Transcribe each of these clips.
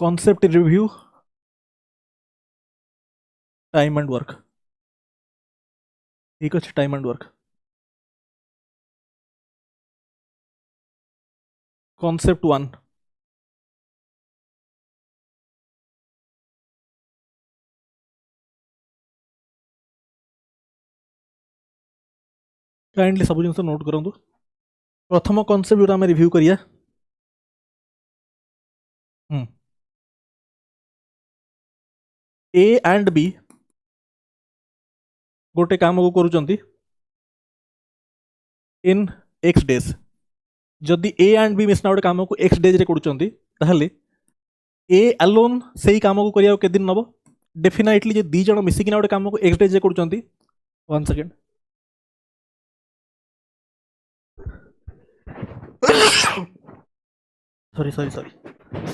concept review, time and work. ठीक अच्छे time and work. Concept 1. Kindly सब जिन note करूँ. प्रथम कॉन्सेप्ट जो आम रिव्यू करिया. ए एंड बी गोटे काम को करुचंती इन एक्स डेज. जदि ए एंड बी मिसना गोटे काम को एक्स डेज रे करुचंती ताहले ए अलोन सेही काम को करिया के दिन नबो. डेफिनेटली जे दी जण मिसिकिना गोटे काम को एक्स डेज रे करुचंती. 1 सेकंड.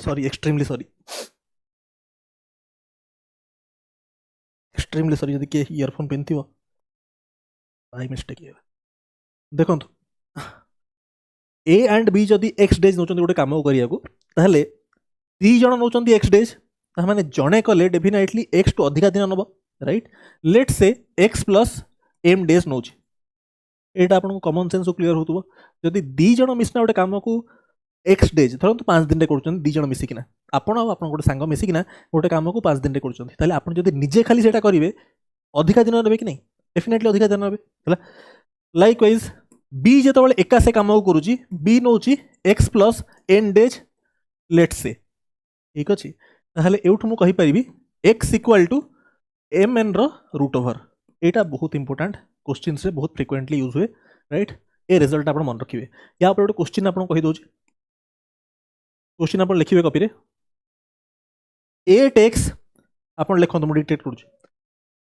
सॉरी एक्सट्रीमली सॉरी यदि किए इयरफोन पिन्थि बाय मिस्टेक देखो ए एंड बी जदि एक्स डेज नौचंती गोटे काम करिया को ताहले दी जण नौचंती एक्स डेज माने जणे कले डेफिनेटली एक्स टू अधिका दिन नब. Right. Let's say x plus m days नौची. एटा आपन को कॉमन सेंस क्लियर होतबो. जदि दी जण मिसना गोटे काम को एक्स डेज धरन 5 दिन रे करूचंती दी जण मिसिकिना आपण आ आपण गोटे सांग मिसिकिना गोटे काम को 5 दिन रे करूचंती ताले आपण जदि निजे खाली सेटा करिवे अधिका दिन नेबे कि नहीं. डेफिनेटली अधिका दिन नेबे. हला लाइक वाइज बी जेतबेले एका से काम को करूची बी नौची x plus n days let's say. ठीक अछि. ताहले एउठ मु कहि परिबी x equal to m n रो रूट ओवर. एटा बहुत इंपोर्टेंट क्वेश्चन से बहुत फ्रिक्वेंटली यूज हुए. राइट. ए रिजल्ट आपण मन रखिबे. या पर गोटे क्वेश्चन आपण कहि दोची. क्वेश्चन आप लिखिए कॉपी रे. ए टेक्स आप लिखते मुझे डिक्टेट करूँ.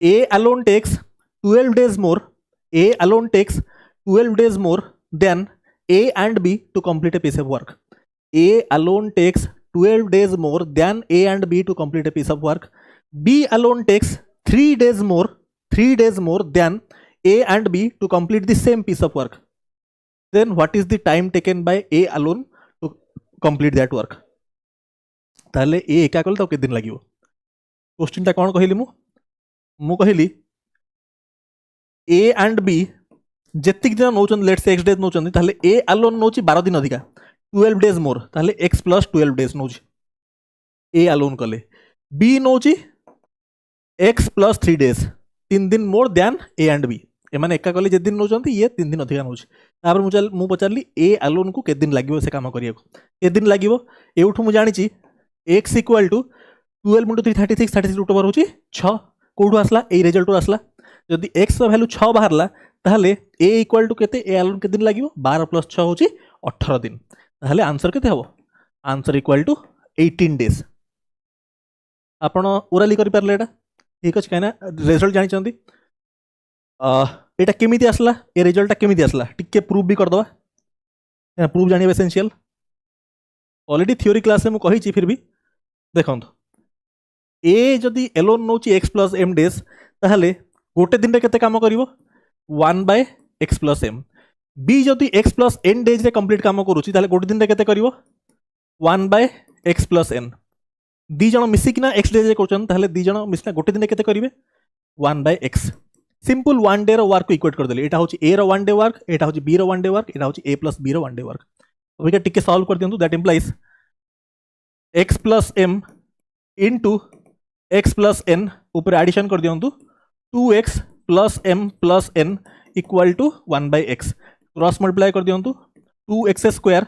A alone takes 12 days more. A alone takes 12 days more then A and B to complete a piece of work. A alone takes 12 days more then A and B to complete a piece of work. B alone takes 3 days more then A and B to complete the same piece of work. Then what is the time taken by A alone complete that work. ताले ए एका कल तो के दिन लागिवो. Question ता कोन कहली मु कहली ए एंड बी जेतिक दिन नौचन लेट्स से एक्स डेज नौचन ताले ए अलोन नौची 12 दिन अधिका 12 days मोर ताले एक्स प्लस 12 days नौची ए अलोन कले. बी नौची एक्स प्लस 3 days 3 दिन more than A and B. एमाने एका कले जे दिन नौचंती ये 3 दिन अधिका नौची. तापर मु पचारली ए अलोन को के दिन लागिवो से काम करिया को के दिन लागिवो. एउठु मु जानिची x equal to 12 × 3 36 root over होची 6. कोठु आसला ए रिजल्ट आसला. जदि एक्स रो वैल्यू 6 बाहरला ताहले ए इक्वल टू केते ए अलोन के दिन लागिवो 12 + 6 होची 18 दिन. ताहले आंसर केते हबो. Answer equal to 18 days. आपण ओराली करि परले एटा. ठीक अछि काना रिजल्ट जानि चंदी. एटा केमिति आसला ए रिजल्ट केमिति आसला टिके प्रूफ भी कर दवा. प्रूफ जानिबे एसेंशियल. ऑलरेडी थ्योरी क्लास में मु कहिची फिर भी देखो ए जदि एलोन नौची एक्स प्लस एम डेज ताहले गोटे दिन रे केते काम करिवो 1/x प्लस एम. बी जदि एक्स प्लस एन डेज रे कंप्लीट काम करूची ताहले गोटे दिन रे केते करिवो 1/x प्लस एन. दी जण मिसिकिना एक्स डेज रे करछन ताहले दी जण मिसना गोटे दिन रे केते करिवे 1/x. सिंपल 1 डे रो वर्क को इक्वेट कर देले. एटा होची ए रो 1 डे वर्क, एटा होची बी रो 1 डे वर्क, एटा होची ए प्लस बी रो 1 डे वर्क. ओके टिके सॉल्व कर दियंतु. That implies x plus m into x plus n ऊपर एडिशन कर दियंतु 2x plus m plus n equal to 1/x. Cross multiply कर दियंतु 2x²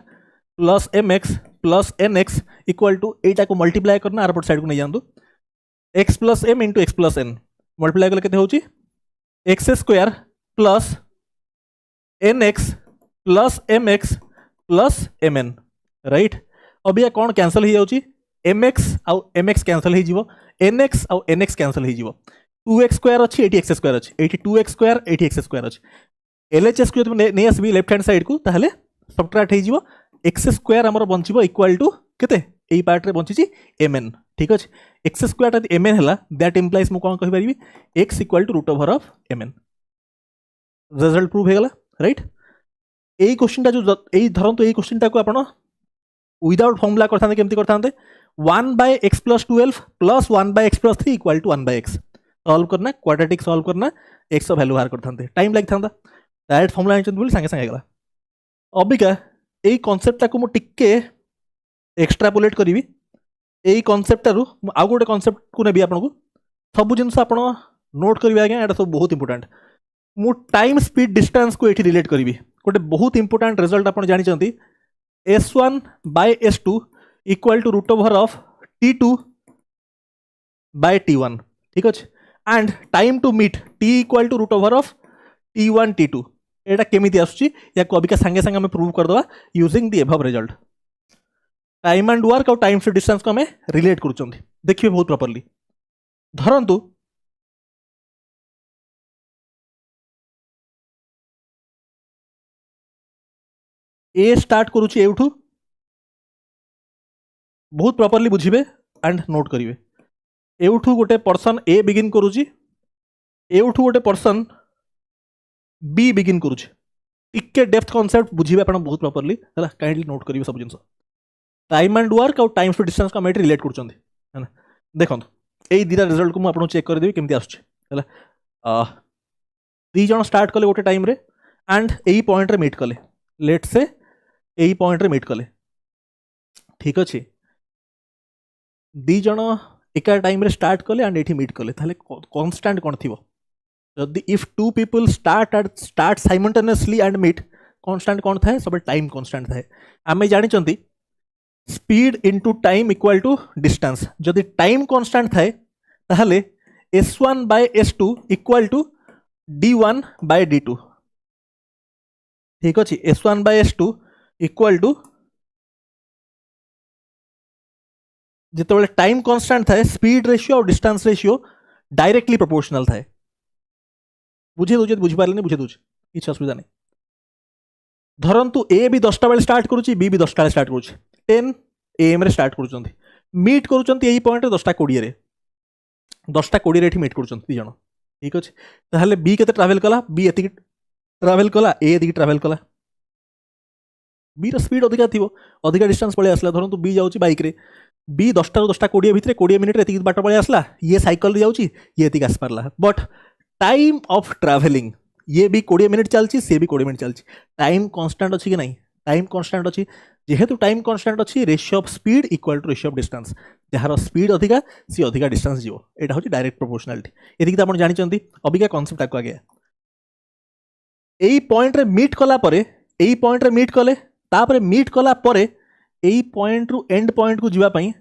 plus mx plus nx equal to एटा को मल्टीप्लाई करना आरपट साइड को नहीं जानतु x plus m into x plus n multiply कले केते होची x² plus nx plus mx plus mn. Right. अब या कौन कैंसल हो जाउची mx आउ mx कैंसल हो जीवो nx आउ nx कैंसल हो जीवो. 2x² अछि एटी x² अछि एटी 2x² एटी x² अछि. LHS को जब नहीं आसबी लेफ्ट हैंड साइड को ताहले सबट्रैक्ट हो जीवो x² हमर बंचिबो इक्वल टू केते एई पार्ट रे बंचिची mn. ठीक अछि. x² यदि mn हला दैट इंप्लाइज मु कोन कहि परिबी x equal to root over of mn. Result prove हो गला. राइट. एई क्वेश्चन ता जो एई धरन तो एई क्वेश्चन ता को आपण विदाउट फॉर्मूला करते केमती करते 1/x+12 plus 1/x+3 equal to 1/x solve करना क्वाड्रेटिक सॉल्व करना x वैल्यू बाहर करते टाइम लगी था डायरेक्ट फॉर्मूला बोली सांगे सांगे गला अबिका यही कनसेप्टा को मुझे एक्सट्रापोलेट करी यही कनसेप्टारू आउ गोटे कनसेप्ट को नेबी आपको सब जिनस आप नोट करेंगे आज्ञा यहाँ सब बहुत इंपोर्टाट मु टाइम स्पीड डिस्टेंस को ये रिलेट करी गोटे बहुत इंपोर्टाट रिजल्ट आप जानते S1/S2 इक्वल टू √T2/T1 ठीक अच्छे and time to meet T equal to √T1/T2 यहाँ केमी आसूँ या अबिका सांगे सांगे आम प्रूव करदे using the above result time and work और टाइम टू डिस्टेंस को आम रिलेट कर देखिए बहुत प्रॉपर्ली धरतु ए स्टार्ट करुच्ची एठू बहुत प्रॉपर्ली बुझे एंड नोट करेंगे एठू गोटे पर्सन ए बिगिन करुच्ची एठू गोटे पर्सन बी बिगिन करुच्ची टिके डेप्थ कॉन्सेप्ट बुझे आप बहुत प्रॉपर्ली है काइंडली नोट करेंगे सब जिन टाइम एंड वर्क और टाइम टू डिस्टेंस को आम ये रिलेट कर देखो यही दीटा रिजल्ट को मुझे चेक करदेवी केमती आसूँ दी जन स्टार्ट कले गोटे टाइम रे एंड यही पॉइंट रे मीट कले लेट से यही पॉइंट रे मीट कले ठीक अच्छे दी जन एका टाइम रे स्टार्ट कले एंड ये मीट कले ताले कांस्टेंट कौन थी जदि if two people start simultaneously and meet constant कौन थाए सब टाइम कांस्टेंट थाए आम जानी speed into time equal to distance जदि टाइम कांस्टेंट थाए ताहले S1/S2 इक्वल टू D1/D2 ठीक अच्छे S1/S2 इक्वल टू जिते टाइम कांस्टेंट थाए स्पीड रेशियो और डिस्टेंस रेशियो डायरेक्टली प्रोपोर्शनल थाए बुझे दूचे बुझिपारे बुझे दूचे किसी असुविधा नहीं धरतु ए भी 10टा बेले स्टार्ट करुच्ची बी भी 10टा स्टार्ट करुच्ची 10 AM रे स्टार्ट करुच्चंती मीट करुच्चंती यही पॉइंट 10टा 20 रे 10टा 20 रे मीट करुच्चंती जण ठीक अच्छे ताहले बी केते ट्रैवल कला बी एति ट्रैवल कला ए एति ट्रैवल कला बी रो स्पीड अधिका थी अधिका डिस्टेंस पळे आसला धरतु बी जाउची बाइक रे बी 10टा ରୁ 10ଟା 20 भितर 20 मिनिट एति बाट पळे आसला ये साइकिल रे जाउची ये एति आस पारला बट टाइम ऑफ ट्रैवलिंग ये भी 20 मिनिट चलची से भी 20 मिनिट चलची टाइम कांस्टेंट अछि कि नहीं टाइम कांस्टेंट अछि जेहेतु टाइम कांस्टेंट अछि ratio of speed equal to ratio of distance जहार स्पीड अधिका सी अधिका डिस्टेंस जीवो एटा होची डायरेक्ट प्रोपोर्शनालिटी एदिक आपण जानि चंती अबिका कांसेप्ट आको आगे एई पॉइंट रे मीट कला परे एई पॉइंट रे मीट कले तापरे मीट कला परे एई पॉइंट रु एंड पॉइंट को जीवा पई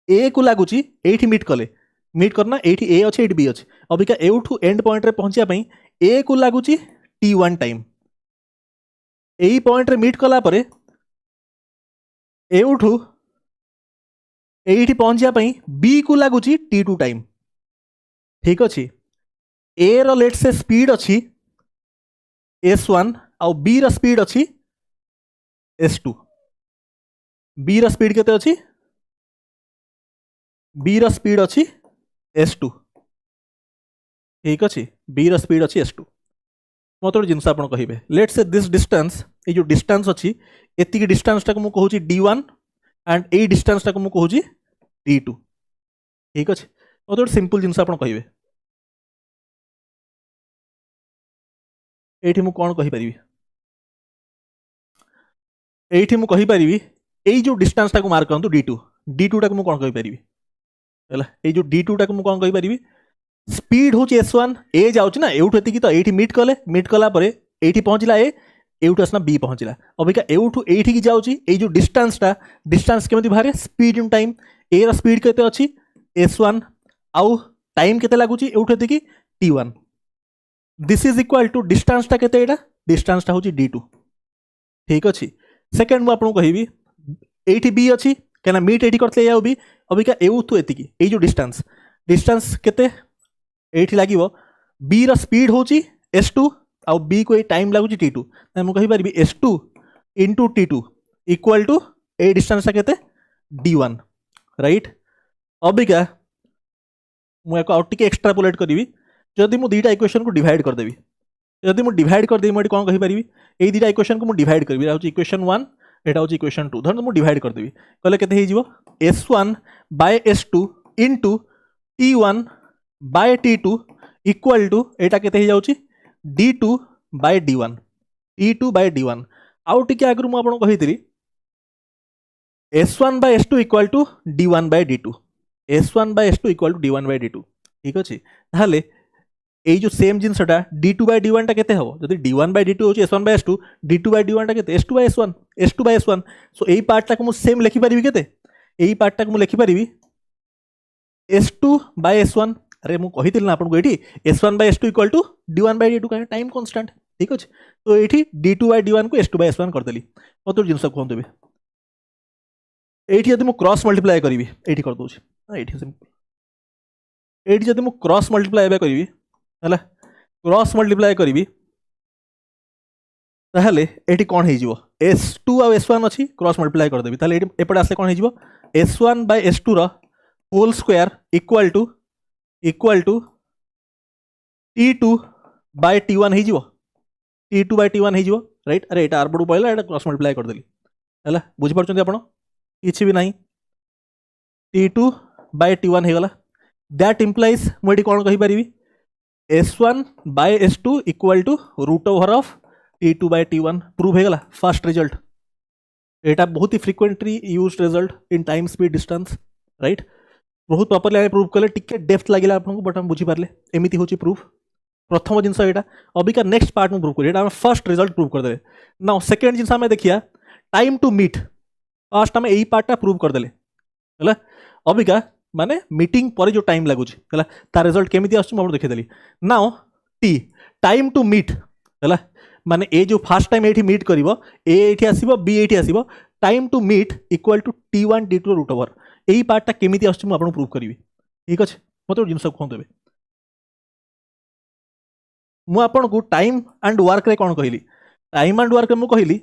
ए को लागुची एठी मीट कले मीट करना एठी ए अछि एठी बी अछि अबिका एउठू एंड पॉइंट रे पहुंचिया पई ए को लागुची T1 टाइम एई पॉइंट रे मीट कला परे एउठू एठी पहुंचिया पई बी को लागुची T2 टाइम ठीक अछि ए रो लेट से स्पीड अछि S1 आउ बी रो स्पीड अछि S2 बी रो स्पीड केते अछि बी रो स्पीड अछि S2 ठीक अच्छे बी रो स्पीड अच्छी S2 मत गोटे जिनस आप कहे लेट से दिस डिस्टेंस ये जो डिस्टेंस अच्छी एति डिस्टेंस टाक मुझे कहूँ D1 एंड ए डिस्टेंस टाक मुझे कहूँ D2 ठीक अच्छे मत गोटे सिंपल जिनस आप कहे ये मुझे कौन कहीपरि ये मुझे कहीपरि यही जो डिस्टेंस टाक मार्क करतु D2 टाक मुझे कौन कहीपरि है जो D2 टाक मुझे कौन कहीपरि स्पीड हूँ S1 ए जाऊँ ना एवठू एति तो ये मीट कला ये पहुँचला एवठू आसना बी पहुँचला अबिका एवठू ये जाऊँगी ये जो डिस्टेंसटा डिस्टेंस केमती बाहर स्पीड इन टाइम ए रो स्पीड केते अछि S1 आउ टाइम केते लागुची एवठू एति T1 this is equal to डिस्टेंसटा केते एटा डिस्टेंसटा होची D2 ठीक अछि सेकंड मु आपन कहिबी एठी बी अछि केना मीट एठी करतले या बी अबिका एवठू एति ए जो डिस्टेंस केते एठी लागिवो बी रो स्पीड होची S2 आउ बी को टाइम लगुच T2 मैं कही पारि S2 into T2 equal to A distance केते D1 राइट अबिका मुझे आउटे एक्सट्रापोलेट करी जदि मु दुईटा इक्वेशन को डिवाइड करदेवी जदि मु डिवाइड करदेवी मुझे कौन कही पारि ये दुईटा इक्वेशन को मु डिवाइड करी इक्वेशन 1 एटा हूँ इक्वेशन 2 धरन मुझे डिवाइड करदेवी कहले केते हो S1 by S2 into T1 by T2 equal to एटा केते हो जाउची D2 bye D1 T2 bye D1 आउ टिके आगु मु आपन कहितली S1 by S2 equal to D1 by D2 S1 by S2 equal to D1 by D2 ठीक अछि ताहले এই जो सेम जिनसटा D2 बाय D1 टा केते हो जदि D1 बाय D2 होची S1 by S2 D2 bye D1 टा केते S2 by S1 S2 by S1 so एई पार्ट टा को मु सेम लिखि परिबी केते एई पार्ट टा को मु लिखि परिबी S2 बाय S1 अरे मु कहितिल ना आपन को एठी S1 by S2 equal to D1 by D2 का टाइम कांस्टेंट ठीक अछि तो एठी D2 बाय D1 को S2 बाय S1 कर देली मतो जिनस कोन देबे एठी यदि मु क्रॉस मल्टीप्लाई करिवि एठी कर दोछि एठी सिंपल एठी यदि मु क्रॉस मल्टीप्लाई एबे करिवि हला क्रॉस मल्टीप्लाई करिवि ताहले एठी कोन हे जिवो S2 आ S1 अछि क्रॉस मल्टीप्लाई कर देबि ताहले एठी एपडे आसे कोन हे जिवो S1 बाय S2 रो whole square equal to T2 by T1 हे जिवो T2 बाय T1 हे जिवो राइट अरे एटा आरबडू पइला एटा क्रॉस मल्टीप्लाई कर देली हला बुझि परछन्ती आपण किछि भी नाही T2 बाय T1 हे गला दैट इंप्लाइज मु एठी कोन कहि परिबी S1 by S2 equal to root over of T2 by T1 prove हेगला फर्स्ट रिजल्ट एटा बहुत ही frequently used result in time speed distance right बहुत प्रॉपर्ली आमे प्रूव कले टिके डेप्थ लागिला आपन को बट हम बुझी पारले एमिति होची प्रूफ प्रथम जिनस एटा अबिका नेक्स्ट पार्ट में प्रूव करी एटा हम फर्स्ट रिजल्ट प्रूव कर देले नाउ सेकंड जिनस हमें देखिया टाइम टू मीट फर्स्ट हमें एई पार्ट टा प्रूव कर देले हला अबिका माने मीटिंग पर जो टाइम लागुच हला ता रिजल्ट केमिति आछी हम देखि देली now T time to meet हला माने ए जो फर्स्ट टाइम एठी मीट करिवो ए एठी आसीबो बी एठी आसीबो time to meet equal to T1 D2 root over एई पार्ट टा केमिति आछी हम आपन प्रूव करिवि ठीक अछि मते जिनस कोन देबे मु आपन को टाइम एंड वर्क रे कोन कहिली टाइम एंड वर्क मु कहिली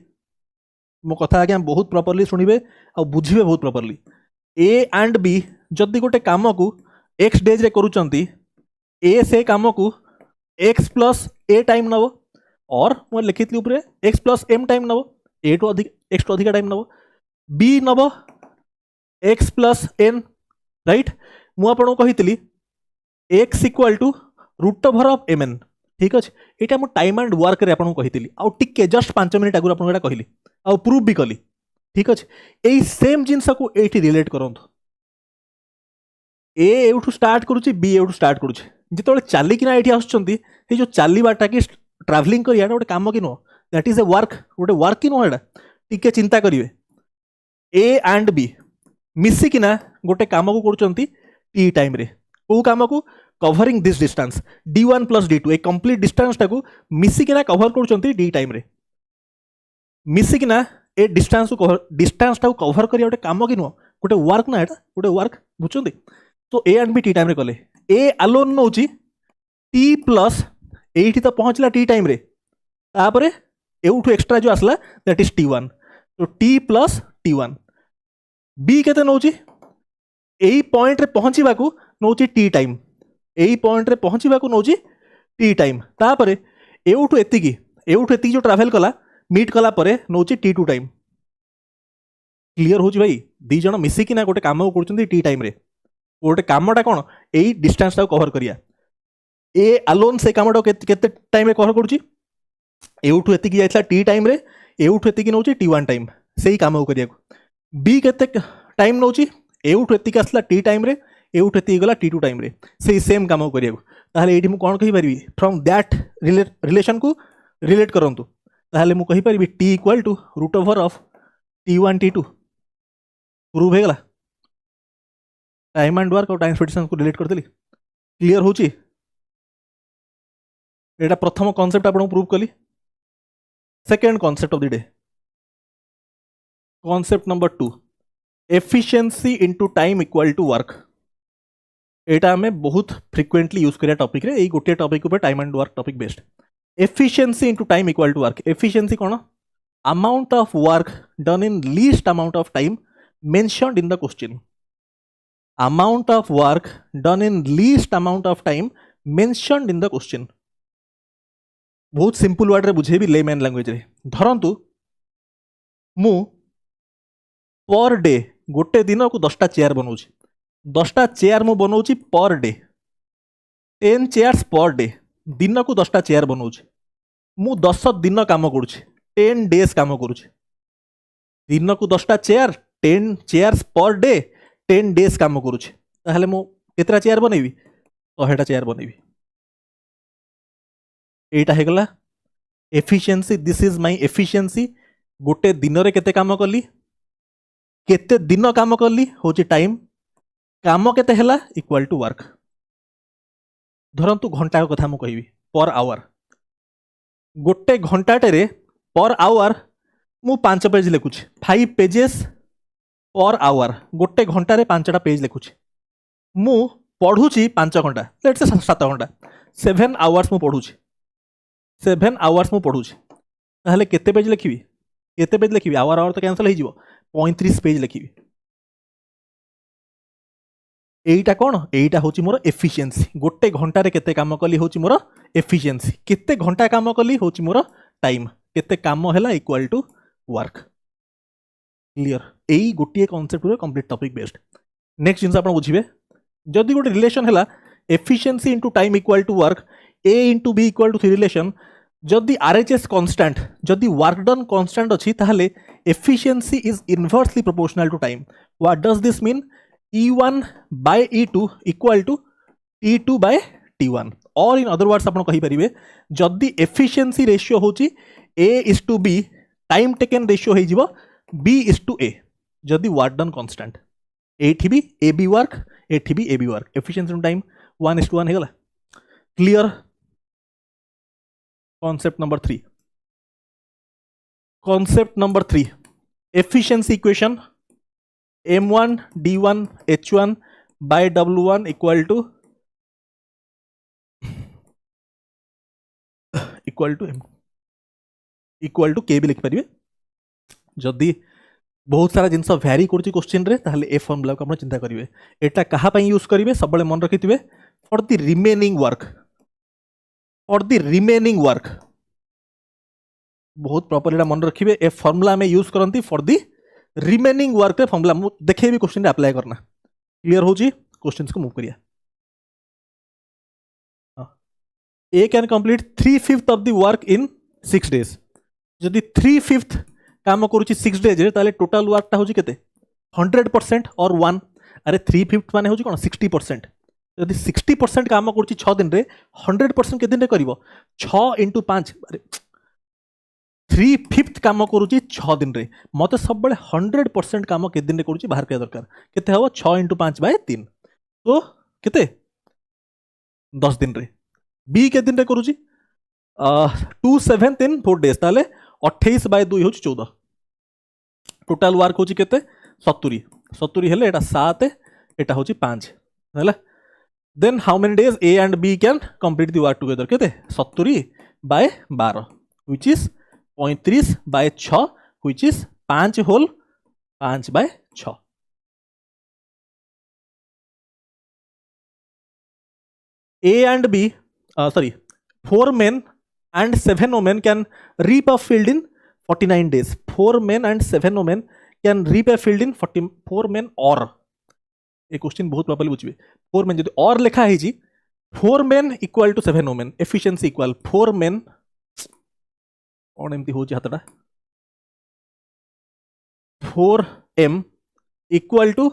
मो कथा आगे बहुत प्रॉपर्ली सुनिबे आ बुझिबे बहुत प्रॉपर्ली ए एंड बी जदि गोटे काम को x डेज रे करूचंती ए से काम को x प्लस a टाइम नबो और मो लिखितली ऊपर x प्लस m टाइम नबो a टू अधिक x टू अधिक टाइम नबो b नबो x प्लस n राइट मु आपन कहितली x equal to root over of mn ठीक अछि एटा मु टाइम एंड वर्क रे आपन कहितली आ टिके जस्ट 5 मिनिट आगु आपन एटा कहिली आ प्रूफ भी कली ठीक अछि एई सेम जिंस को एठी रिलेट करंतु ए एउठू स्टार्ट करूची बी एउठू स्टार्ट करूची जेतोले चाली किना एठी आछुचंती हे जो चाली बाटा की ट्रैवलिंग करिया गोटे काम कि know that is a work गोटे वर्क कि नो एटा टिके चिंता करिवे ए एंड बी मिसी किना गोटे काम को करूचंती टी टाइम रे को काम को covering this distance d1 plus d2 A complete distance टाको मिसी किना कवर करूचंती डी टाइम रे मिसी किना ए डिस्टेंस टाको कवर करिया गोटे काम कि नो गोटे वर्क ना एटा गोटे वर्क बुझुचंती तो A and B T time रे कले ए अलोन नौची टी प्लस एठी तो पहुंचला टी टाइम रे तापरे एउठू एक्स्ट्रा जो आसला दैट इज T1 तो टी प्लस T1 बी केते नौची एई पॉइंट रे पहुंचीबा को नौची टी टाइम एई पॉइंट रे पहुंचीबा को नौची टी टाइम तापरे एउठू एतिकी जो ट्रैवल कला मीट कला परे नौची T2 टाइम क्लियर होची भाई दी जण मिसी किना गोटे काम करचंती टी टाइम रे गोटे कामटा कोन एई डिस्टेंस टा कवर करिया ए अलोन से कामटा केते टाइम रे कवर करूची एउठू एतिकी जाइतला टी टाइम रे एउठू एतिकी नौची T1 टाइम सेही काम करिया बी केते टाइम नौची एउठू एतिकी आसला टी टाइम रे एउठू एतिकी गला T2 टाइम रे सेही सेम काम करिया ताहले एठी मु कोन कहि परबी फ्रॉम दैट रिलेशन को रिलेट करंतु ताहले मु कहि परबी t equal to root over of T1 T2 prove हेगला टाइम एंड वर्क और टाइम स्पीड डिस्टेंस को रिलेट कर देली क्लियर होची एटा प्रथम कांसेप्ट आपन प्रूव कली second concept of the day concept number 2 efficiency into time equal to work एटा हमें बहुत फ्रीक्वेंटली यूज करिया टॉपिक रे एई गोटे टॉपिक ऊपर time and work topic based efficiency into time equal to work efficiency कोन amount of work done in least amount of time mentioned in the question amount of work done in least amount of time mentioned in the question बहुत simple word रे बुझेबी layman language रे धरंतु मु per day गोटे दिन को 10टा chair बनाऊँ 10टा chair मु बनाऊँ पर डे 10 चेयर्स पर डे दिन को 10टा चेयर बनाऊँ मु 10 दिन काम करुँच 10 डेज काम करुँच दिन को 10टा चेयर 10 चेयर्स पर डे 10 डेज काम करुँच ताहले मु केतरा चेयर बनैबी 100टा चेयर बनैबी एटा हे गला efficiency this is my efficiency गोटे दिन रे केते काम कली केते दिन काम कली होची टाइम काम केते हला इक्वल टू वर्क धरंतु घंटा कथा मु कहबी पर आवर गोटे घंटाटे रे पर आवर मु 5 पेज लिखुछि 5 पेजेस पर आवर गोटे घंटा रे 5टा पेज लिखुछि मु पढ़ुछि 5 घंटा लेट्स से 7 घंटा 7 आवर्स मु पढ़ुछि 7 आवर्स मु पढ़ुछि ताहले केते पेज लिखिबी आवर आवर तो कैंसिल हो जिवो 35 पेज लिखिबी एटा कोन एटा होची मोर एफिशिएंसी गोटे घंटा रे केते काम कली होची मोर एफिशिएंसी केते घंटा काम कली होची मोर टाइम केते काम हैला इक्वल टू वर्क क्लियर एई गोटिए कांसेप्ट रे कंप्लीट टॉपिक बेस्ड नेक्स्ट जिंस आपण बुझिबे जदी गोटे रिलेशन हैला efficiency into time equal to work A into B equal to 3 relation जदी आरएचएस कांस्टेंट जदी वर्क डन कांस्टेंट अछि ताहले efficiency is inversely proportional to time what does this mean E1 by E2 equal to T2 by T1 और in other words आपण कहि परिबे जदी efficiency ratio होची A is to B time taken ratio हे जिवो B is to A जदी work done constant एठी भी A B वर्क एठी भी A B work efficiency in time 1 is to 1 हे गला clear concept number 3 efficiency equation M1 D1 H1 by W1 equal to K भी लिख पारिबे जदि बहुत सारा जिनस वैरी करछि क्वेश्चन रे ताहले ए फॉर्मूला को आपण चिंता करिवे एटा कहा पई यूज करिवे सबले मन रखिथिबे फॉर द रिमेनिंग वर्क बहुत प्रॉपर एटा मन रखिवे ए फॉर्मूला में यूज करंती फॉर द रिमेनिंग वर्क रे फॉर्मूला मु देखे भी क्वेश्चन अप्लाई करना क्लियर हो जी क्वेश्चंस को मूव करिया A can complete 3/5 of the work in 6 days जदि 3/5 काम करूची 6 डेज रे ताले टोटल वर्क ता होची केते 100% और 1 अरे 3/5 माने होची कोन 60% जदि 60% काम करूची 6 दिन रे 100% के दिन रे करिवो 6 * 5 अरे 3/5 काम करूची 6 दिन रे मते सब बळे 100% काम के दिन रे करूची बाहर के दरकार केते हबो 6 * 5 / 3 तो केते 10 दिन रे बी के दिन रे करूची 2 7 3 4 डेज ताले 28 / 2 होची 14 टोटल वर्क होची केते 70 हेले एटा 7 एटा होची 5 हैला then how many days A and B can complete the work together केते 70 / 12 which is 35 by 6 which is 5 whole 5 by 6 A and B 4 men and 7 women can reap a field in 49 days 4 men and 7 women can reap a field in 4 men or A question बहुत properly बुझिबे 4 men जदि और लिखा है जी 4 men equal to 7 women efficiency equal 4 men और एमती हो हाथटा 4m equal to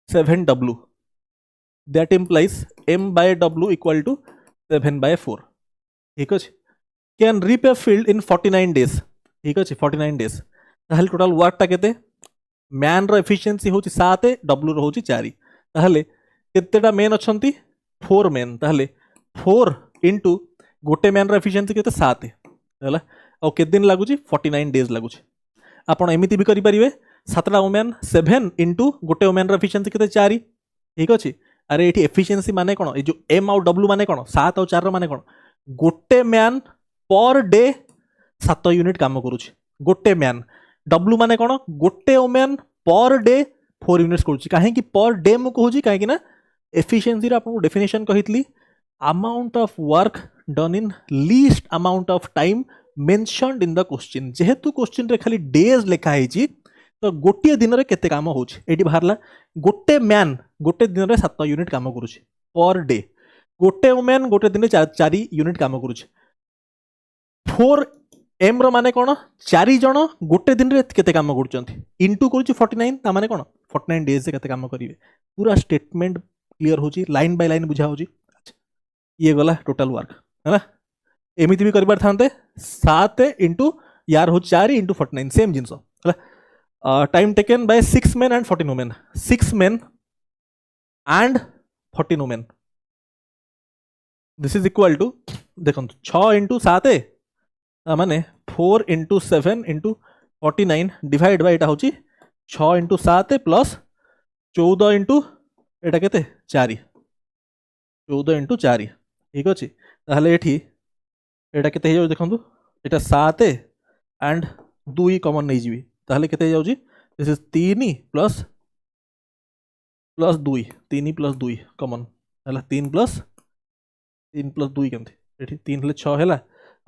7w that implies m by w equal to 7/4 ठीक अछि can reap a field in 49 days ठीक अछि 49 डेज ताहले टोटल वर्क ता केते मैन रो एफिशिएंसी होची 7 w रो होची 4 ताहले केतेटा मेन अछंती 4 मेन ताहले 4 into गोटे मैन रो एफिशिएंसी केते 7 हैला और के दिन लागुची 49 डेज लागुची आपण एमिति भी करि परिबे 7टा वुमेन 7 into गोटे वुमेन रो एफिशिएंसी केते 4 ठीक अछि अरे एठी एफिशिएंसी माने कोन ए जो m और w माने कोन 7 और 4 रो माने कोन गोटे मैन पर डे 7 यूनिट काम करूची गोटे मैन w माने कोन गोटे वुमेन पर डे 4 यूनिट्स करूची काहे कि पर डे मु कहूची काहे कि ना एफिशिएंसी रा आपन डेफिनेशन कहितली amount of work done in least amount of time mentioned in the question जेहेतु क्वेश्चन रे खाली डेज लिखा है जी तो गोटे दिन में केते काम हो बाहरला गोटे मैन गोटे दिन में 7 यूनिट काम करुच्ची पर डे गोटे वुमेन गोटे दिन 4 यूनिट काम करुच्ची 4M माने कौन 4 जन गोटे दिन में केते काम कर इंटू करुच्ची 49 ता माने कौन 49 डेज से केते काम करेंगे पूरा स्टेटमेंट क्लीयर होची लाइन बाय लाइन बुझा होची ये गला टोटल वर्क है ना एमती भी कर था 7 इंटू यार हो 4 into 49 same genus time taken bye 6 men and 14 women 6 men and 14 women this is equal to देखो 6 इंटू 7 माने 4 into 7 into 49 divide by 6 into 7 plus 14 into एटा केते 4 14 इंटू 4 ठीक अच्छे ताहले एठी एटा केते हो देखो एटा 7 एंड 2 कॉमन नहीं जीवी ताहले केते जाउची this is 3 plus 2 3 plus 2 common हला 3 प्लस 2 केमती एठी 3 ले 6 हैला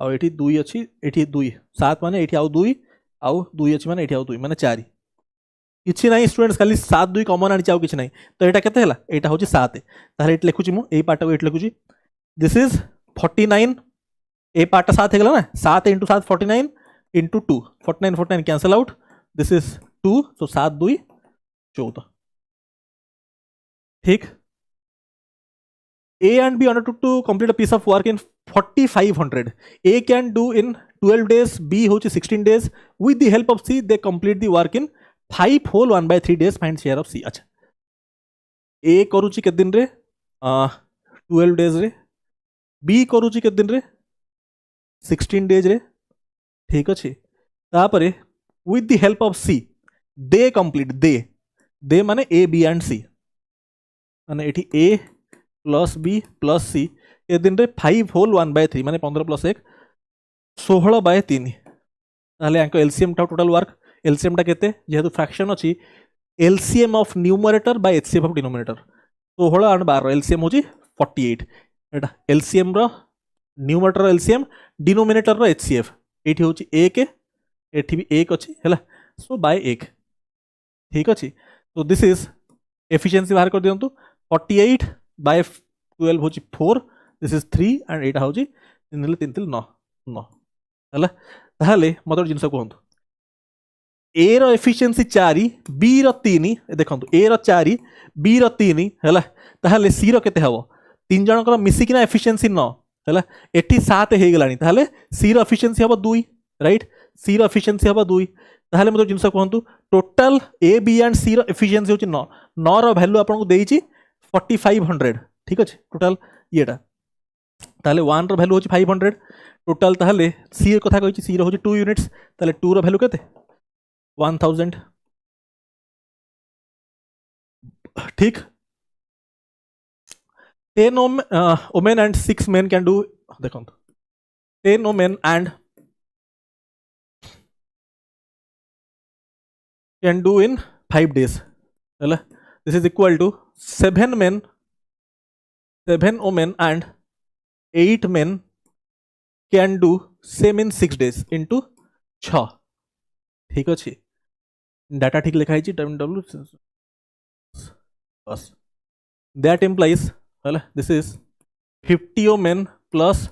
आ एठी 2 अछि एठी 2 7 माने एठी आउ 2 अछि माने एठी आउ 2 माने 4 किछि नाही स्टूडेंट्स खाली 7 2 कॉमन आनी चाउ किछि नाही तो एटा केते हैला एटा होची 7 ताहले एठी लिखुची मु एई पार्ट को एठी लिखुची दिस इज 49 ए पार्ट 7 हेगला ना 7 into 7 49 into 2 49 cancel out this is 2 so 7 2 14 ठीक A and B undertook to complete a piece of work in 4500 A can do in 12 days B होची 16 days with the help of C they complete the work in 5 whole 1/3 days find share of C अच्छा A करूची के दिन रे 12 days रे B करूची के दिन रे 16 days रे ठीक अच्छे तापरे with the help of C they complete they माने A B and C माने एठी A plus B plus C ए दिन रे 5 whole 1/3 माने 15 प्लस 1 16/3 ताहले आंको एलसीएम टा टोटल वर्क एलसीएम टा केते जेहेतु फ्रैक्शन अछि LCM of numerator bye HCF of denominator 16 और 12 एलसीएम होची 48 एटा एलसीएम रो न्यूमरेटर एलसीएम डिनोमिनेटर रो एचसीएफ एठी होची 1 एठी भी 1 अछि हैला सो बाय 1 ठीक अछि तो दिस इज एफिशिएंसी बाहर कर दियंतु 48 बाय 12 होची 4 दिस इज 3 एंड एटा होची 3 ले 3 9 9 हैला ताहले मदर जिंस कहंतु ए रो एफिशिएंसी 4 बी रो 3 देखंतु ए रो 4 बी रो 3 हैला ताहले सी रो केते हबो 3 जण को मिसी किना एफिशिएंसी 9 हैला एठी 7 हे गेलानी ताहले सी रो एफिशिएंसी हबो 2 राइट सी रो एफिशिएंसी हबो 2 ताहले मदर जिंस कहंतु total A B and C रो एफिशिएंसी होची 9 9 रो वैल्यू आपन को देइची 4500 ठीक अछि टोटल येटा ताहले 1 रो वैल्यू होची 500 टोटल ताहले सी कथा कहिची सी रो होची 2 यूनिट्स ताहले 2 रो वैल्यू केते 1000 ठीक 10 women and 6 men can do देखो 10 women and can do in 5 days हैला this is equal to 7 men 7 women and 8 men can do same in 6 days into 6 ठीक अच्छे डाटा ठीक लिखा है टाइम डब्ल्यू बस दैट इम्प्लाइज हैला this is 50 women plus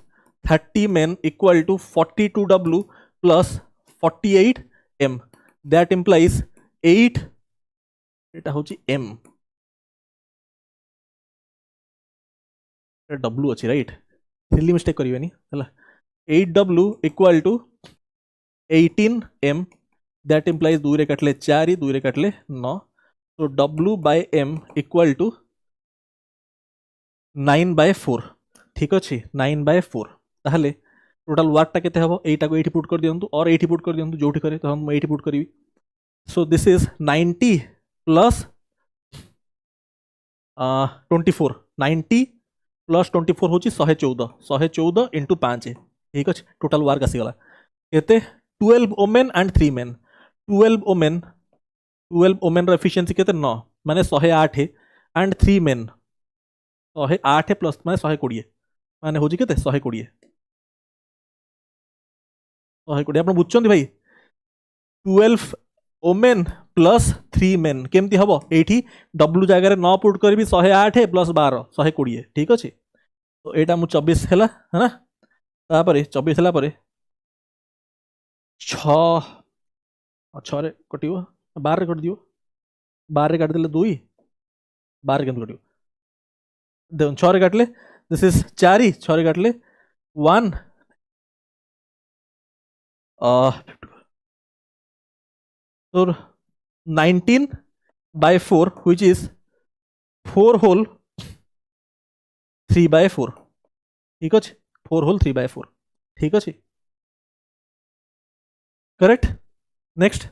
30 men equal to 42 W plus 48 M that implies 8 एटा होची M W अच्छी राइट सिली मिस्टेक करिवेनी हैला 8W equal to 18 M that implies 2 रे कटले 4 2 रे कटले 9 तो W by M equal to 9/4 ठीक अच्छे 9/4 ताहले टोटल वर्क टा केते हबो एटा को एठी पुट कर दियंतु और एठी पुट कर दियंतु जोठी करे तो हम एठी पुट करिवि so this is 90 plus 24 90 plus 24 होची 114 इंटू 5 ठीक अच्छे टोटल वर्क आसीगला केते 12 women and 3 men 12 women row efficiency केते 9 माने 108 एंड 3 men 108 प्लस माने 120 माने होची केते 120 120 आपण बुझछंती भाई 12 women प्लस 3 मेन केमती हम ये डब्ल्यू जगह 9 पुट करी 108 प्लस 12 120 ठीक अच्छे तो यहाँ मुझे 24 है ना तापर 24 है छे कट 12 कट दिव 12 काटिदेले 2 12 केमती कट देखो 6 काटिले this is 4 6 काटिले 1 so 19 by 4 which is 4 whole 3 by 4 ठीक अच्छे 4 whole 3 by 4 ठीक अच्छे correct next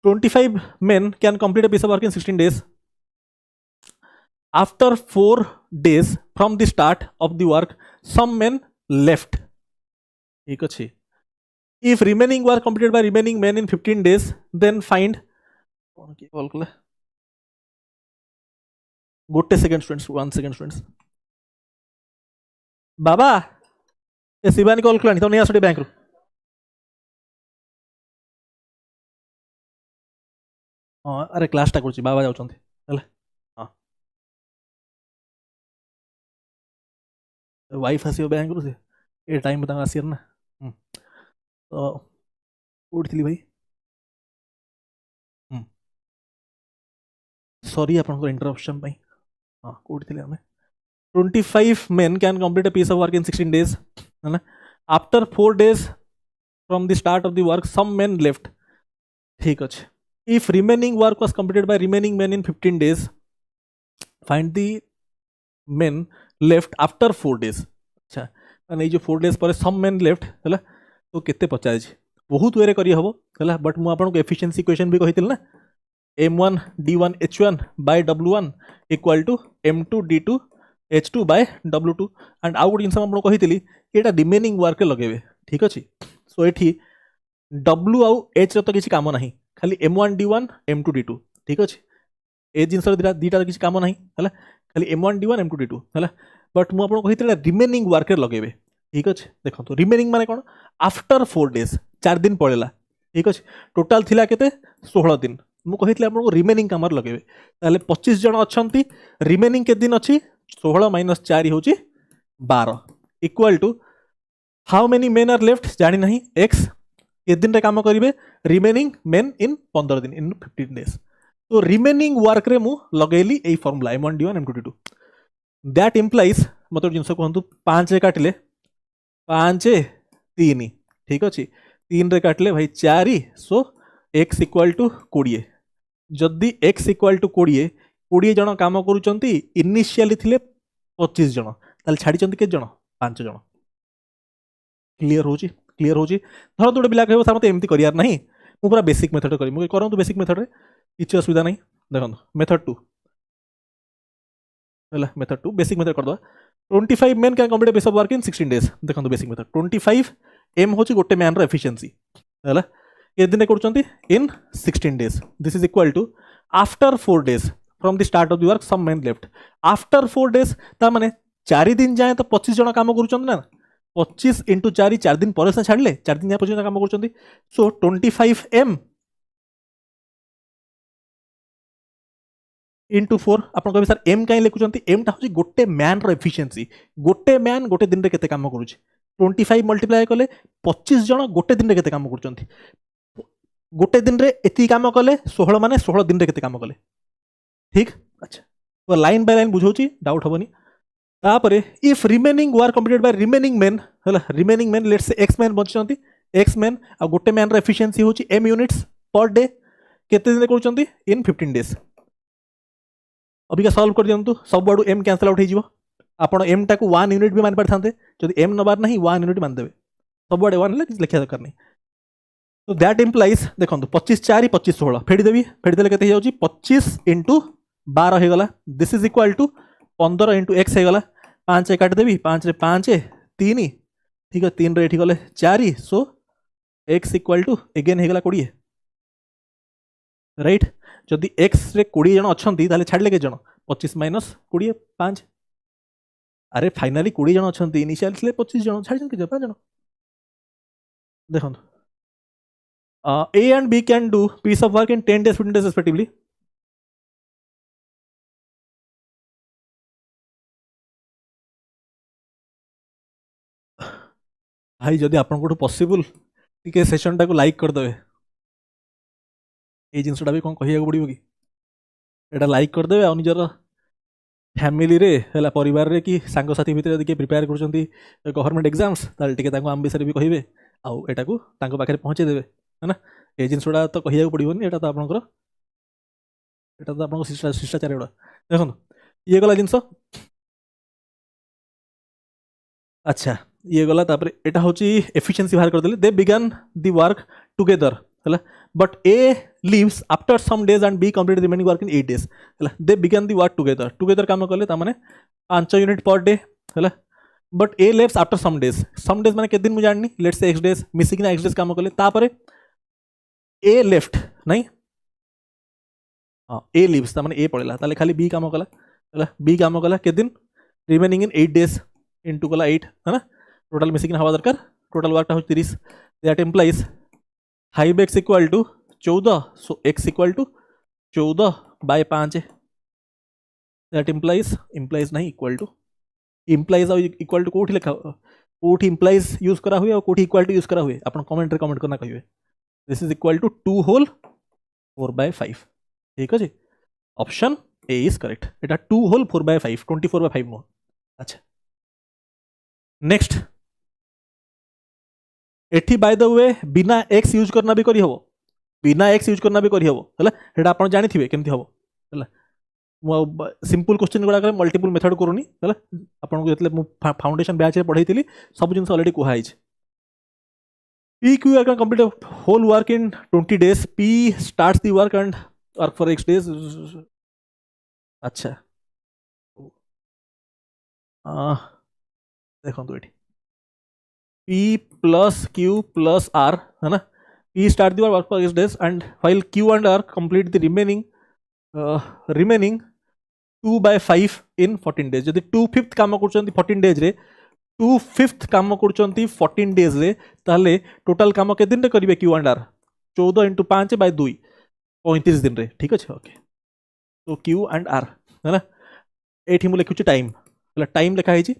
25 men can complete a piece of work in 16 days after 4 days from the start of the work some men left ठीक अच्छे if remaining work completed by remaining men in 15 days then find गोटे second students 1 second students बाबा ए Shivani call Kalani तो नहीं आसो bank रु हाँ अरे क्लासटा कर बाबा जाऊँच हाँ वाइफ आस बैंक रु से ए टाइम आसर ना तो कौट थी भाई सॉरी आप इंटरप्शन हाँ कौट थी आम 25 men can complete a piece of work in 16 days है ना after 4 days from the start of the work some men left ठीक अच्छे if remaining work was completed by remaining men in 15 days find the men left after 4 days अच्छा नहीं जो 4 days पर some men left है तो केते पचार बहुत वे करी हम है बट मुझे एफिशिएंसी इक्वेशन भी कही ना m1 d1 h1 by w1 equal to m2 d2 h2 by w2 and आउ गोटे जिन आपको कही ये रिमेनिंग वर्क लगे ठीक अच्छे सो ये w आउ h तो किसी काम ना खाली m1 d1 m2 d2 ठीक अच्छे ए जिन दीटा किसी काम ना है खाली m1 d1 m2 d2 है बट मुझे कही रिमेनिंग वर्क लगे ठीक अच्छे देखो रिमेनिंग माने कौन आफ्टर 4 डेज 4 दिन पड़ेगा ठीक अच्छे टोटाल थिला केते 16 दिन मुझे आपको रिमेनिंग काम लगे 25 जन अच्छा रिमेनिंग के दिन अच्छी 16 माइनस 4 हूँ 12 equal to how many men are left जानी ना एक्स ये दिन काम करेंगे रिमेनिंग मेन इन 15 दिन इन 15 डेज तो रिमेनिंग वर्क रे मु लगेली यही formula m1 d1 m2 d2 that implies मतलब जिनस कहतु 5 रे काटिले 5 3 ठीक अच्छे 3 रे काटिले भाई 4 सो x इक्वल टू 20 जदि x इक्वल टू 20 जन काम करुँच इनिशियली थिले 25 जन ताल छाड़ी के जन 5 जन क्लीयर हो धर गोटे पिला कह सर मत एमती करार ना मुझे पूरा बेसिक मेथड करी करूँ बेसिक मेथड रे किसी असुविधा नहीं देखो मेथड 2 है मेथड 2 बेसिक मेथड करदे 25 men can complete a piece of work in 16 days देखो बेसिक मेथड 25 m हूँ गोटे मैन एफिशिएंसी है ये दिन कर in 16 days this is equal to after 4 days from the start of the work some men left after 4 days ता माने 4 दिन जाए तो 25 जन काम कर ना 25 इंटू 4 4 दिन पर छाड़े 4 दिन जाए 25 जन काम कर सो 25 m इंटू 4 आप कह सर एम कहीं लिखुंट एमटा हूँ गोटे मैन एफिशिएंसी गोटे मैन गोटे दिन में केते काम करुँच 25 मल्टीप्लाई कले 25 जन गोटे दिन में केते काम कर गोटे दिन में एति काम कले 16 माने 16 दिन में केते काम कले ठीक अच्छा तो लाइन बाय लाइन बुझाऊँ डाउट हेनी तापर if remaining work completed by remaining men है remaining men let's say x men बचुंट एक्स मेन आ गोटे मैन एफिशिएंसी हूँ m यूनिट्स पर डे केते दिन कर इन 15 डेज अबिका सॉल्व कर दिंतु सब आड़ू m कैंसल आउट हो आप m टाक 1 यूनिट भी मान पारे जब m नबार ना 1 यूनिट मानदेवे सब आड़े 1 किसी लिखा दरकार नहीं तो दैट इम्प्लाइज देखो 25 4 25 16 फेड़देवी फेड़देले के 25 इंटू 12 होगला this is equal to 15 into x होगला 5 काटिदेवी 5 रे 5 3 ठीक है 3 रे गले 4 so x equal to again होगला 20 राइट जदि एक्स रे 20 जन अच्छा छाड़े के जन 25 माइनस 20 5 अरे फाइनाली 20 जन अच्छा इनिशियल 25 जन छाड़ी 5 जन देखो A and B can do piece of work in 10 days, 15 days respectively. भाई जदि आपन पॉसिबल टिके सेशन टाको लाइक कर देबे ए जिनसटा भी कौन कहिया पड़ो कि एटा लाइक कर देबे आ निजर फैमिली रे हला परिवार रे कि सांग साथी भितर यदि के प्रिपेयर करछंती गवर्नमेंट एग्जाम्स ताल टिके ताको आम विषय भी कहिबे आउ एटाको तांको पाखरे पहुंचे देबे है ना ए जिनसटा तो कहिया पड़ोनी एटा तो आपनकर एटा तो आपन शिष्टाचार एडा देखो ये गला जिनस अच्छा ये गला तापर एटा होची एफिशिएंसी बाहर कर देले they began the work together हला but A leaves after some days and B complete remaining work in 8 days हला they began the work together together काम करले ता माने 5 यूनिट पर डे हला but A leaves after some days माने के दिन मु जाननी let's say x days missing ना x डेज काम करले तापर ए लेफ्ट नहीं हां ए लीव्स ता माने ए पड़ेला ताले खाली बी काम कला हला बी काम कला के दिन रिमेनिंग इन 8 डेज इनटू कला 8 है ना टोटल मिसिंग हवा दरकार टोटल वर्क टा हो 30 that implies 5x equal to 14 so x equal to 14 by 5 that implies नहीं equal to implies equal to कोठी लिखा कोठी इंप्लाइज यूज करा हुए और कोठी इक्वल टू यूज करा हुए अपन कमेंट रे कमेंट करना कहिवे this is equal to 2 whole 4/5 ठीक अछि ऑप्शन ए इज करेक्ट एटा 2 होल 4/5 24/5 नो अच्छा नेक्स्ट एठी बाय द वे बिना x यूज करना भी करी हबो बिना x यूज करना भी करी हबो हला हेडा आपण जानि थिबे केमथि हबो हला मु सिंपल क्वेश्चन गुडा करे मल्टीपल मेथड करूनी हला आपण को जतले मु फाउंडेशन बैच रे पढैतिली सब जिंस ऑलरेडी कोहा आइछ p q can complete whole work in 20 days p starts the work and work for x days अच्छा देखो तो एठी P plus Q plus R है ना P start the work for x days and while Q and R complete the remaining 2/5 in 14 days जदि 2/5 काम करछंती 14 days रे 2/5 काम करछंती 14 days रे ताले टोटल काम के दिन रे करिवे Q and R 14 * 5/2 35 दिन रे ठीक अछि ओके तो Q and R है ना एठी मु लिखुची टाइम हला टाइम लिखा हिची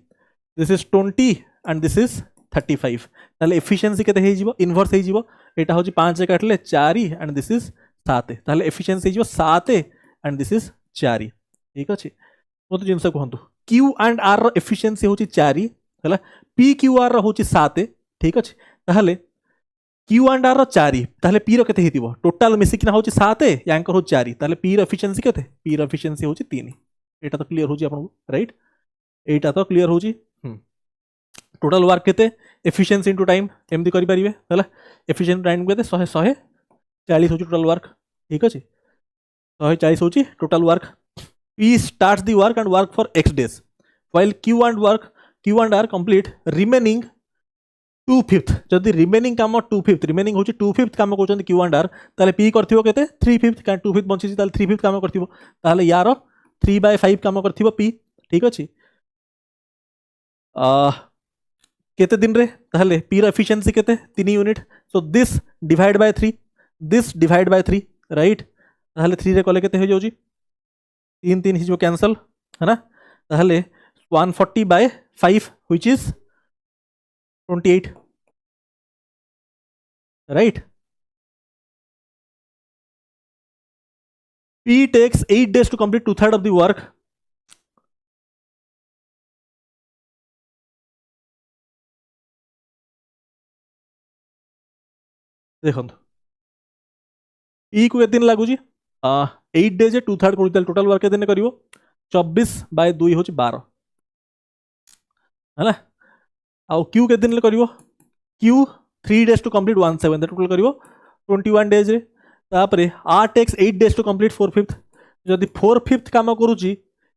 this is 20 and this is 35 ताले एफिशिएंसी केते हे जीवो इनवर्स हे जीवो एटा होची 5 रे काटले 4 एंड दिस इज 7 ताले एफिशिएंसी हे जीवो 7 एंड दिस इज 4 ठीक अछि मते जिंस कहंतु Q एंड R रो एफिशिएंसी होची 4 हला P Q R रो होची 7 ठीक अछि ताले Q एंड R रो 4 ताले P रो केते हेतिबो टोटल मिसी किना होची 7 यांकर हो 4 ताले P रो एफिशिएंसी केते P रो एफिशिएंसी होची 3 एटा तो क्लियर होची आपन राइट एटा तो क्लियर होची टोटल वर्क केते एफिशिएंसी इनटू टाइम एमदी करि परिबे हला एफिशिएंसी टाइम केते 100 40 होची टोटल वर्क ठीक अछि 140 होची total work P starts the work and work for x days while Q and R complete remaining 2/5 जदि रिमेनिंग काम 2/5 रिमेनिंग होची 2/5 काम करछन Q and R ताले P करथिबो केते 3/5 का 2/5 बंची ताले 3/5 काम करथिबो ताले यार 3/5 काम करथिबो P ठीक अछि केते दिन रे ताले P रो एफिशिएंसी केते 3 unit so this divide by 3 right ताले 3 रे कले केते हो जाउची 3 हिजो कैंसिल है ना ताले 140/5 which is 28 right P takes 8 days to complete 2/3 of the work देखो ई को केते दिन लागू जी 8 डेज 2/3 करू टोटल वर्क केते दिन करिवो 24/2 होची 12 हैला आ Q केते दिन करिवो Q 3 days to complete 17 total करिवो 21 डेज रे तापरे R takes 8 days to complete 4/5 जदि 4/5 काम करूची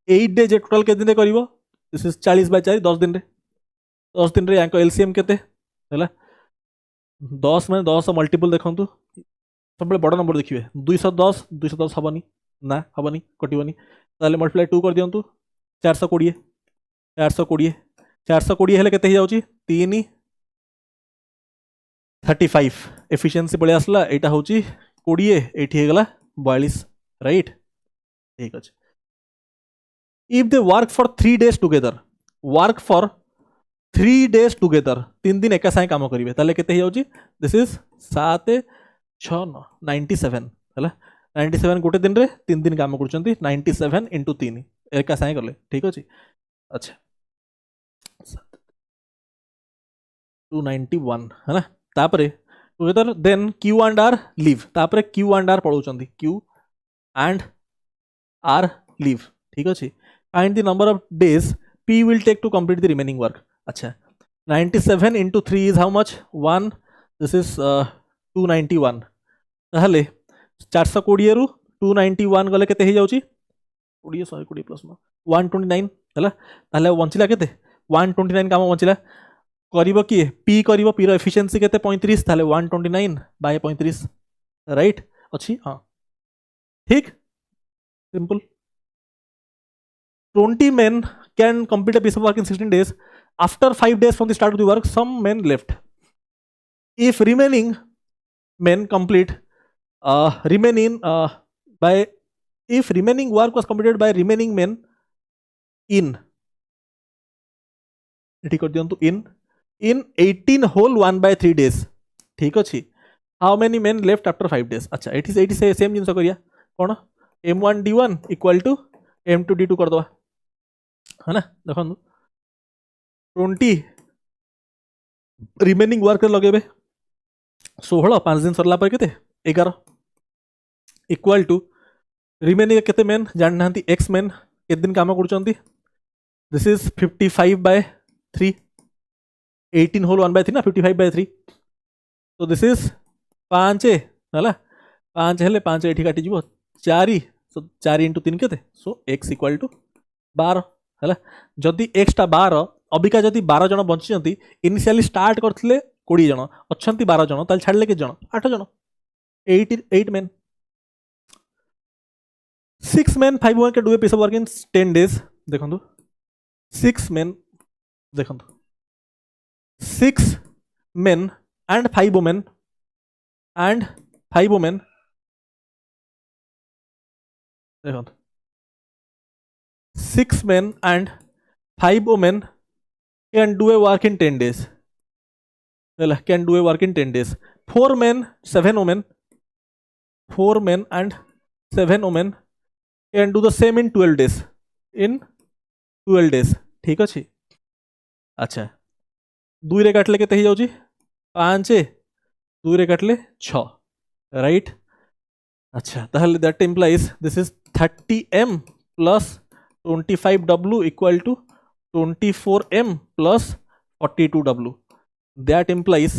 8 डेज टोटल केते दिन करिवो दिस इज 40/4 10 दिन रे यांको एलसीएम केते हैला 10 में 10 मल्टीपल देखंतु सब बड़ नंबर देखिए 210 हबनी ना हबनी कटिबनी ताले मल्टीप्लाई 2 कर दियंतु 420 हेले केते हो जाउची 3 35 एफिशिएंसी पड़े आसला एटा होची 20 एठी हेगला 42 राइट ठीक अछि if they work for 3 days together work for 3 days together 3 दिन एका साथे काम करिवे ताले केते हेउची दिस इज 7 6 9 97 हला 97 गोटे दिन रे 3 दिन काम करचंती 97 into 3 एका साथे करले ठीक अछि अच्छा 291 है ना तापरे together then Q and R leave तापरे क्यू एंड आर पळौचंती क्यू एंड आर लीव ठीक अछि find the number of days P will take to complete the remaining work अच्छा 97 into 3 is how much 1 this is 291 ताहले 420 रु 291 गले केते हे जाउची 20 120 प्लस 129 हला ताहले वंचिला केते 129 काम वंचिला करिवो कि पी करिवो पी रो एफिशिएंसी केते 35 ताले 129 बाय 35 राइट अछि हां ठीक simple 20 men can complete a piece of work in 16 days after 5 days from the start of the work some men left if remaining men complete by if remaining work was completed by remaining men in ठीक कर दियंतु in 18 whole 1/3 days ठीक अछि how many men left after 5 days अच्छा 80 से same जिंस करिया कोन m1 d1 equal to m2 d2 कर दवा है ना देखो 20 रिमेनिंग वर्क लगेबे 16 5 दिन सरला पर केते 11 इक्वल टू रिमेनिंग केते मेन जान नांती x मेन केते दिन काम करचंती दिस इज 55/3 18 होल 1/3 ना 55/3 तो दिस इज 5 हला 5 हेले 5 एठी काटी जीवो 4 सो 4 into 3 केते सो x इक्वल टू 12 हला जदि x टा 12 अबिका जदि 12 जन बंचियंती इनिशियली स्टार्ट करथिले 20 जन अछंती 12 जन ताल छाडले के जन 8 जन 8 men 6 men 5 women can do a piece of work in 10 days देखंतु 6 men देखंतु 6 men and 5 women देखंतु 6 men and 5 women can do a work in 10 days can do a work in 10 days 4 men 7 women 4 men and 7 women can do the same in 12 days ठीक अछि अच्छा 2 रे काटले केते हे जाउची 5 2 रे काटले 6 राइट अच्छा ताहले that implies this is 30m plus 25w equal to 24m plus 42w that implies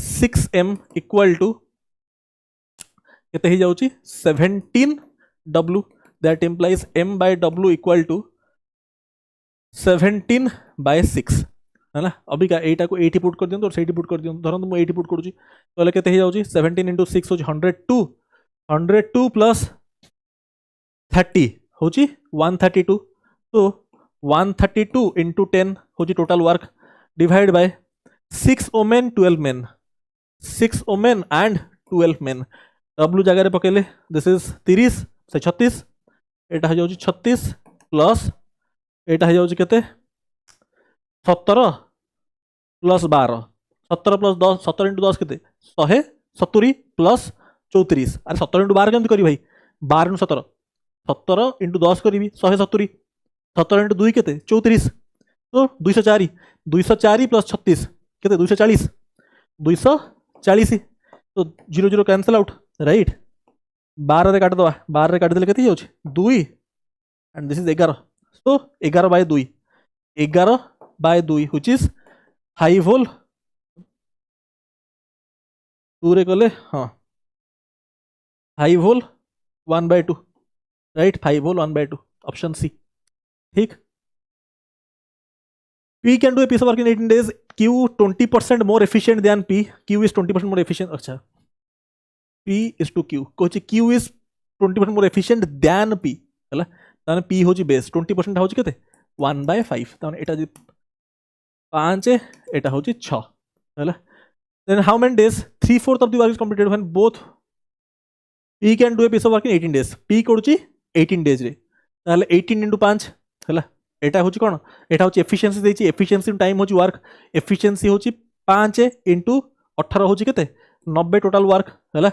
6m equal to केते ही जाउची 17w that implies m by w equal to 17/6 है ना अभी का एटा को 80 पुट कर दियंतो और 80 पुट कर दियंतो धरन मैं 80 पुट करूची तले केते ही जाउची 17 into 6 होची 102 plus 30 होची 132 तो 132 into 10 होची total work divide by 6 women 12 men 6 women and 12 men w जगह रे पकेले दिस इज 30 से 36 एटा हो जाउची 36 प्लस एटा हो जाउची केते 17 प्लस 12 17 प्लस 10 17 into 10 केते 170 प्लस 34 अरे 17 into 12 केमति करी भाई 12 into 17 17 into 10 करी 170 17 into 2 केते 34 तो 204 प्लस 36 केते 240 तो 0 0 कैंसिल आउट राइट 12 रे काट दवा 12 रे काट देले केते होची 2 एंड दिस इज 11 तो 11/2 11/2 व्हिच इज 5 होल 2 रे गले हां 5 whole 1/2 right 5 whole 1/2 option C ठीक P can do a piece of work in 18 days. Q 20% more efficient than P. Q is 20% more efficient. अच्छा P is to Q. Kochi Q is 20% more efficient than P. हला ताने P होची base 20% होची केते 1/5 ताने एटा 5 एटा होची 6 हैला then how many days 3/4 of the work is completed when both P can do a piece of work in 18 days P करूची 18 days रे ताले 18 into 5 हैला एटा होची कोन एटा होची एफिशिएंसी देची एफिशिएंसी टाइम होची वर्क एफिशिएंसी होची 5 into 18 होची केते 90 टोटल वर्क हैला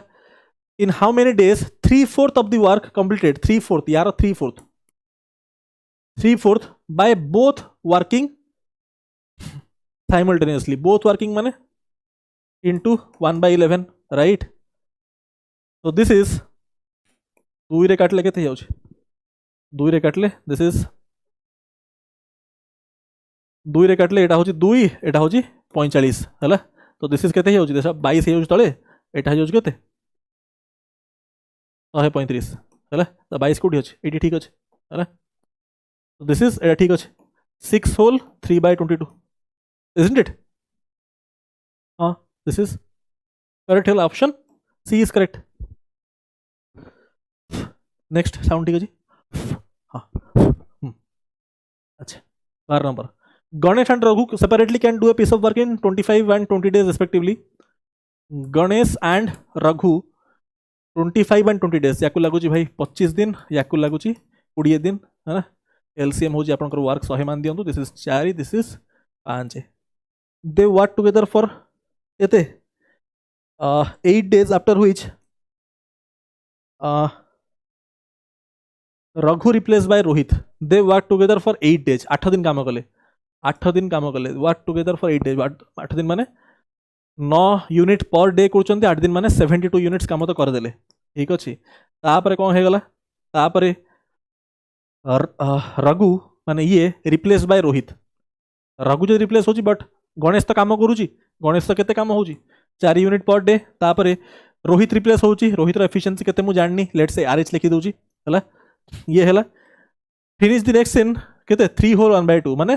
in how many days 3/4 of the work completed 3/4 यार 3/4 by both working simultaneously both working माने into 1/11 right so this is 2 रे काटले केते जाउछ 2 रे काटले this is 2 रे काटले एटा होची 2 एटा होची 45 हैला तो this is केते जाउछ देसा 22 जाउछ तळे एटा जाउछ केते 135 हैला तो 22 कोठी अछि एटी ठीक अछि हैला so this is एटा ठीक अछि 6 whole 3/22 isn't it this is correct है option C is correct next sound ठीक है जी अच्छा 12 number Ganesh and Raghu separately can do a piece of work in 25 and 20 days respectively Ganesh and Raghu 25 and 20 days याकु लागुची भाई 25 दिन याकु लागुची 20 दिन है ना LCM होची आपनकर वर्क 100 मान दियंतु this is 4 this is 5 they work together for एते 8 days after which Raghu replaced by Rohit they work together for 8 days 8 दिन काम कले 8 दिन काम कले work together for 8 days 8 दिन माने 9 यूनिट पर डे करछन्ते 8 दिन माने 72 यूनिट्स काम तो कर देले ठीक अछि तापरे कोन हे गला तापरे रघु माने ये रिप्लेस बाय रोहित रघु जो रिप्लेस होची बट गणेश तो काम करूची गणेश तो केते काम होची 4 यूनिट पर डे तापरे रोहित रिप्लेस होची रोहित रो एफिशिएंसी केते मु जाननी लेट्स से RH लिखि दोची हला ये हला फिनिश द नेक्स्ट इन केते 3 whole 1/2 माने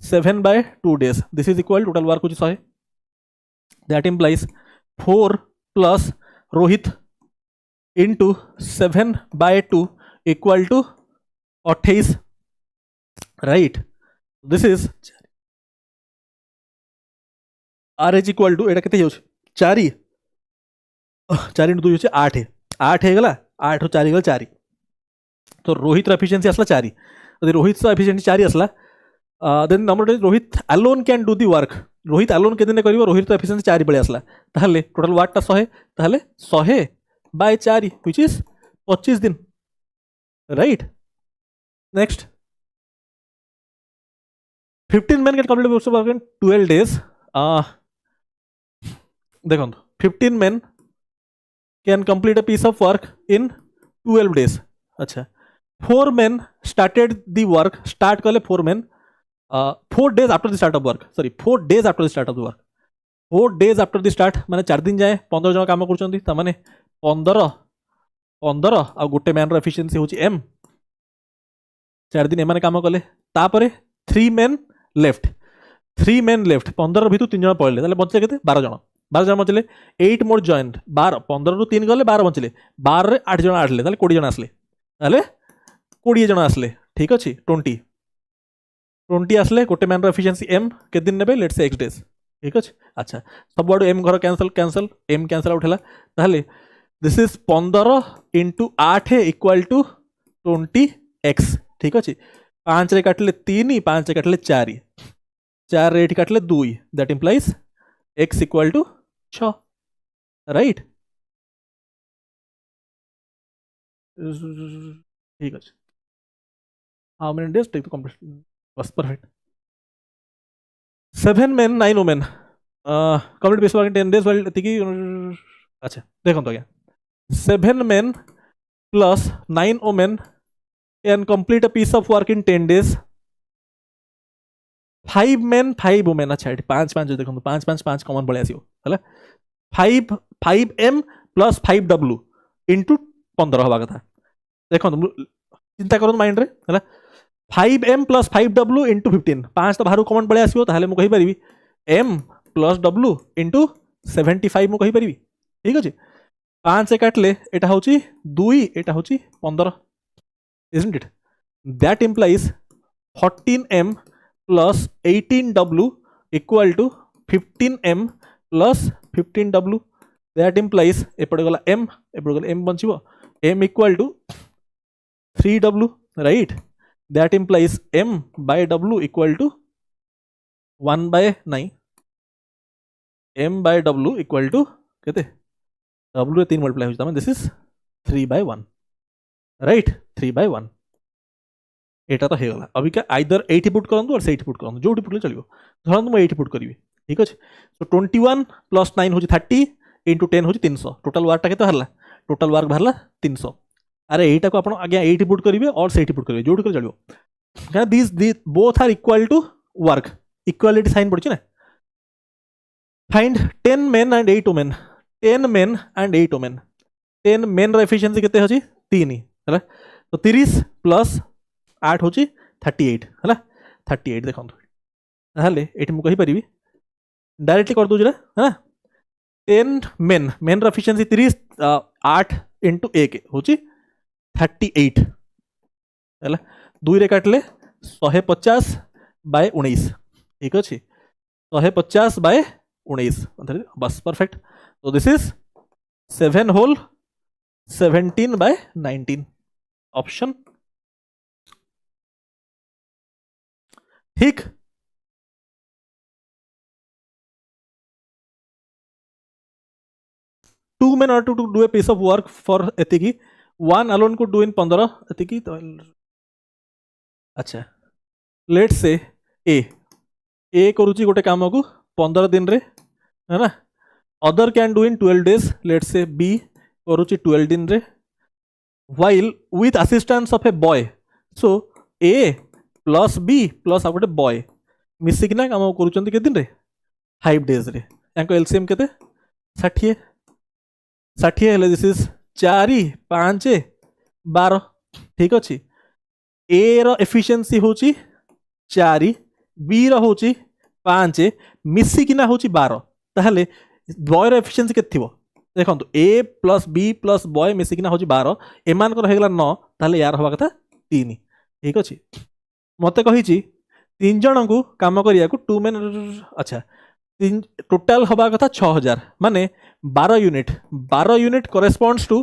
7/2 days this is equal total work होची 100 that implies 4 plus Rohit into 7/2 equal to 28 right this is RH equal to एटा केते होछ 4 4 into 2 होछ 8 8 हे गला 8 रो 4 गला 4 तो रोहित रो एफिशिएंसी असला 4 यदि रोहित रो एफिशिएंसी 4 असला then number Rohit alone can do the work Rohit alone के दिन करिवो रोहित रो एफिशिएंसी 4 बळे असला ताहले टोटल वर्क ता 100 ताहले 100/4 व्हिच इज 25 दिन right next 15 men can complete a piece of work in 12 days देखो 15 men can complete a piece of work in 12 days अच्छा 4 men started the work start कले 4 men 4 days after the start of work sorry 4 days after the start of the work 4 days after the start माने 4 दिन जाए 15 जन काम करछन्ती त माने 15 आ गोटे मैन रो एफिशिएंसी होची m 4 दिन एमाने काम कले तापरे 3 men left 15 भितु 3 जन पळले ताले बचले केते 12 जन बचले 8 मोर जॉइंड 12 15 रु 3 गले 12 बचले 12 रे 8 जन आठले ताले 20 जन आसले ताले 20 जन आसले ठीक अछि 20 आसले गोटे मैन रो एफिशिएंसी m के दिन नेबे लेट्स से x डेज ठीक अछि अच्छा सब वाडो m घर कैंसल m कैंसल आउट हला ताले this is 15 into 8 equal to 20x ठीक अछि 5 रे काटले 3 5 रे काटले 4 4 रे काटले 2 that implies x equal to 6 right ठीक अछि how many days take to complete बस perfect 7 men 9 women complete base work in 10 days वाली तिकी अच्छा देखो तो क्या 7 men plus 9 women can complete a piece of work in 10 days 5 men 5 women अच्छा 5 देखो 5 कॉमन पळे आसीओ हला 5m plus 5w into 15 हवा कथा देखो चिंता करो माइंड रे हला 5m plus 5w into 15 5 तो बाहर कॉमन पळे आसीओ ताहले मु कहि परिबी m plus w into 75 मु कहि परिबी ठीक अछि 5 से काटले एटा होची 2 एटा होची 15 isn't it that implies 14m प्लस 18W इक्वल टू 15M प्लस 15W दैट इम्प्लाइज एपटे गला M एपटे गला M बंचिबो M equal to 3W right that implies M by W equal to 1/9 M by W equal to केते W रे 3 मल्टीप्लाई होता है दिस इज 3/1 राइट 3/1 एटा तो हेगला अभी क्या आइदर 80 पुट करंतु और 80 पुट करंतु जोटी पुट ले चलियो धरन मैं 80 पुट करिवि ठीक अछि सो 21 प्लस 9 होची 30 इंटू 10 होची 300 टोटल वर्क टा केते हरला टोटल वर्क भरला 300 अरे एटा को आपण आगे 80 पुट करिवे और 80 पुट करिवे जोटी कर चलियो क्या this both are equal to work equality sign पड़छि ना find 10 men and 8 women 10 men and 8 women 10 men ର एफिशिएंसी केते होची 3 हला तो 30 प्लस 8 होची 38 हला 38 देखंतु ताहले एठी मु कहि परिबी डायरेक्टली कर दोजरा है ना 10 men ର एफिशिएंसी 30 8 into 1 होची 38 हला 2 रे काटले 150 बाय 19 ठीक अछि 150 बाय 19 बस परफेक्ट तो this is 7 whole 17 by 19 option ठीक 2 men are to do a piece of work for एतिकी 1 alone could do in 15 एतिकी तो अच्छा लेट्स से ए करूची गोटे काम को 15 दिन रे है ना other can do in 12 days let's say B करूची 12 दिन रे while with assistance of a boy so a plus b plus आ गोटे बॉय मिसिकिना काम करूचंती के दिन रे 5 days रे यांको एलसीएम केते 60 60 हेले दिस इज 4 5 12 ठीक अछि ए रो एफिशिएंसी होची 4 बी रो होची 5 मिसिकिना होची 12 ताहले बॉय रो एफिशिएंसी केते थिबो देखंतु ए प्लस बी प्लस बॉय मिसिकिना होची 12 एमान को हेगला 9 ताहले यार होबा कथा 3 ठीक अछि मते कहिची 3 जण को काम करिया को 2 men अच्छा टोटाल हवा कथा 6000 माने 12 यूनिट करेस्पॉन्ड्स टू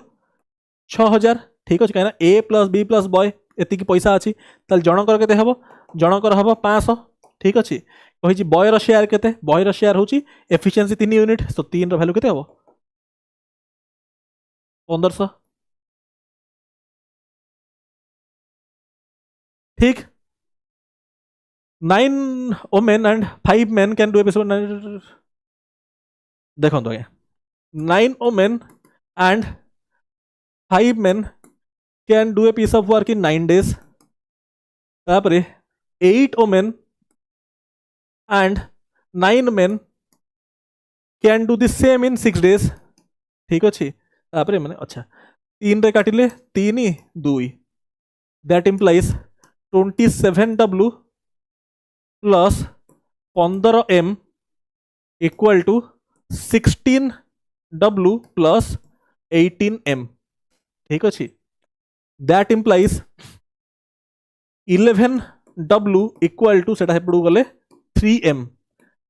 6000 ठीक अछि काना ए प्लस बी प्लस बॉय एति की पैसा अछि ताल जनकर केते हबो जनकर हबो 500 ठीक अछि कहिची बॉय रो शेयर केते बॉय रो शेयर होची एफिशिएंसी 3 यूनिट तो 3 रो वैल्यू केते हबो 1500 ठीक 9 women and 5 men can do a piece of देखो तो 9 women and 5 men can do a piece of work in 9 days तापरे 8 women and 9 men can do the same in 6 days ठीक अछि तापरे माने अच्छा 3 रे काटिले 3 2 that implies 27W plus 15M equal to 16W plus 18M ठीक अच्छे that implies 11W equal to सेटा हेपड़ू गले 3M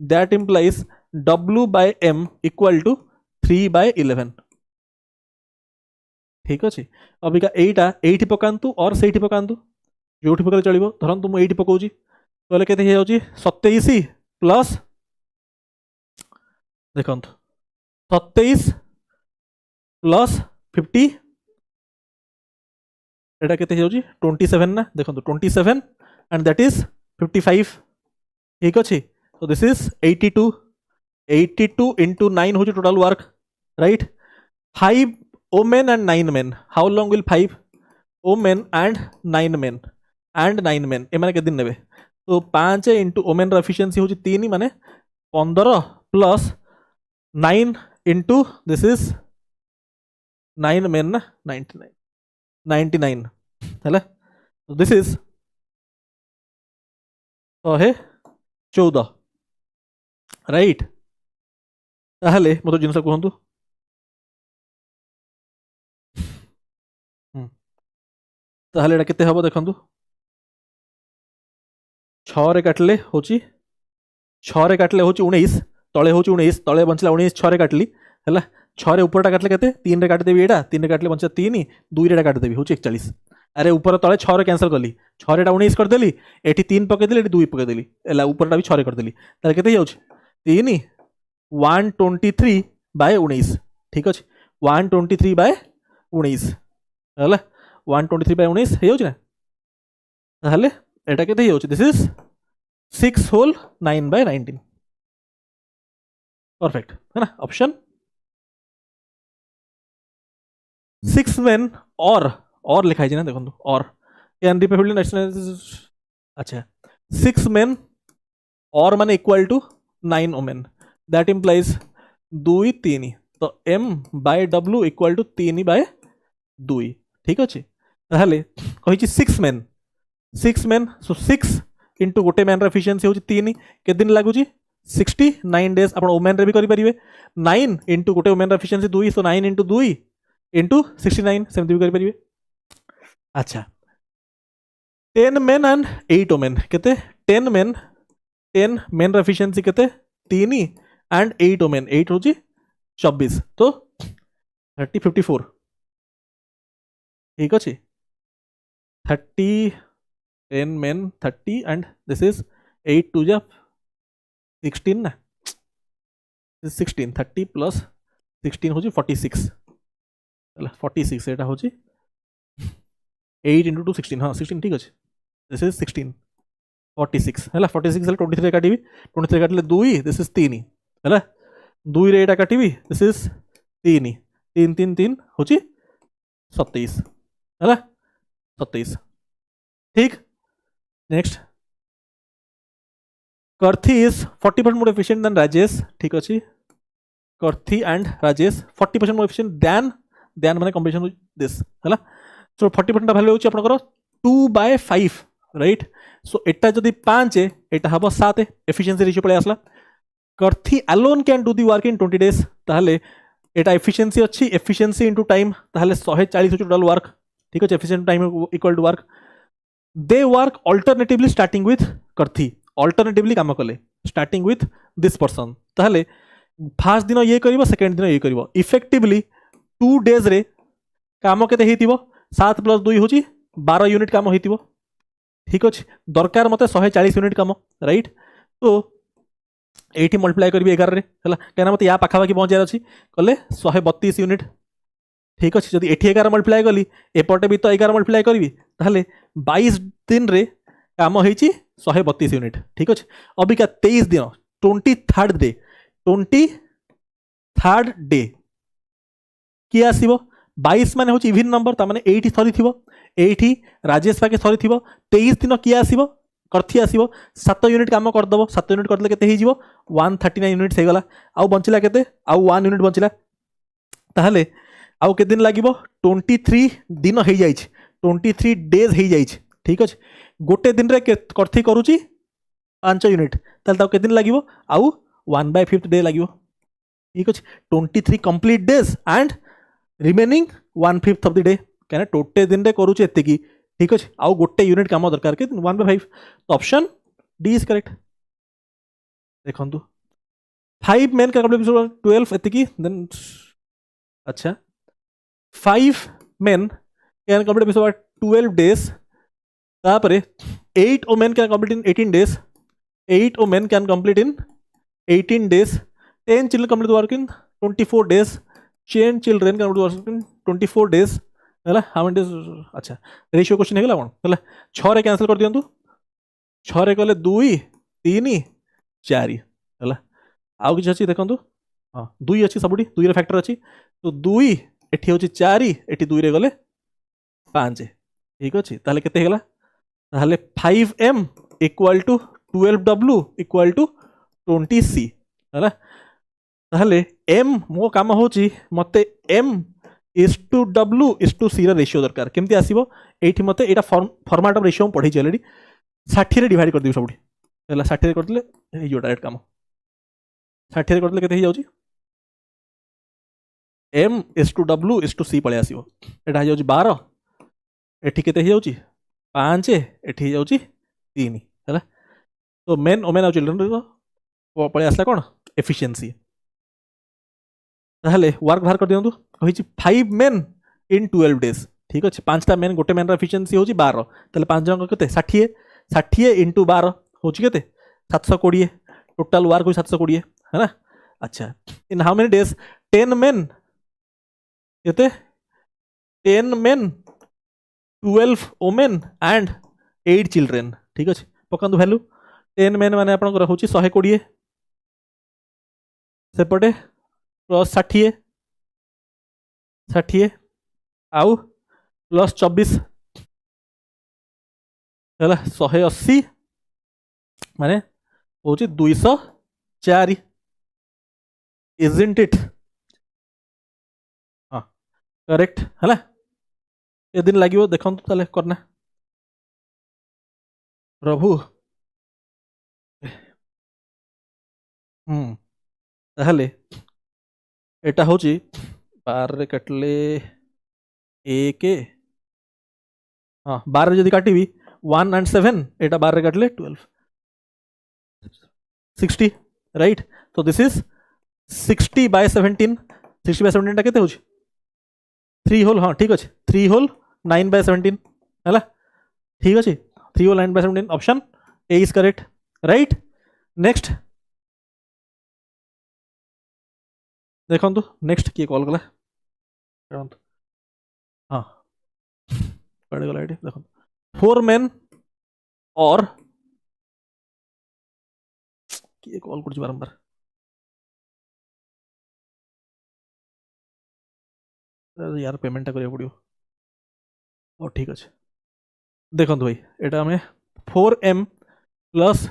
that implies W by M equal to 3/11 ठीक अच्छे अबिका एटा एठी पकांतु और सेठी पकांतु जोठी पकले चलिबो धरन तुम एठी पकोजी तले केते हे होची 27 प्लस देखंतु 27 प्लस 50 एटा केते हे होची 27 ना देखंतु 27 एंड दैट इज 55 ठीक अछि सो दिस इज 82 into 9 होची total work right 5 women and 9 men how long will 5 women and 9 men and 9 men ए माने के दिन नेबे तो 5 into women रो एफिशिएंसी होची 3 माने 15 plus 9 into this is 9 men ना 99 हैला तो दिस इज 114 राइट ताहले मतो जिनस कहंतु ताहले एटा केते हबो देखंतु 6 काटले हूँ 6 काटले हूँ 19 तले हूँ 19 तले बंचला 19 6 काटली है 6 ऊपर काटले के 3 काटिदेवी यहाँ 3 काटले बंचा 3 2 काटिदेवी हूँ 41 अरे ऊपर तले 6 कैंसल कली 6 19 करदेली एटी 3 पकईदेली 2 पकईदेली है ऊपर भी 6 करदेली के 3 123 बाय 19 ठीक अच्छे 123 बाय 19 है 123 बाय 19 हो ताहले एटा के this is 6 whole 9 by 19 perfect है ना ऑप्शन 6 men और लिखा है ना देखो और कैन रिपीट नेशनल अच्छा 6 men और माने equal to 9 women that implies 2 3 तो m by w equal to 3 by 2 ठीक अच्छे ताहले कही 6 men सो 6 इंटू गोटे मैन एफिशिएंसी हूँ 3 के दिन लगुच 69 डेज आप वोमेन रे भी करेंगे 9 इंटू गोटे वोमेन एफिशिएंसी 2 सो 9 इंटू 2 इंटू 69 सेमती भी करेंगे अच्छा 10 men एंड 8 women केते 10 men 10 मेन एफिशिएंसी केते 3 एंड 8 women 8 हूँ 24 तो 30 54 ठीक अच्छे 30 10 men 30 and this is 8 to 16 ना 16 30 plus 16 हो 46 46 एटा हो 8 into 2 16 हाँ 16 ठीक अच्छे this is 16 46 है 46 है 23 काटी 23 काटले 2 this is 3 है 2 रे एटा काटी this is 3 3 3 3 हो 27 है 27 ठीक next Karthi is 40% more efficient than Rajesh ठीक अच्छे Karthi and Rajesh 40% more efficient than माने combination with this है सो 40% वैल्यू होची आपनकर 2/5 राइट सो एटा जदी 5 एटा हबो 7 एफिशिएंसी रेशियो पळे आसला Karthi alone can do the work in 20 days ताहले एटा एफिशिएंसी अच्छी एफिशिएंसी इनटू टाइम ताहले 140 होची टोटल वर्क ठीक अछि efficient time equal to work they work alternatively starting with Karthi alternatively काम कले स्टार्टिंग विथ दिस पर्सन ताहले फास्ट दिन ये करिवो सेकंड दिन ये करिवो इफेक्टिवली 2 डेज रे काम केते हेतिवो 7 + 2 होची 12 यूनिट काम हेतिवो ठीक अछि दरकार मते 140 यूनिट काम राइट तो एठी मल्टीप्लाई करबी 11 रे हला केना मते या पाखा पाखी पहुंचार अछि कले 132 यूनिट ठीक अच्छे जब एटी 11 मल्टीप्लाई कली एपटे भी तो 11 मल्टीप्लाई करी ताहले 22 दिन रे काम हो 132 यूनिट ठीक अच्छे अबिका 23 दिन 23rd डे किए आसो 22 मान हूँ इभिन नंबर ताने एटी सरी थी एटी राजेश पाखे सरी थी 23 दिन किए आसो Karthi आसो 7 यूनिट काम करदेव 7 यूनिट करदे केते 139 यूनिट हो गला आउ बंचला केते आउ 1 यूनिट बंचला ताहले आउ के दिन लगे 23 दिन हो 23 डेज हो ठीक अच्छे गोटे दिन रे Karthi करुच्ची 5 यूनिट ताल के दिन लगे आउ 1/5 डे लगे ठीक अच्छे 23 complete days and remaining 1/5 of the day क्या टोटे दिन रे करुच्ची एतिकी ठीक अच्छे आउ गोटे यूनिट काम दरकार के 1/5 तो ऑप्शन डी इज करेक्ट देखो 5 men का 12 एतिकी देन अच्छा 5 men can complete episode 12 days तापरे 8 women can complete in 18 days 8 women can complete in 18 days 10 children complete work in 24 days 10 children can complete work in 24 days है how many days अच्छा ratio question है कौन है 6 रे cancel कर दियंतु 6 रे कले 2 3 4 है आउ किछ अछि देखंतु हां 2 अछि सबुडी 2 रे फैक्टर अछि तो 2 एठी होची 4 एठी 2 रे गले 5 ठीक अछि ताले केते हेगला ताले 5m equal to 12w equal to 20c है ताले m मो काम होची मते m is to w is to c रा रेशियो दरकार केमती आसीबो एठी मते एटा फॉर्मेट ऑफ रेशियो पढी चलेडी 60 रे डिवाइड कर दियो सबुडी हला 60 रे करतले हे जो डायरेक्ट काम 60 रे करतले केते हे जाउची m is to w is to c पळे आसीबो एटा हे जाउची 12 एठी केते हे जाउची 5 एठी हे जाउची 3 हला तो मेन ओमेन और चिल्ड्रेन पड़े आसला कौन एफिशिएंसी ताहले वर्क बाहर कर दियंतु कहिछि 5 मेन इन 12 डेज ठीक अच्छे 5टा मेन गोटे मेन एफिशिएंसी होछि 12 ताहले 5 जन केते 60 60 इंटू 12 होछि केते 720 टोटल वर्क हो 720 है ना अच्छा in how many days 10 main केते 10 मेन 12 वोमेन एंड 8 चिल्ड्रेन ठीक अच्छे पकांतु वैल्यू 10 मेन माने आपनकर होछि 120 सेपटे प्लस 60 60 आउ प्लस 24 है 180 माने होछि 204 इजंट इट हाँ करेक्ट है ये दिन लगे देखो ताले करना प्रभु ताहले एटा होची 12 रे कटले एक हाँ 12 जदि काटिबी 1 and 7 एटा 12 रे कटले 12 60 राइट तो दिस इज 60 by 17 60 by 17 टा केते होची 3 होल हाँ ठीक अच्छे 3 होल 9 by 17 है ठीक अच्छे 3 whole 9 by 17 option A is correct right next देखो नेक्स्ट किए कॉल कला हाँ पड़े गला एटी देखो 4 मेन और किए कॉल कर बारंबार यार पेमेंट करिया पड़ियो ओ ठीक अच्छे देखो भाई एटा हमें 4m plus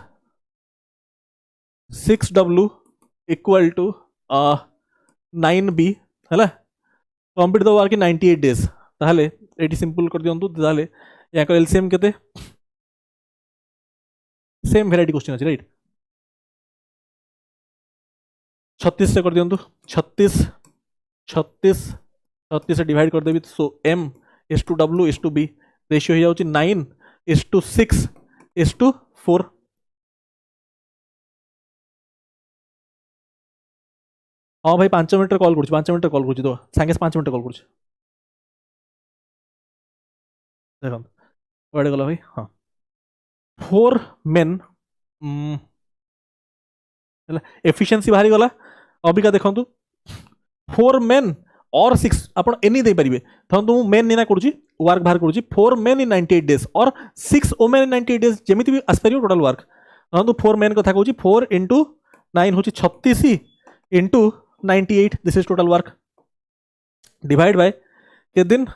6w equal to 9b है complete the work in 98 days ताहले एटी सिंपल कर दियंतु ताहले या कर एलसीएम केते सेम वेराइटी क्वेश्चन अछि राइट 36 से कर दियंतु 36 36 36 से डिवाइड कर देबी सो m is to w is to b ratio हो जाउची 9 is to 6 is to 4 हाँ भाई 5 मिनट कॉल कर 5 मिनट कॉल कर तो सांगे 5 मिनट कॉल कर देखो कड़े गला भाई हाँ 4 मेन एफिशिएंसी बाहरी गला अबिका देखो 4 मेन और 6 आप एनी दे पारे तो मुझे मेन निना करुँची वर्क बाहर करुँची 4 मेन इन 98 डेज और 6 वोमेन इन 98 डेज जमी भी आसपार टोटाल वर्क तो 4 मेन कथा कहूँ 4 इंटू 9 हूँ 36 into 98 this is total work divide by के दिन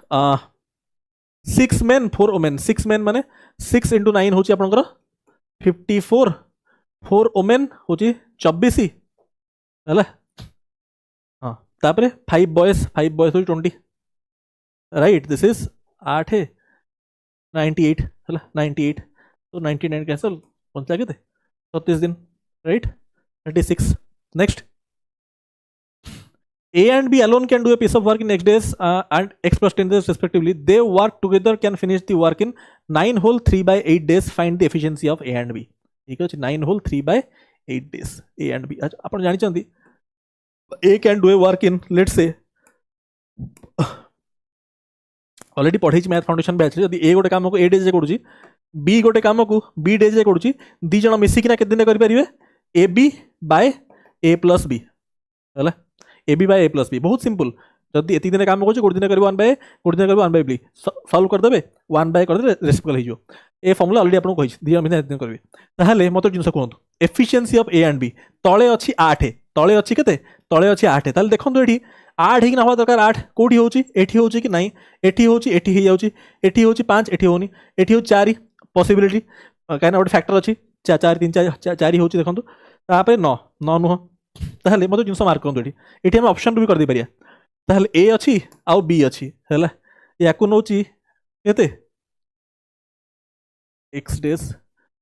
6 मेन 4 वोमेन 6 मेन माने 6 इंटू 9 हूँ आपंकर 54 4 वोमेन हूँ 24 है हाँ तापरे 5 बॉयज हूँ 20 राइट दिस इज 8 98 है 98 तो 99 कैंसल पहुंचा के 36 दिन right 36 next A and B alone can do a piece of work in X days and X plus 10 days respectively. They work together can finish the work in 9 whole 3 by 8 days. Find the efficiency of A and B. ठीक है 9 whole 3 by 8 days. A and B. आप जानी चाहती A can do a work in let's say already पढ़ी math foundation batch जब ए गोटे काम को ए डेज करुँची बी गोटे काम को बी डेज करुँची दी जन मिसिकिना केते दिन करें A B by A plus B है A B by A plus B बहुत सिंपल जदि एति दिन काम कर गोटे दिन कर 1 बाय गोटे दिन कर 1 बाय बी सॉल्व करदे 1 बाय करदे रेसिप्रोकल हो ए फॉर्मूला ऑलरेडी आपको कहि दी जन दिन करेंगे ताहले मत जिनस कहतु efficiency of A and B तले अच्छी 8 तले अच्छी केते तले अच्छी 8 ताहले देखंतु एठी 8 हिना हवा दरकार 8 कोठी होची एठी होची कि नहीं एठी होची एठी हे जाउची एठी होची 5 एठी होनी एठी हो 4 पॉसिबिलिटी काइना गोटे फैक्टर अच्छी 4 3 4 होची देखंतु तापर 9 9 नुह ताहले मत जिनस मार्क करंतु एठी एठी हम ऑप्शन भी कर दे परिया ताहले ए अच्छी आउ बी अच्छी हैला याकु नोची केते x डेज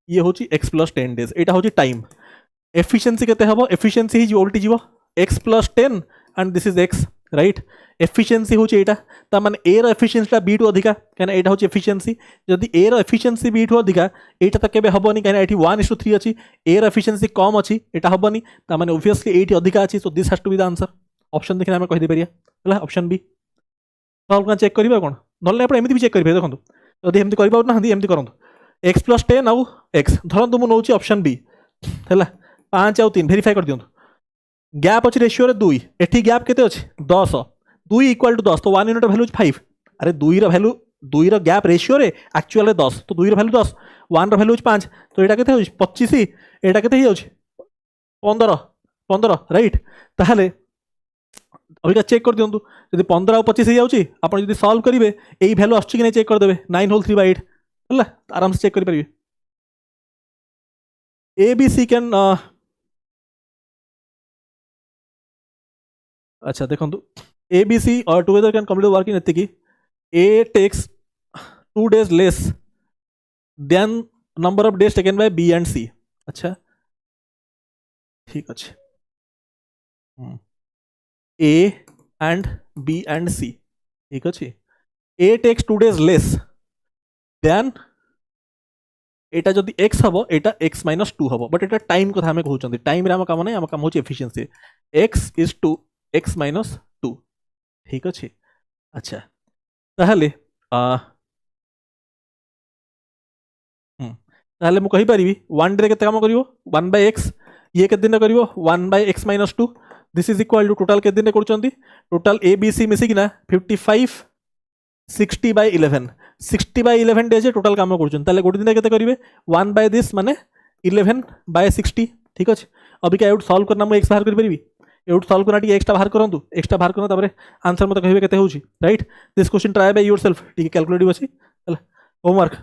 ये होची x plus 10 डेज एटा होची टाइम एफिशिएंसी केते हबो एफिशिएंसी ही उल्टी जीवो x plus 10 and this is x right efficiency होची एटा ता माने ए रो एफिशिएंसी बी टू अधिका कहना एटा होची एफिशिएंसी जदि ए रो एफिशिएंसी बी टू अधिका एटा त केबे हबोनी कहना एठी 1:3 अछि ए रो एफिशिएंसी कम अछि एटा हबोनी ता माने ऑब्वियसली एठी अधिका अछि so this has to be the answer option देखिना हम कहि दे परिया हला ऑप्शन बी सॉल्व का चेक करिबा कोन नले आपण एमिति भी चेक करिबे देखंतु जदि एमिति करिबा ना हंदी एमिति करंतु x + 10 आउ x धरंतु मु नउची ऑप्शन बी हला 5 आउ 3 वेरीफाई कर दियंतु गैप अच्छी रेशियो रे 2 एठी गैप केते अछि 10 2 = 10 तो 1 यूनिट वैल्यू 5 अरे 2 रो वैल्यू 2 रो गैप रेशियो रे एक्चुअल रे 10 तो 2 रो वैल्यू 10 1 रो वैल्यू 5 तो एटा केते होछि 25 एटा केते होछि 15 राइट ताहले अबिका चेक कर दियंतु यदि 15 और 25 जाउछि आपण यदि सॉल्व करिवे एई वैल्यू आछि कि नै चेक कर देबे 9 होल 3/8 हला आराम से चेक करि परिबे ए बी सी कैन अच्छा देखो ए बी सी और together can complete work in एतिकी A takes 2 days less than number of days taken by B and C अच्छा ठीक अच्छे A and B and C ठीक अच्छे A takes 2 days less than एटा जदि x हबो एटा x - 2 हबो बट एटा टाइम कथा हमें कहउचंदी टाइम रे हम काम नै हम काम होची efficiency x is to x - 2 ठीक अच्छे अच्छा ताहले ताहले मु कहि परिबी 1 डे केते काम करिवो 1/x ये केते दिन करिवो 1/x - 2 this is equal to total केते दिन करचंदी टोटल ए बी सी मिसी किना 55 60/11 60/11 डेज टोटल काम करचन ताले गोटे दिन केते करिवे 1 बाय दिस माने 11/60 ठीक अछि अभी का एउट सॉल्व करना मु x बाहर कर परिबी एउट सॉल्व करना टी एक्स्ट्रा बाहर करंतु एक्स्ट्रा बाहर करना तबरे आंसर मते कहिबे केते होउची right this question try by yourself टी कैलकुलेट अछि हला होमवर्क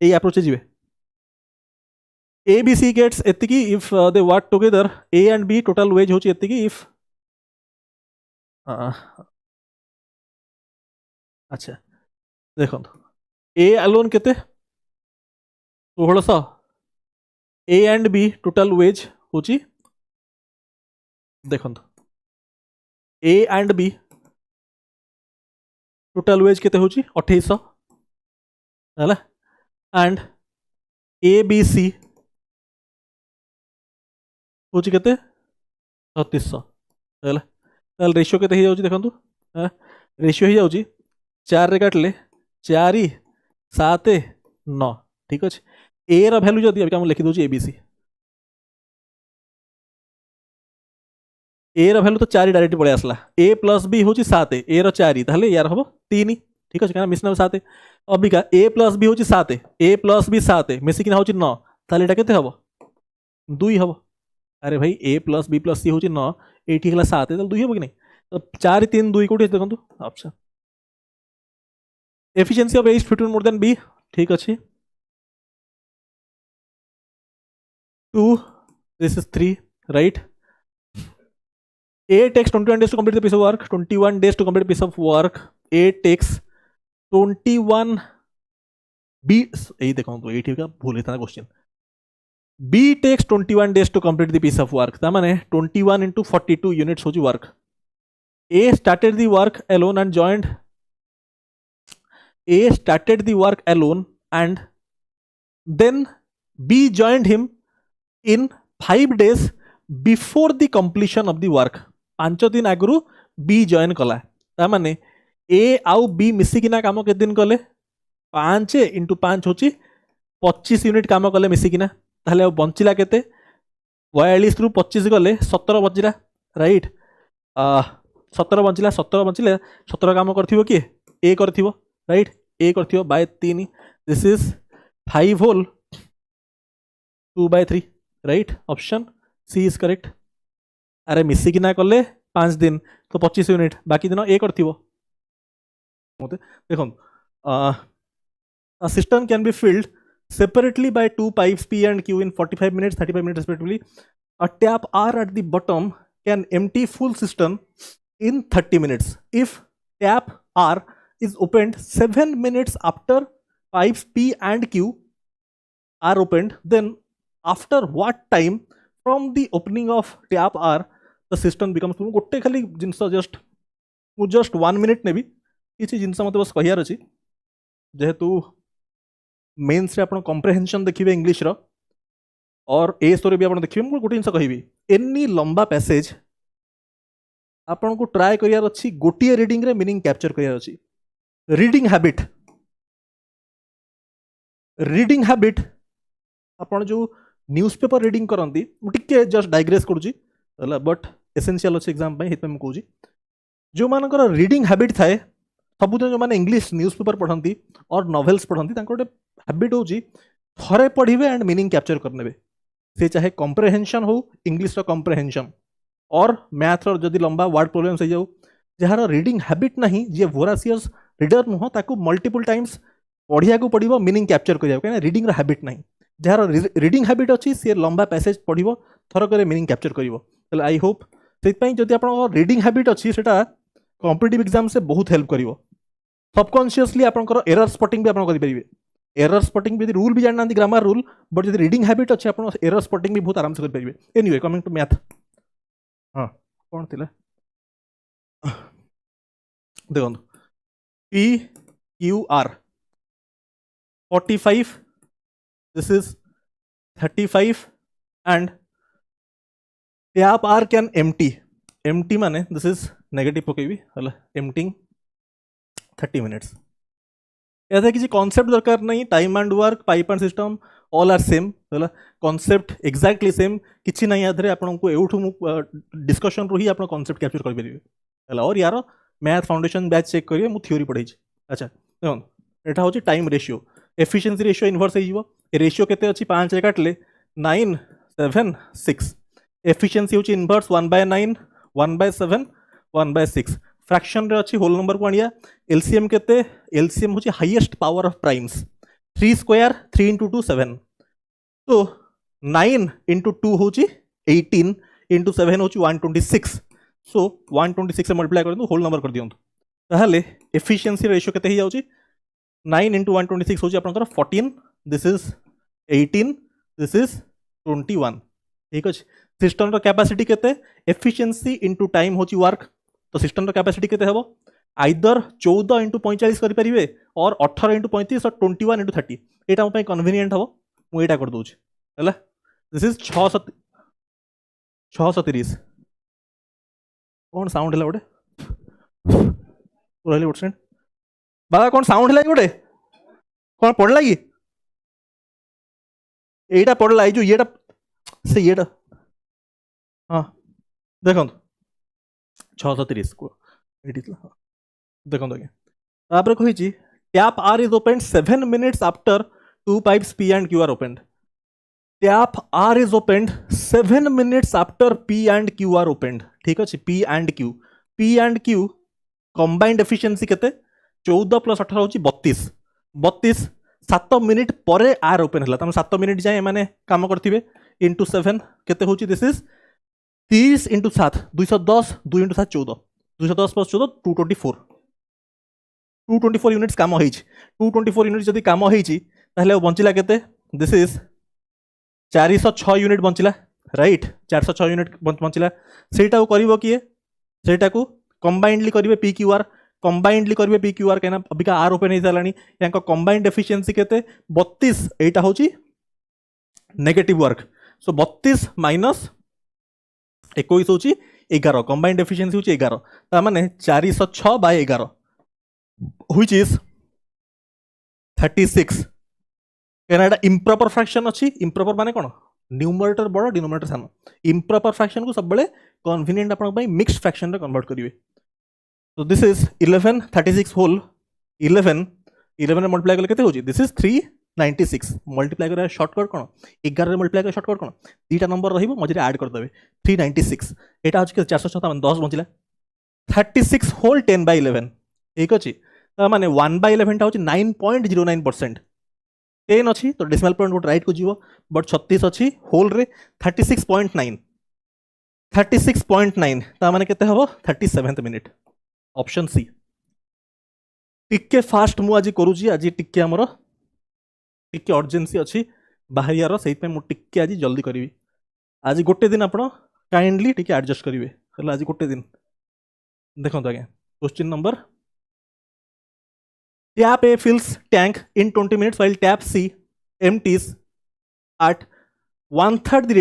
ए अप्रोच जिवे ए बी सी गेट्स एतिकी if they work together A and B total wage होची एतिकी इफ अच्छा देखो ए अलोन केते 1600 A and B total wage होची देखो A and B total wage केते होची 2800 हला एंड ए बी सी होची केते 3600 हला ताल रेशियो केते हे जाउची देखंतु रेशियो हे जाउची 4 रे काटले 4 7 9 ठीक अछि ए रो वैल्यू जदी अभी हम लिखि दोची ए बी सी ए रो वैल्यू तो 4 डायरेक्ट पळे आसला ए प्लस बी होची 7 ए रो 4 ताहले यार हबो 3 ठीक अछि काना मिसना 7 अबिका ए प्लस बी होची 7 ए प्लस बी 7 मिसी किना होची 9 ताहले एटा केते हबो 2 हबो अरे भाई ए प्लस बी प्लस सी होची 9 एठी हला 7 ताहले 2 हबो कि नै तो 4 3 2 कोठी देखंतु option efficiency of A is 15 more than B ठीक अछि 2 this is 3 right A takes 21 days to complete the piece of work. 21 days to complete a piece of work. A takes 21 B. यही देखो तो 8 का भूल था question. B takes 21 days to complete the piece of work. ता माने 21 into 42 units होची work. A started the work alone and joined. A started the work alone and then B joined him in 5 days before the completion of the work. 5 दिन आगु B join कला ता माने ए आउ B मिसिकिना काम के दिन कले 5 × 5 होची 25 यूनिट काम कले मिसिकिना ताहले बंचिला केते 42 रु 25 गले 17 बचिला राइट 17 बंचिला 17 काम करथिबो कि ए करथिबो राइट ए करथिबो by 3 this is 5 whole 2/3 right option C is correct अरे मिसिकिना कले 5 दिन तो 25 यूनिट बाकी दिन ए करथिबो देखो a cistern can be filled separately by 2 pipes P and Q in 45 minutes 35 minutes respectively. A tap R at the bottom can empty full cistern in 30 minutes. If tap R is opened 7 minutes after pipes P and Q are opened, then after what time from the opening of tap R the cistern becomes full? गोटे खाली जिनस just मु just 1 minute नेबी किसी जिनस मत बस कहियार अछि जेहेतु mains रे आपण कॉम्प्रिहेंशन देखिबे इंग्लिश रो और ए स्टोरी भी आपण देखिबे मु गोटे जिनस कहिबी एनी लंबा पैसेज आपण को ट्राई करियार अछि गोटिए रीडिंग रे मीनिंग कैप्चर करियार अछि रीडिंग हैबिट आपण जो न्यूज़पेपर रीडिंग करंती मु टिके जस्ट डाइग्रेस करूची हला बट एसेंशियल अछि एग्जाम पय हेतु मु कहूची जो मानकर रीडिंग हैबिट थाए सबुदिन जो माने इंग्लिश न्यूज़पेपर पढ़ती और नॉवेल्स पढ़ती गोटे हैबिट होची थरे पढ़िबे एंड मीनिंग कैप्चर करनेबे से चाहे कॉम्प्रिहेंशन हो इंग्लिश रो कॉम्प्रिहेंशन और मैथ रो जदी लंबा वर्ड प्रॉब्लम्स हो जाऊ जहार रीडिंग हैबिट नहीं जे वोरासियस रीडर नुह ताकू मल्टीपल टाइम्स पढ़िया को पड़िबो मीनिंग कैप्चर करिया कहीं रीडिंग रो हैबिट नहीं जहार रीडिंग हैबिट अच्छी सी लंबा पैसेज पढ़िबो थरक मीनिंग कैप्चर करिवो आई होप से जदि आप रीडिंग हैबिट अच्छी सेटा कॉम्पिटिटिव एग्जाम से बहुत हेल्प करिवो सबकॉन्शियसली आपनकर एरर स्पॉटिंग भी आप करेंगे एरर स्पॉटिंग भी रूल भी जानना ग्रामर रूल बट जब रीडिंग हैबिट अच्छे आप एरर स्पॉटिंग भी बहुत आराम से करेंगे एनीवे कमिंग टू मैथ हाँ कौन थी देखो P Q R 45 this is 35 and tap r can empty माने this is negative पकेबी हला emptying 30 minutes ऐसा किसी कॉन्सेप्ट दरकार नहीं time and work pipe and cistern all are same हला कॉन्सेप्ट एक्जाक्टली सेम किसी नहीं आधरे आपन को एउठू डिस्कशन रो ही आपन कॉन्सेप्ट कैप्चर कर परिबे हला और यार मैथ फाउंडेशन बैच चेक करिए मु थ्योरी पढ़ाई अच्छा देखो एटा होची time ratio efficiency ratio inverse हो रेशियो केते अच्छी 5 काटले 9 7 6 एफिशिएंसी होची इनवर्स 1/9 1/7 1/6 फ्रैक्शन रे अच्छी होल नंबर को आनिया एलसीएम केते एलसीएम होची highest power of primes 3 square 3 into 2 7 तो 9 into 2 होची 18 into 7 होची 126 सो 126 से मल्टीप्लाई कर दो होल नंबर कर दियौ ताहले एफिशिएंसी रेशियो केते ही जाउची 9 into 126 होची आपनकर 14 दिस इज 18 दिस इज 21 ठीक अछि सिस्टम रो कैपेसिटी केते एफिशिएंसी इनटू टाइम होची वर्क तो सिस्टम रो कैपेसिटी केते हेबो आइदर 14 into 45 करि परिबे और 18 into 35 और 21 into 30 एटा मो पय कन्वीनियंट हबो मु एटा कर दोछ हला दिस इज 630 कौन साउंड हला गोटे रहले परसेंट बाबा कौन साउंड है गोटे कौन पढ़ला कि एटा पढ़ला जो येटा से येटा हाँ देखो 630 को देखो आगे कही tap R is open 7 minutes after 2 pipes P and Q are opened. Tap R is opened 7 minutes after P and Q are opened. ठीक अच्छे P and Q combined efficiency केते 14 + 18 होची 32 7 मिनिट परे आर ओपन हला तम 7 minute जाए माने काम करथिबे इनटू 7 केते होची दिस इज 30 × 7 210 2 × 7 14 210 + 14 224 224 यूनिट्स काम होईची 224 यूनिट जदी काम होईची ताहले बंचिला केते दिस इज 406 यूनिट बंचिला राइट 406 यूनिट बंचिला सेटा को करिवो किए सेटा को कंबाइंडली करिवे PQR कंबाइंडली करिवे PQR केना अबिका आर ओपन हे जालानी यांको कंबाइंड एफिशिएंसी केते 32 एटा होची नेगेटिव वर्क सो 32 - 21 होची 11 कंबाइंड एफिशिएंसी होची 11 ता माने 406 / 11 व्हिच इज 36 केना एटा इम्प्रॉपर फ्रैक्शन अछि इम्प्रॉपर माने कोन न्यूमरेटर बड़ डिनोमिनेटर सानो इम्प्रॉपर फ्रैक्शन को सब बेले कन्वीनियंट आपन पई मिक्स्ड फ्रैक्शन रे कन्वर्ट करिवे so this is 11 36 whole 11 रे मल्टीप्लाई करले केते होची दिस इज 396 मल्टीप्लाई करे शॉर्टकट कोन 11 रे मल्टीप्लाई करे शॉर्टकट कोन दीटा नंबर रहिबो मझे ऐड कर देबे 396 एटा होची 457 10 बंचिला 36 होल 10/11 ठीक अछि त माने 1/11 टा होची 9.09% 10 अछि तो डेसिमल पॉइंट को राइट को जीवो बट 36 अछि होल रे 36.9 ता माने केते हबो 37th मिनिट ऑप्शन सी टिके फास्ट मु आज करूची आज टिके हमर टिके अर्जेंसी अछि बाहरियार सेहि पे मु टिके आज जल्दी करिवि आज गोटे दिन आपण काइंडली टिके एडजस्ट करिवे हला आज गोटे दिन देखो आगे question number tap A fills tank in 20 minutes while tap C empties at 1/3 the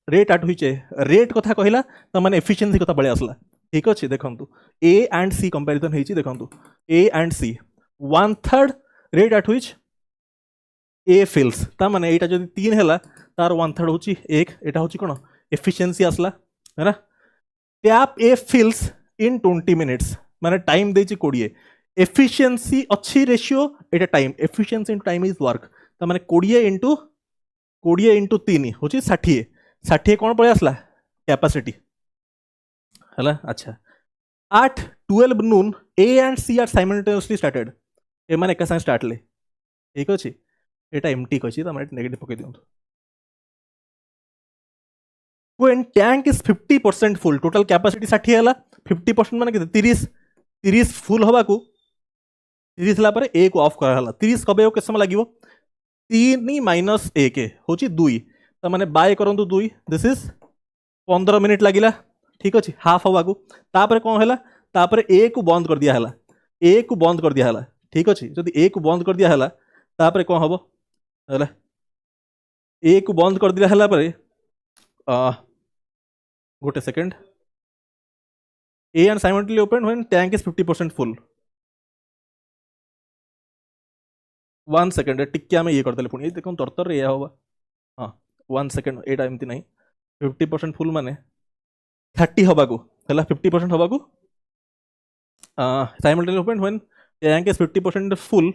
rate at which rate कथा कहला तो माने एफिशिएंसी कथा पळे आसला ठीक अछि देखंतु ए एंड सी कंपैरिजन हेची देखंतु A and C 1/3 rate at which A fills ता माने एटा जदि 3 हैला तार 1/3 होची 1 एटा होची कोन एफिशिएंसी आसला है ना टैप ए फिल्स इन 20 minutes माने टाइम देची 20 एफिशिएंसी अच्छी ratio Etah time efficiency in time is work ता माने 20 इंटू 3 होची 60 60 कौन पड़े आसला कैपेसिटी है अच्छा at 12 noon A and C are simultaneously started ए माने एक संग स्टार्ट ले ठीक अछि एटा एम्प्टी कछि त माने नेगेटिव पके दियंतु when tank is 50% full total capacity 60 हला 50% माने केते 30 फुल हवा को 30 ला पर ए को ऑफ करा हला 30 कबे के समय लागिवो 3 माइनस 1 होची 2 त माने बाय करंतु 2 दिस इज 15 मिनिट लागिला ठीक अछि हाफ हवा को तापर कोन हला तापर ए को बंद कर दिया हला ए को बंद कर दिया हला ठीक अछि जदि ए को बंद कर दिया हला तापर कोन हबो हला ए को बंद कर दिया हला पर गोटे second A and simultaneously open when tank is 50% full 1 second टिक्के आम ये करदे पुणी देखो तरतर या होगा हाँ 1 सेकंड एटा एमती नहीं 50% फुल माने 30 हवा को है 50% हवा को simultaneously open when tank is 50% full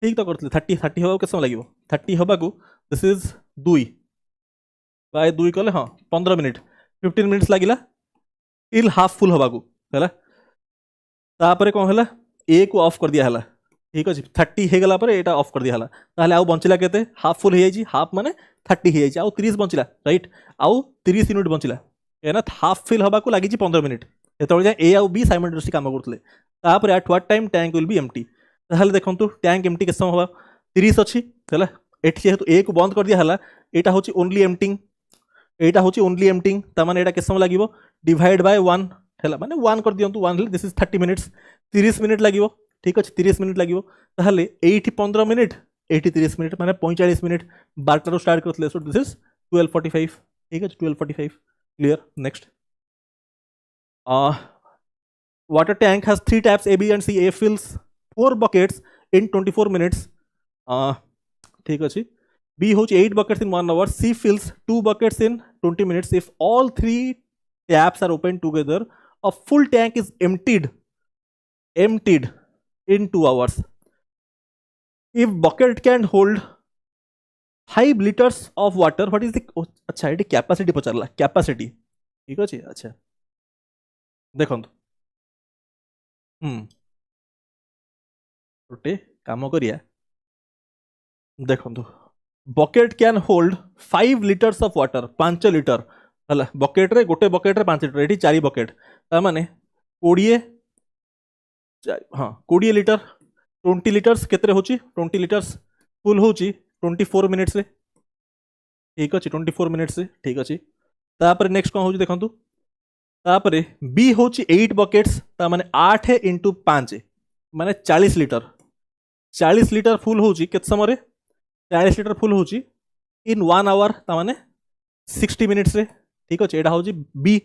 ठीक तो करते 30 हवा के समय लगे 30 हवा को दिस इज 2 बाय 2 कले हाँ 15 मिनिट 15 मिनिट्स लगिला इल हाफ फुल हवा को है तापर कौन है ए को ऑफ कर दिया है ठीक अच्छे 30 हो गला पर एटा ऑफ कर दिया हला ताहले आउ बंचिला केते हाफ फुल हे जाई हाफ माने 30 हे जाई आउ 30 बंचिला राइट आउ 30 यूनिट बंचिला एना हाफ फिल हबा को लागि 15 मिनिट एतोळे जा ए आउ बी साइमल्टेनियसली काम करथले तापर at what time tank will be empty ताहले देखंतु टैंक एम्प्टी के समय हबा 30 अछि हला एठी जेहेतु ए को बंद कर दिया हला एटा होची ओनली एम्प्टिंग एटा होची ओनली एम्प्टिंग त माने एटा के समय लागिवो डिवाइड बाय 1 हला माने 1 कर दियंतु 1 दिस इज 30 मिनिट्स 30 मिनिट लागिवो ठीक अच्छे 30 मिनिट लगे ताहले 15 मिनिट 30 मिनिट माने 45 मिनिट 12 स्टार्ट करते सो दिस इज 12:45 ठीक है 12:45 clear next water tank has 3 taps A B and C A fills 4 buckets in 24 minutes ठीक अच्छे बी होच 8 buckets in 1 hour C fills 2 buckets in 20 minutes if all 3 taps are open together a full tank is emptied in 2 hours if bucket can hold 5 liters of water what is the अच्छा ये capacity पचारला capacity ठीक अछि अच्छा देखंतु गोटे काम करिया देखंतु bucket can hold 5 liters of water 5 litre हला बकेट रे गोटे बकेट रे 5 लिटर एठी 4 बकेट ता माने 20 हाँ 20 लिटर 20 लिटर्स केतरे होची 20 लिटर्स फुल होची 24 मिनिट्स रे ठीक अच्छे 24 मिनिट्स रे ठीक अच्छे तापर नेक्स्ट कौन होची देखंतु तापर बी होची 8 बकेट्स ता माने 8 इंटू 5 माने 40 लिटर फुल होची केत समय रे 40 लिटर फुल होची इन 1 आवर ता माने 60 मिनिट्स रे ठीक अच्छे एटा होची बी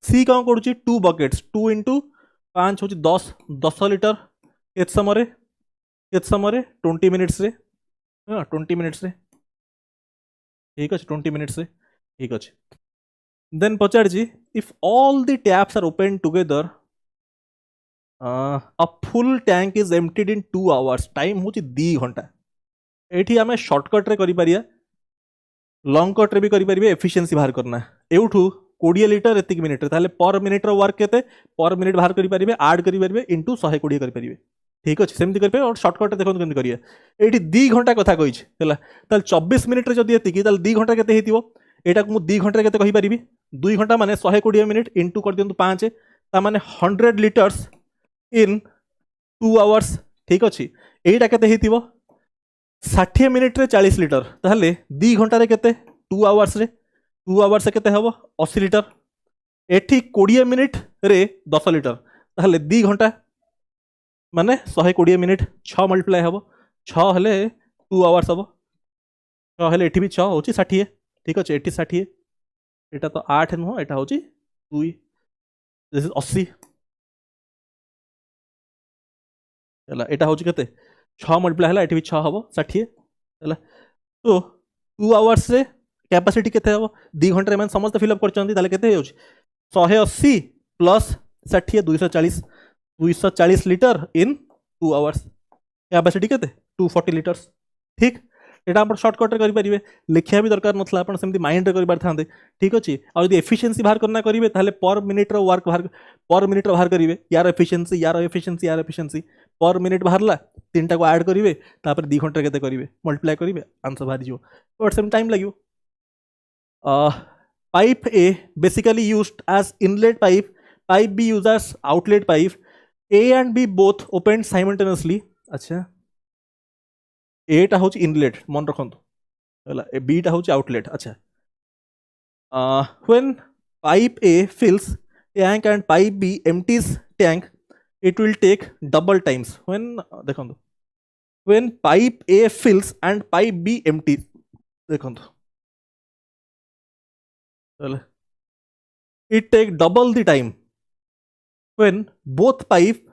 सी कौन करूची 2 बकेट्स 2 इंटू 5 होची 10 लिटर केत समय 20 मिनिट्स रे 20 मिनिट्स रे ठीक अच्छे 20 मिनिट्स रे ठीक अच्छे देन पचार जी if all the taps are open together a full tank is emptied in 2 hours time होची 2 घंटा एठी आमे शॉर्टकट रे करि परिया लॉन्ग कट रे भी करि परिबे एफिशिएंसी बाहर करना एउठू 20 लिटर एतिक मिनिट ताले पर मिनिट रो वर्क केते पर मिनिट बाहर करि परिबे ऐड करि परिबे इनटू 120 करि परिबे ठीक अच्छे सेमती करेंगे और शॉर्टकट देखो केमती करिए ये 2 घंटा कथा कही है 24 मिनिट रे जदि एतिकी 2 घंटा केते हेतिबो एटा को 2 घंटा केते कहि परिबी 2 घंटा माने 120 मिनिट इंटू कर दियंतु 5 ता माने 100 लिटर्स इन 2 आवर्स ठीक अच्छे एटा केते हेतिबो 60 मिनिट रे 40 लिटर ताहले 2 घंटा रे केते 2 आवर्स रे 2 आवर्स केते हबो 80 लिटर एठी 20 मिनिट रे 10 लिटर ताहले 2 घंटा माने 120 मिनिट 6 मल्टीप्लाई हम 6 हेले 2 आवर्स हम 6 हेले एठी भी 6 होची 60 ठीक अच्छे एठी 60 एटा तो 8 नुह एटा होची 2 दिस इज 80 ହେଲା ଏଟା ହେଉଛି କେତେ 6 ମଲ୍ଟିପ୍ଲାଏ ହେଲା ଏଠି ବି 6 ହେବ 60 ହେଲା ତ 2 ଆୱାର୍ସରେ କ୍ୟାପାସିଟି କେତେ ହେବ 2 ଘଣ୍ଟାରେ ଏମାନେ ସମସ୍ତେ ଫିଲ୍ଅପ୍ କରିଛନ୍ତି ତାହେଲେ କେତେ ହେଇଯାଉଛି 180 plus 60 240 litre in 2 hours capacity କେତେ 240 ଲିଟର୍ସ ଠିକ୍ এটা আপনার সর্টকটে করে লেখা भी दरकार नथला आप सेमती माइंड रे कर था ठीक अच्छे और यदि एफिशिएंसी बाहर करना करेंगे ताहले per minute work per minute बाहर करेंगे यार एफिशिएंसी पर मिनिट बाहरला 3टा को ऐड करेंगे 2 घंटे केते करेंगे मल्टीप्लाई करेंगे आंसर बाहर जो बट सेम टाइम लगे pipe A basically used as inlet pipe B used as outlet pipe A and B both open simultaneously अच्छा एटा हूँ इनलेट मन रखु बीटा हूँ आउटलेट अच्छा when pipe A fills tank and pipe B empties tank it will take double times when देखो when pipe A fills and pipe B empty देखो it take double the time when both pipe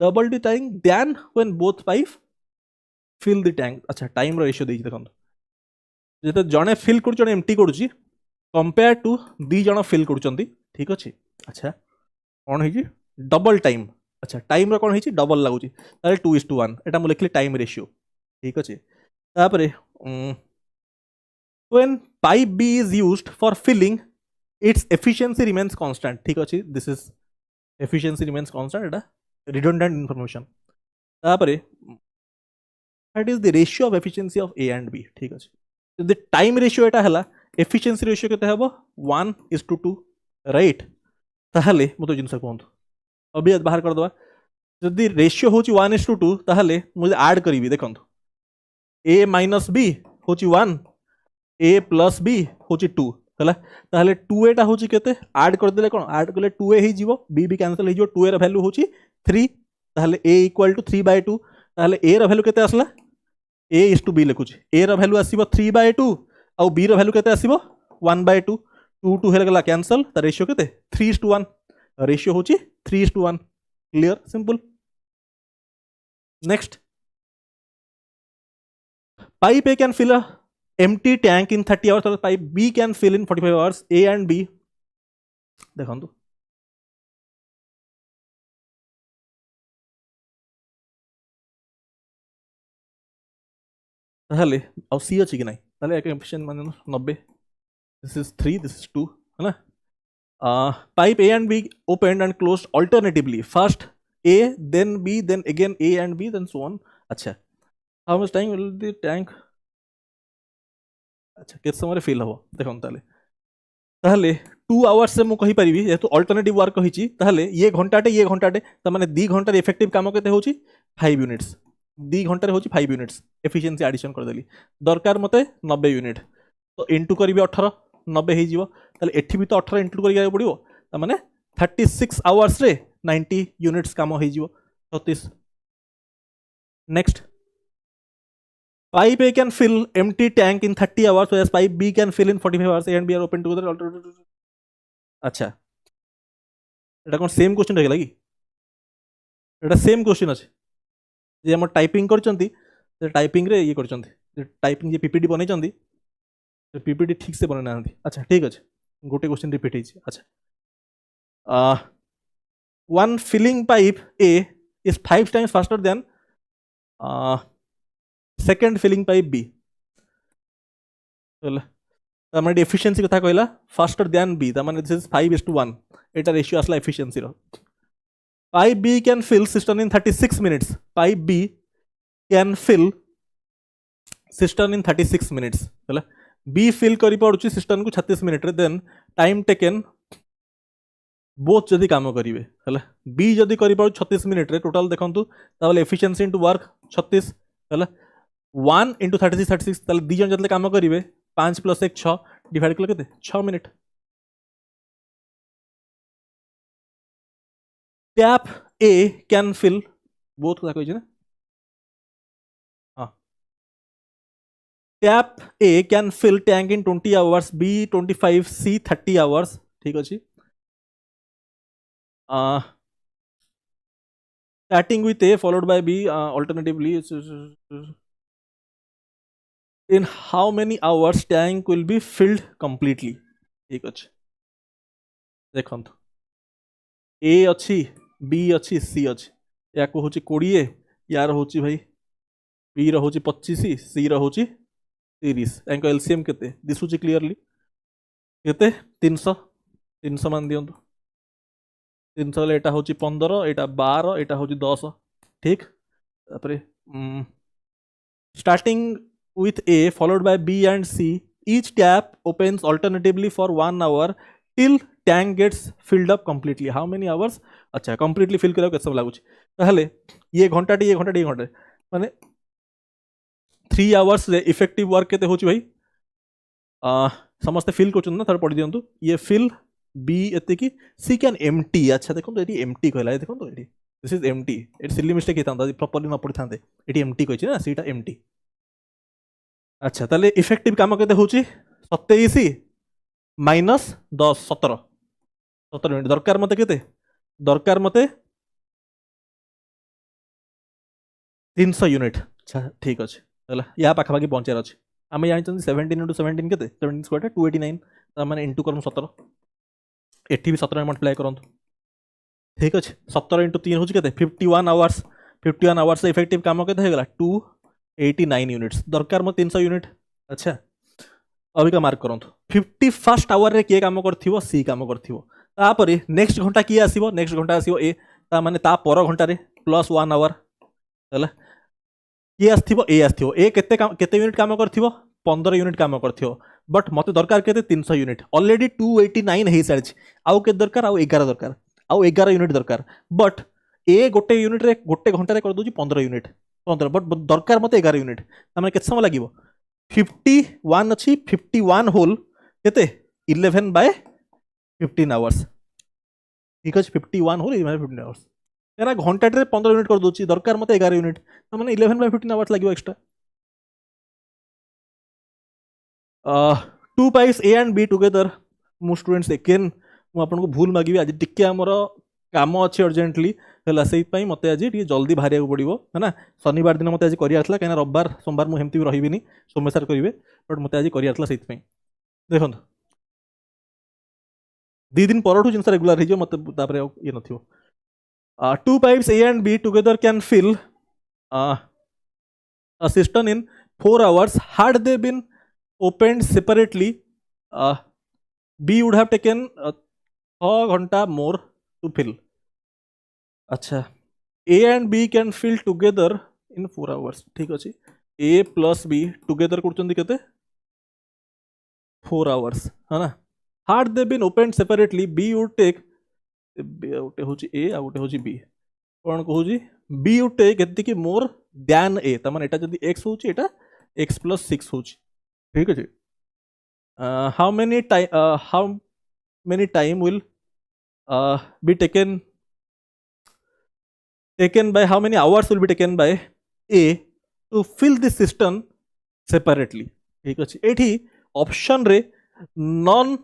double the time then when both pipe fill the tank अच्छा time ratio देखिए देखो जो जड़े fill कर MT करुच्ची compare to 2 जन fill कर ठीक अच्छे अच्छा कौन है डबल टाइम अच्छा टाइम कौन है डबल लगुच 2:1 एटा मुझे लिखली टाइम रेशियो ठीक अच्छे तापर when pipe B is used for filling its efficiency remains constant ठीक अच्छे this is efficiency remains constant एटा रिडंडेंट इनफॉरमेशन तापर that is the ratio of efficiency of A and B ठीक अच्छे the time ratio एटा हला efficiency ratio केते हबो 1:2 right ताहले मतो जिनस कोंत अभी बाहर कर दवा जदि रेशियो होची 1:2 ताहले मुझे ऐड करिवि देखंत A minus B होची 1 A plus B होची 2 हला ताहले 2A टा होची केते ऐड कर देले कोन ऐड करले 2A ही जीवो B भी कैंसिल ही जीवो 2A रा वैल्यू होची 3 ताहले A = 3/2 ताहले A रा वैल्यू केते आसला A is to B लिखुची A रा वैल्यू आसीबो 3/2 और B रा वैल्यू केते आसीबो 1/2 2 हेला गला कैंसिल ता रेशियो केते 3:1 रेशियो होची 3:1 clear simple next pipe A can fill a empty tank in 30 hours pipe B can fill in 45 hours A and B देखंतु ताहले आ सी अच्छी कि ना ताहले एक एफिशिएंट मान 90 दिस इज 3 दिस इज 2 है ना pipe A and B open and closed alternatively first A then B then again A and B then so on अच्छा how much time will the tank अच्छा के समय fill हम देखो ताहले 2 hours से मुझे कहीपरि जेहतु अल्टरनेटिव वर्क कही ताहले ये घंटाटे तार 2 घंटार इफेक्टिव काम केते होची 5 यूनिट्स 2 घंटे होची 5 यूनिट्स एफिशिएंसी एडिशन कर देली दरकार मते 90 यूनिट तो इंटू करी 18 90 हो जीवो ताले एठी भी तो 18 इंटू करिया पड़िबो त माने 36 आवर्स रे 90 यूनिट्स काम हो जीवो 36 next pipe A can fill empty tank in 30 hours whereas pipe B can fill in 45 hours A and B are open together अच्छा एटा कोन सेम क्वेश्चन रहला कि एटा सेम क्वेश्चन अछि जे हम टाइपिंग करचंती से टाइपिंग रे ये करचंती टाइपिंग जे पीपीटी बनै पीपीटी ठीक से बनै ना अच्छा ठीक अच्छे गोटे क्वेश्चन रिपीट हो अच्छा one filling pipe A is 5 times faster than second filling pipe B तार एफिशिएंसी कथा कहला फास्टर दैन B तार दिस इज 5:1 एटा रेशियो आसला एफिशिएंसी रो pipe B can fill cistern in 36 minutes pipe B can fill cistern in 36 minutes है B fill करी पड़ुची cistern को 36 मिनिट रे देन टाइम टेकन बोथ जदि काम करिवे है B जदि करी पड़ु 36 मिनिट रे टोटल देखंतु ताले एफिशिएंसी इनटू वर्क 36 है 1 into 36 ताले 2 जन जतले काम करिवे 5 + 1 6 डिवाइड कले केते 6 minute tap A can fill both कथा कही ना हाँ tap A can fill tank in 20 hours B 25 सी 30 आवर्स ठीक अच्छे starting with A followed by B alternatively in how many hours tank will be filled completely ठीक अच्छे देखो ए अच्छी बी अच्छी सी अच्छी या हूँ 20 यार हूँ भाई बी रोच 25 सी रोच 30 यांक एलसीएम केते दिशुची क्लीयरली केते 300 300 मान दियंतु 300 एटा हूँ 15 एटा 12 एटा हूँ 10 ठीक तापरे starting with A followed by B and C each tap opens alternatively for 1 hour till tank gets filled up completely how many hours अच्छा completely fill करा केते सब लागुच ताहले ये घंटाटी ये घंटाटी ये घंटे माने 3 hours रे इफेक्टिव वर्क केते होची भाई समस्त फिल करछन ना थर पढि दियंतु ये फिल बी एते की सी कैन एम्प्टी अच्छा देखो तो एटी एम्प्टी कहला देखो तो एटी दिस इज एम्प्टी एटी सिली मिस्टेक हेतांदा प्रॉपर्ली न पढि थांदे एटी एम्प्टी कहछि ना सीटा एम्प्टी अच्छा ताले इफेक्टिव काम केते होची 27 माइनस 10 17 17 मिनिट दरकार मते केते दरकार मते 300 यूनिट अच्छा ठीक अछि हला या पाखा पाखी पहुंचार अछि आमे जानि 17 into 17 केते 17 स्क्वायर 289 ता माने इनटू करम 17 एठी भी 17 मल्टीप्लाई करंतु ठीक अछि 17 into 3 होची केते 51 आवर्स इफेक्टिव काम केते हेगला 289 यूनिट्स दरकार म 300 यूनिट अच्छा अभी का मार्क करंतु 51st आवर रे के काम करथिवो सी काम करथिवो तापरे नेक्स्ट घंटा की आसीबो नेक्स्ट घंटा आसीबो ए ता माने ता पर घंटा रे प्लस 1 आवर हला ये आस्थिबो ए केते यूनिट काम करथिबो 15 यूनिट काम करथिबो बट मते दरकार केते 300 यूनिट ऑलरेडी 289 हे सारछ आउ के दरकार आउ 11 दरकार आउ 11 यूनिट दरकार बट ए गोटे यूनिट रे गोटे घंटा रे कर दोजी 15 यूनिट 15 बट दरकार मते 11 यूनिट तमे केते समय लागिवो 51 अछि 51 होल केते 11 बाय 15 आवर्स ठीक अछि 51 होल 15 आवर्स एना घंटा रे 15 यूनिट कर दोची दरकार मते 11 यूनिट त माने 11 बाय 15 आवर्स लागिवो extra two pipes A and B together मु स्टूडेंट्स एकेन मु आपन को भूल मागिबी आज टिके हमर काम अछि अर्जेंटली हला सेई पई मते आज टिके जल्दी भारिया को पड़िबो है ना शनिवार दिन मते आज करिया आथला काना रविवार सोमवार मु हेमती रहिबिनी सोमवार करिवे बट मते आज करिया आथला सेई पई देखन दी दिन परठु जिंस रेगुलर हिजो मते तापरे ये नथियो two pipes A and B together can fill a cistern in 4 hours had they been opened separately B would have taken 6 घंटा more to fill अच्छा A and B can fill together in 4 hours ठीक अछि A plus B together करचंदी केते 4 hours है ना had they been opened separately B would take गोटे होची A आ गोटे होची B cone कहूची B would take एति की more than A त माने एटा जदी x होची एटा x plus 6 होची ठीक अछि how many time will be taken by how many hours will be taken by A to fill this cistern separately ठीक अछि एठी ऑप्शन रे नॉन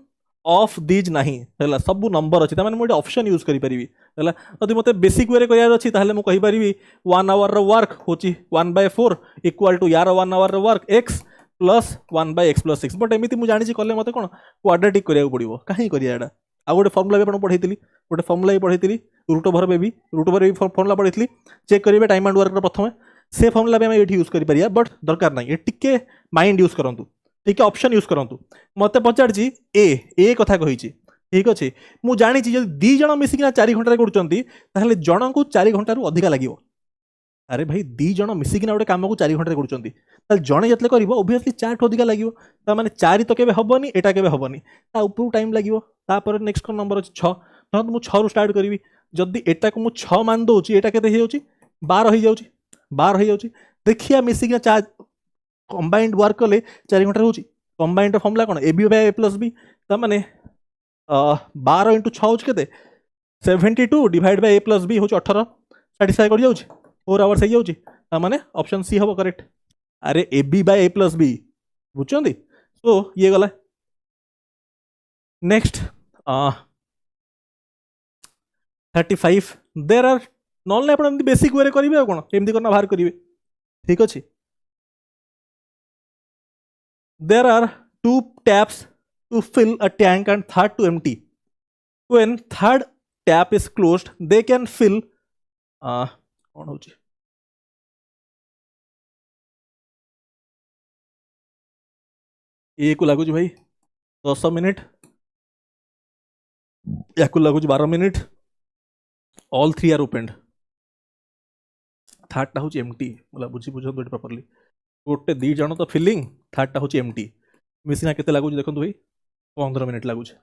ऑफ दीज नाही हला सब नंबर अछि त माने मोटे ऑप्शन यूज करि परिबी हला यदि मते बेसिक वे रे करियार अछि ताहले मु कहि परिबी 1 आवर रो वर्क होची 1/4 इक्वल टू यार 1 आवर रो work x plus 1/x plus 6 but एमिति मु जानि छी कले मते कोन क्वाड्रेटिक करिया पड़िबो काहे करिया एडा आ गोटे फार्मूला भी आपण पढैतिली गोटे फार्मूला भी पढैतिली रूट ओवर बेबी फार्मूला पढैतिली चेक करिवे टाइम एंड वर्क रो प्रथमे से फार्मूला भी हम एठी यूज करि परिया बट दरकार नाही ए टिके माइंड यूज करंतु ठीक है ऑप्शन यूज करंतु मते पचार जी ए कथा कहि छी ठीक अछि मु जानि छी जदी दी जण मिसिक ना 4 घंटा रे करचंती ताहले जण को 4 घंटा रु अधिका लागिवो अरे भाई दी जण मिसिक ना गोटे काम को 4 घंटा रे करचंती ताल जणे जतले करिवो ऑब्वियसली 4 ठो अधिका लागिवो ता माने 4 तो केबे हबनी एटा केबे हबनी ता ऊपर टाइम लागिवो ता पर नेक्स्ट नंबर अछि 6 तो मु 6 रु स्टार्ट करिवि जदी एटा को मु 6 मान दोची एटा केते हे जाउची 12 हे जाउची 12 हे जाउची देखिया मिसिक ना 4 कंबाइंड वर्क कले 4 घंटा होची कंबाइंड फॉर्मूला कोन A B by A plus B त माने 12 into 6 होची केते 72 divide by a plus b हूँ 18 साटिस्फाई कर जाऊँ 4 आवर्स हो जाऊँ माने ऑप्शन सी हम करेक्ट अरे A B by A plus B बुझुंदी सो ये गला नेक्स्ट 35 देर आर नॉन आप बेसिक वे करेंगे कौन एमती करना बाहर करेंगे ठीक अच्छे there are 2 taps to fill a tank and third to empty when third tap is closed they can fill कौन हो को लगुच भाई 10 मिनिट या लगुच 12 मिनिट ऑल 3 आर ओपेन्ड थर्डटा हूँ एमटी बोला बुझी बुझे प्रॉपर्ली गोटे दी जन तो फिलिंग थर्डटा हूँ एमटी मिसिना केते लगुच देखो भाई 15 मिनिट लगुच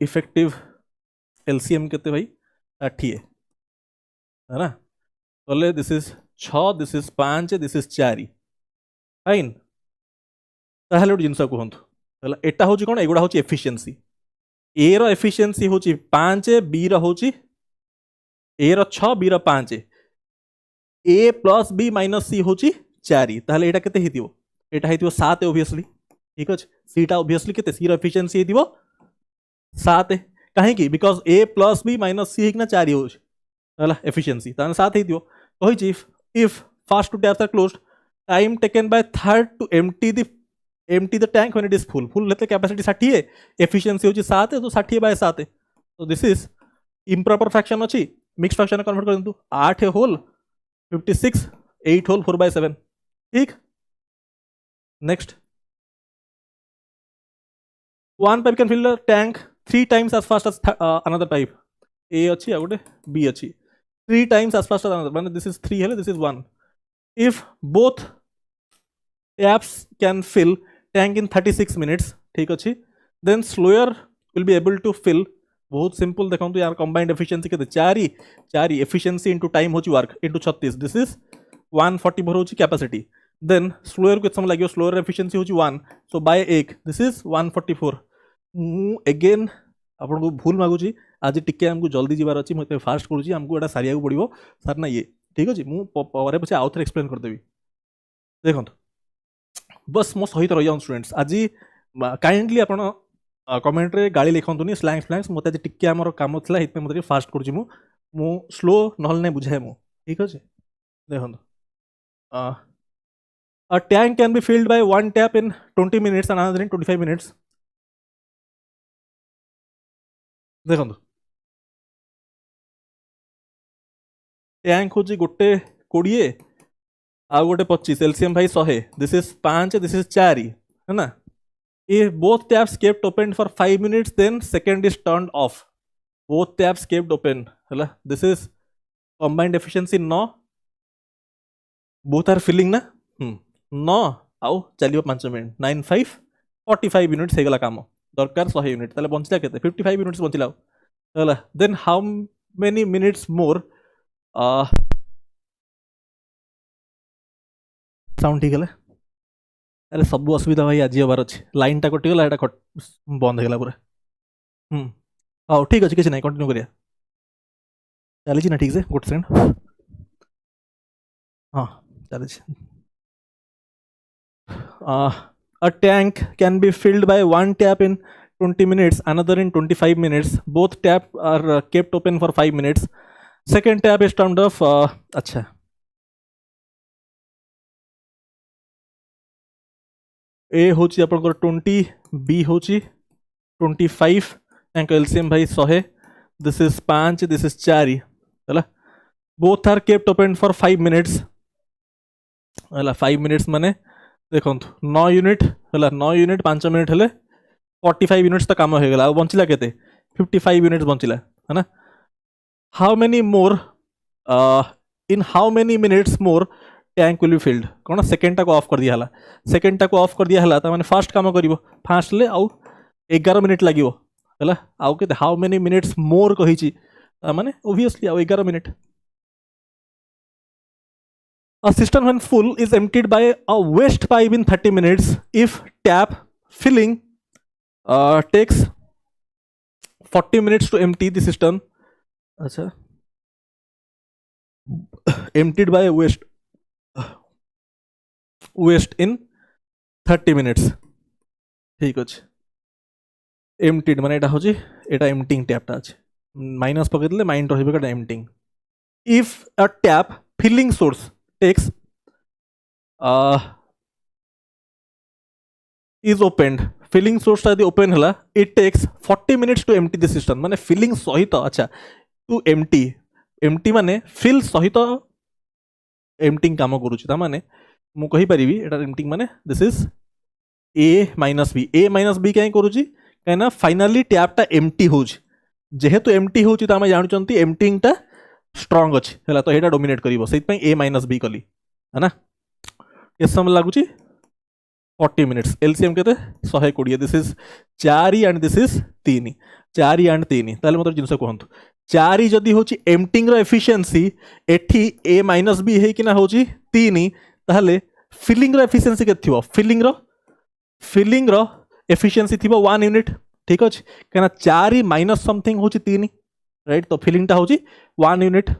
इफेक्टिव एलसीएम केते भाई 60 है ना बोले this is 6 this is 5 this is 4 fine ताहले गोटे जिनस कहतु एटा हूँ कौन एगुड़ा हूँ एफिशिएंसी ए रो एफिशिएंसी हूँ 5 बी रो हूँ ए रो 6 बी रो 5 ए प्लस बी माइनस सी हूँ 4 ताहले एटा केते हितिबो एटा हितिबो 7 ऑब्वियसली ठीक अच्छे सीटा ऑब्वियसली केते सी रो एफिशिएंसी हितिबो 7 कहीं because A plus B minus C हिकना 4 हो एफिशिएंसी ताने 7 हितिबो कहि if first two taps are closed time taken by third to empty the tank when it is full लेते कैपेसिटी 60 है एफिशिएंसी होची 7 है तो 60 बाय 7 है तो दिस इज इम्प्रॉपर फ्रैक्शन अच्छी मिक्स फ्रैक्शन कन्वर्ट कर दिंतु 8 होल 56 8 होल 4 बाय 7 ठीक next one pipe can fill the tank 3 times as fast as another pipe A अच्छी आ गोटे B अच्छी 3 times as fast as another माने this is 3 है this is 1 if both taps can fill tank in 36 minutes ठीक अच्छी then slower will be able to fill बहुत simple देखो तो यार कंबाइंड एफिशिएंसी के 4 एफिशिएंसी इनटू टाइम होची वर्क इनटू 36 दिस इज 144 होची कैपेसिटी देन स्लोअर को समय लागो स्लोअर एफिशिएंसी होची 1 सो बाय 1 दिस इज 144 अगेन आपन को भूल मागुची आज टिके हमको जल्दी जीवार अछि मते फास्ट करूची हमको एटा सारिया को पड़िबो सर ना ये ठीक अछि मु परे पछे आउथर एक्सप्लेन कर देबी देखो बस मो सहित रही जाऊँ स्टूडेंट्स आज काइंडली आप कमेंट रे गाड़ी लिखंतुनी स्लैंग्स फ्लैंग्स मत टिके आमर काम था ये मत फास्ट करुँची मु स्लो ना नहीं बुझाए मु ठीक अच्छे देखो a tank can be filled by one tap in 20 minutes and another in 25 minutes देखो टैंक हूँ गोटे 20 आ गोटे 25 एलसीएम भाई 100 दिस इज 5 दिस इज 4 है ना if both taps kept open for 5 minutes then second is turned off both taps kept open है this is combined efficiency 9 both are filling ना 9 आउ चलियो 5 मिनट 9 5 45 मिनट्स हेगला काम दरकार 100 यूनिट ताले बंचला केते 55 मिनट्स बंचला है then how many minutes more sound ठीक है अरे सब असुविधा भाई आज हबार अच्छे लाइन टा कटिगला एटा बंद होगा पूरा हाँ ठीक अच्छे किसी ना कंटिन्यू करिया चली ना ठीक से गोटे सेकेंड हाँ चली a tank can be filled by one tap in 20 minutes another in 25 minutes both tap are kept open for 5 minutes second tap is turned off अच्छा ए हूँ आपंकर 20 बी हूँ 25 एंक एलसीएम भाई 100 दिस इज 5 दिस इज 4 है both are kept open for 5 minutes है 5 minutes माने देखो 9 unit है 9 यूनिट 5 मिनिट हेले 45 यूनिट्स तो काम हो गला बंचला केते 55 यूनिट्स बंचला है ना how many more in how many minutes more tank will be filled कौन सेकेंडटा को ऑफ कर दिया है सेकेंडटा को ऑफ कर दिया है तो मैंने फास्ट काम कर फास्ट ले आउ 11 मिनिट लगे है आउ के हाउ मेनी मिनिट्स मोर कही माने ओबियसली आउ 11 minute A cistern when full is emptied by a waste pipe in 30 minutes if tap filling takes 40 minutes to empty the system. अच्छा, emptied by waste in 30 minutes. ठीक अच्छे, emptied माने एटा होची एटा emptying tap टा अछि minus पके देले mind रहबे का emptying. If a tap filling source takes is opened, filling source टा open हला, it takes 40 minutes to empty the system. माने filling सहित अच्छा to empty माने fill सहित emptying काम करूची ता माने मु कहि परिबी एटा emptying माने this is a minus b कहीं करूची कहीं फाइनाली टैप टा एम्प्टी होची जेहेतु एम्प्टी होची त हम जानु चंती एम्प्टिंग टा स्ट्रांग अछि हला तो एटा डोमिनेट करिवो सेत पई a minus b कली है ना. के समय लागुची 40 मिनिट्स. एलसीएम केते 120. This is 4 and this is 3 4 and 3 ताले मतलब जिनसे कहंतु 4 जदी होची एम्प्टिंग रो एफिशिएंसी एठी a minus b हे किना होची 3 ताले फिलिंग रो एफिशिएंसी के थिवो फिलिंग रो एफिशिएंसी थिबो 1 यूनिट. ठीक अछि कना 4 माइनस समथिंग होची 3 राइट. तो फिलिंग टा होची 1 unit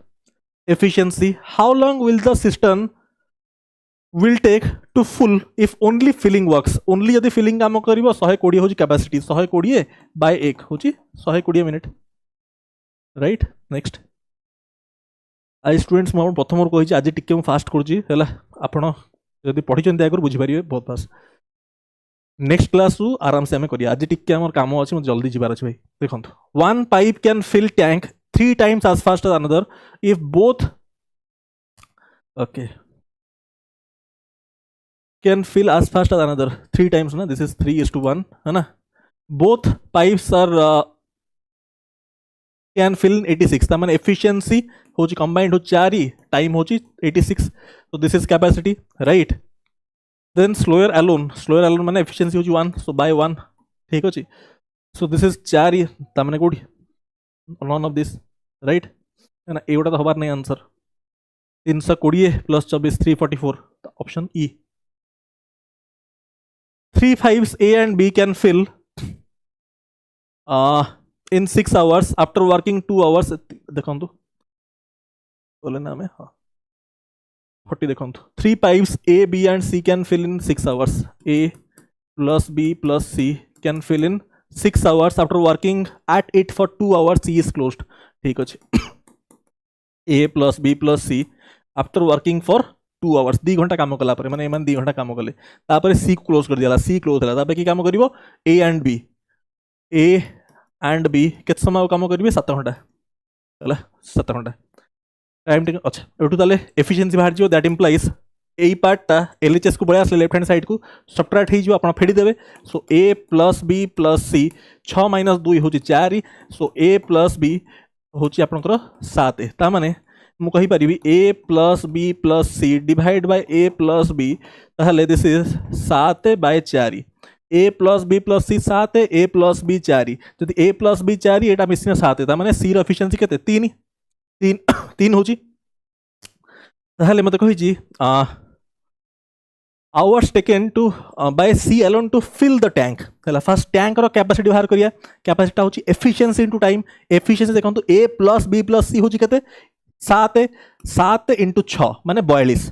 efficiency. How long will the cistern will take to full if only filling works. Only यदि फिलिंग काम करिवो 120 होची कैपेसिटी 120 बाय 1 होची 120 minute right. Next I students मो प्रथम और कहि आज टिके फास्ट करूची हला आपण यदि पढी चंदी आगर बुझी परिबे बहुत फास्ट. नेक्स्ट क्लास रु आराम से हमें करिया. आज टिके हमर काम अछि म जल्दी जिबार अछि भाई. देखंतु one pipe can fill tank 3 times as fast as another if both okay can fill as fast as another 3 times ना. this is 3:1 है ना. both pipes are can fill in 86 ता माने efficiency होची combined हो 4 टाइम होची 86. so this is capacity right. then slower alone माने efficiency होची 1 so by 1 ठीक अछि. so this is 4 ता माने कोडी none of this right है ना. एवटा तो हबार नहीं answer 320 plus 24 344 option E. 3 pipes A and B can fill in 6 hours after working 2 hours. देखंतु बोले ना हमें हाँ 40 देखंतु 3 pipes A, B and C can fill in 6 hours. A plus B plus C can fill in 6 hours after working at it for 2 hours. C is closed. ठीक अछि. A plus B plus C after working for 2 hours 2 घंटा काम कला पर माने एमान 2 घंटा काम कले तापर C को क्लोज कर दियाला. C क्लोज हला तापर की काम करिवो A and B केत समय काम करिवे 7 घंटा हला 7 घंटा टाइम टेक. अच्छा एटू ताले एफिशिएंसी बाहर जियो दैट इंप्लाइज ए पार्टटा एलएचएस को बळे आसले लेफ्ट हैंड साइड को सबट्रैक्ट हे जियो आपण फेडी देबे. सो A plus B plus C 6 minus 2 होची 4. सो A plus B होची आपनकर 7 ता माने मु कहि परिबी A plus B plus C divide by A plus B ताहले this is 7 by 4. A plus B plus C 7 A plus B 4 जदि A plus B 4 एटा मिसिना 7 ता माने C रो एफिशिएंसी केते 3 होची. ताहले मते कहि जी hours taken to by C alone to fill the tank. हला फर्स्ट टैंक रो कैपेसिटी बाहर करिया. कैपेसिटी होची एफिशिएंसी इनटू टाइम. एफिशिएंसी देखंतु A plus B plus C होची केते 7 इंटू 6 माने 42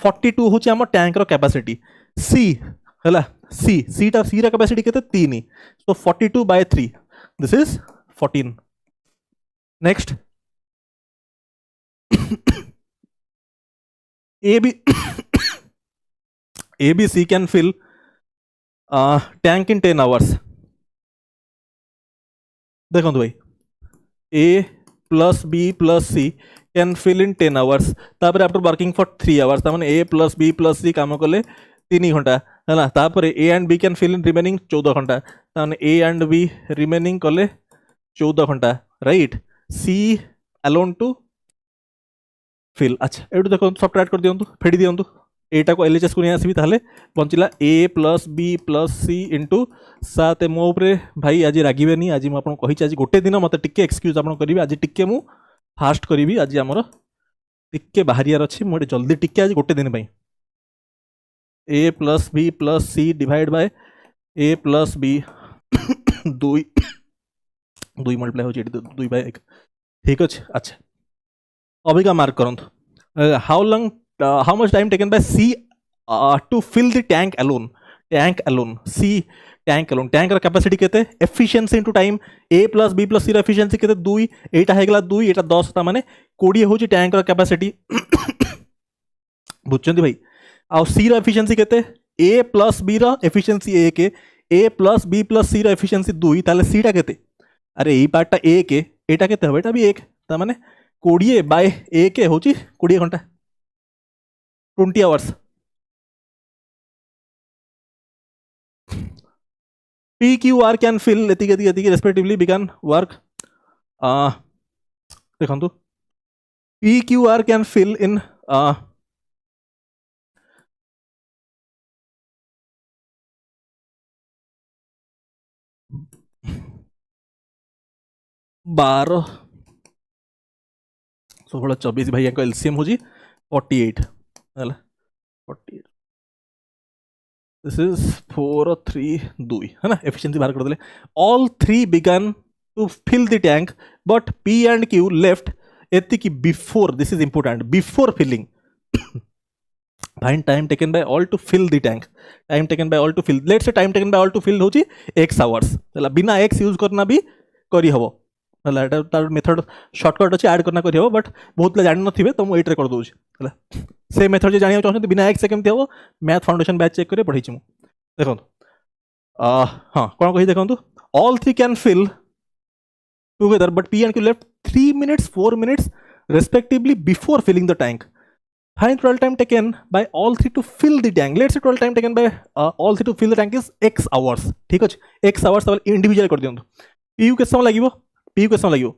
42 होची हम टैंक रो कैपेसिटी. C हला C रो कैपेसिटी केते 3 so 42 by 3 this is 14. Next ABC can fill tank in 10 hours. देखो भाई A plus B plus C can fill in 10 hours. तापर after working for 3 hours ता माने A plus B plus C काम कले 3 घंटा है ना. तापर A and B can fill in remaining 14 घंटा ता माने A and B remaining कले 14 घंटा right. C alone to fill. अच्छा एटू देखो सबट्रैक्ट कर दियंतु फेडी दियंतु एटा को एलएचएस को नहीं आसीबी ताहले बंचिला A plus B plus C into 7. मो उपरे भाई आज रागिबे नहीं. आज मु आपन कहि छी आज गोटे दिन मते टिके एक्सक्यूज आपन करिवे. आज टिके मु फास्ट करिवी. आज हमर टिके बाहरियार अछि मोडे जल्दी टिके आज गोटे दिन पई. A plus B plus C divide by A plus B 2 दुई मल्टीप्लाई होची 2/1 ठीक अच्छे। अच्छा अबिका मार्क करंतु how long how much time taken by C to fill the tank alone C tank alone tank capacity केते efficiency into time A plus B plus C efficiency केते 2 एटा हेगला 2 एटा 10 ता माने 20 होची टैंक कैपेसिटी बुझचंदी भाई आ सी एफिशिएंसी केते ए plus B efficiency ए plus B plus C efficiency 2 ताले सी टा केते अरे ई पार्ट टा ए के एटा केते हबे एटा भी 1 ता माने 20 बाय ए के होची 20 घंटा 20 hours P, Q, R can fill एतिके respectively began work देखंतु P, Q, R can fill in 12 16 24 भाई को एलसीएम हो जी 48 है 48 दिस इज 4 3 2 है ना एफिशिएंसी बाहर कर देले all three began to fill the tank but P and Q left एतिकी before this is important before filling find time taken by all to fill the tank time taken by all to fill let's say time taken by all to fill होची x hours हला बिना x use करना भी करी हबो हला एटा तार method shortcut अछि ऐड करना करी हबो बट बहुत ले जानि नथिबे तो मु एटरे कर दोछि हला से मेथड जे जानिया चाहछन बिना x से केमति हबो मैथ फाउंडेशन बैच चेक करे पढै छि मु देखो हां कोन कहि देखंतु all three can fill together but P and Q left 3 minutes 4 minutes respectively before filling the tank find total time taken by all three to fill the tank let's say total time taken by all three to fill the tank is x hours ठीक अछि x hours तबल individual कर दियंतु P के समय लागिवो P के समय लागिवो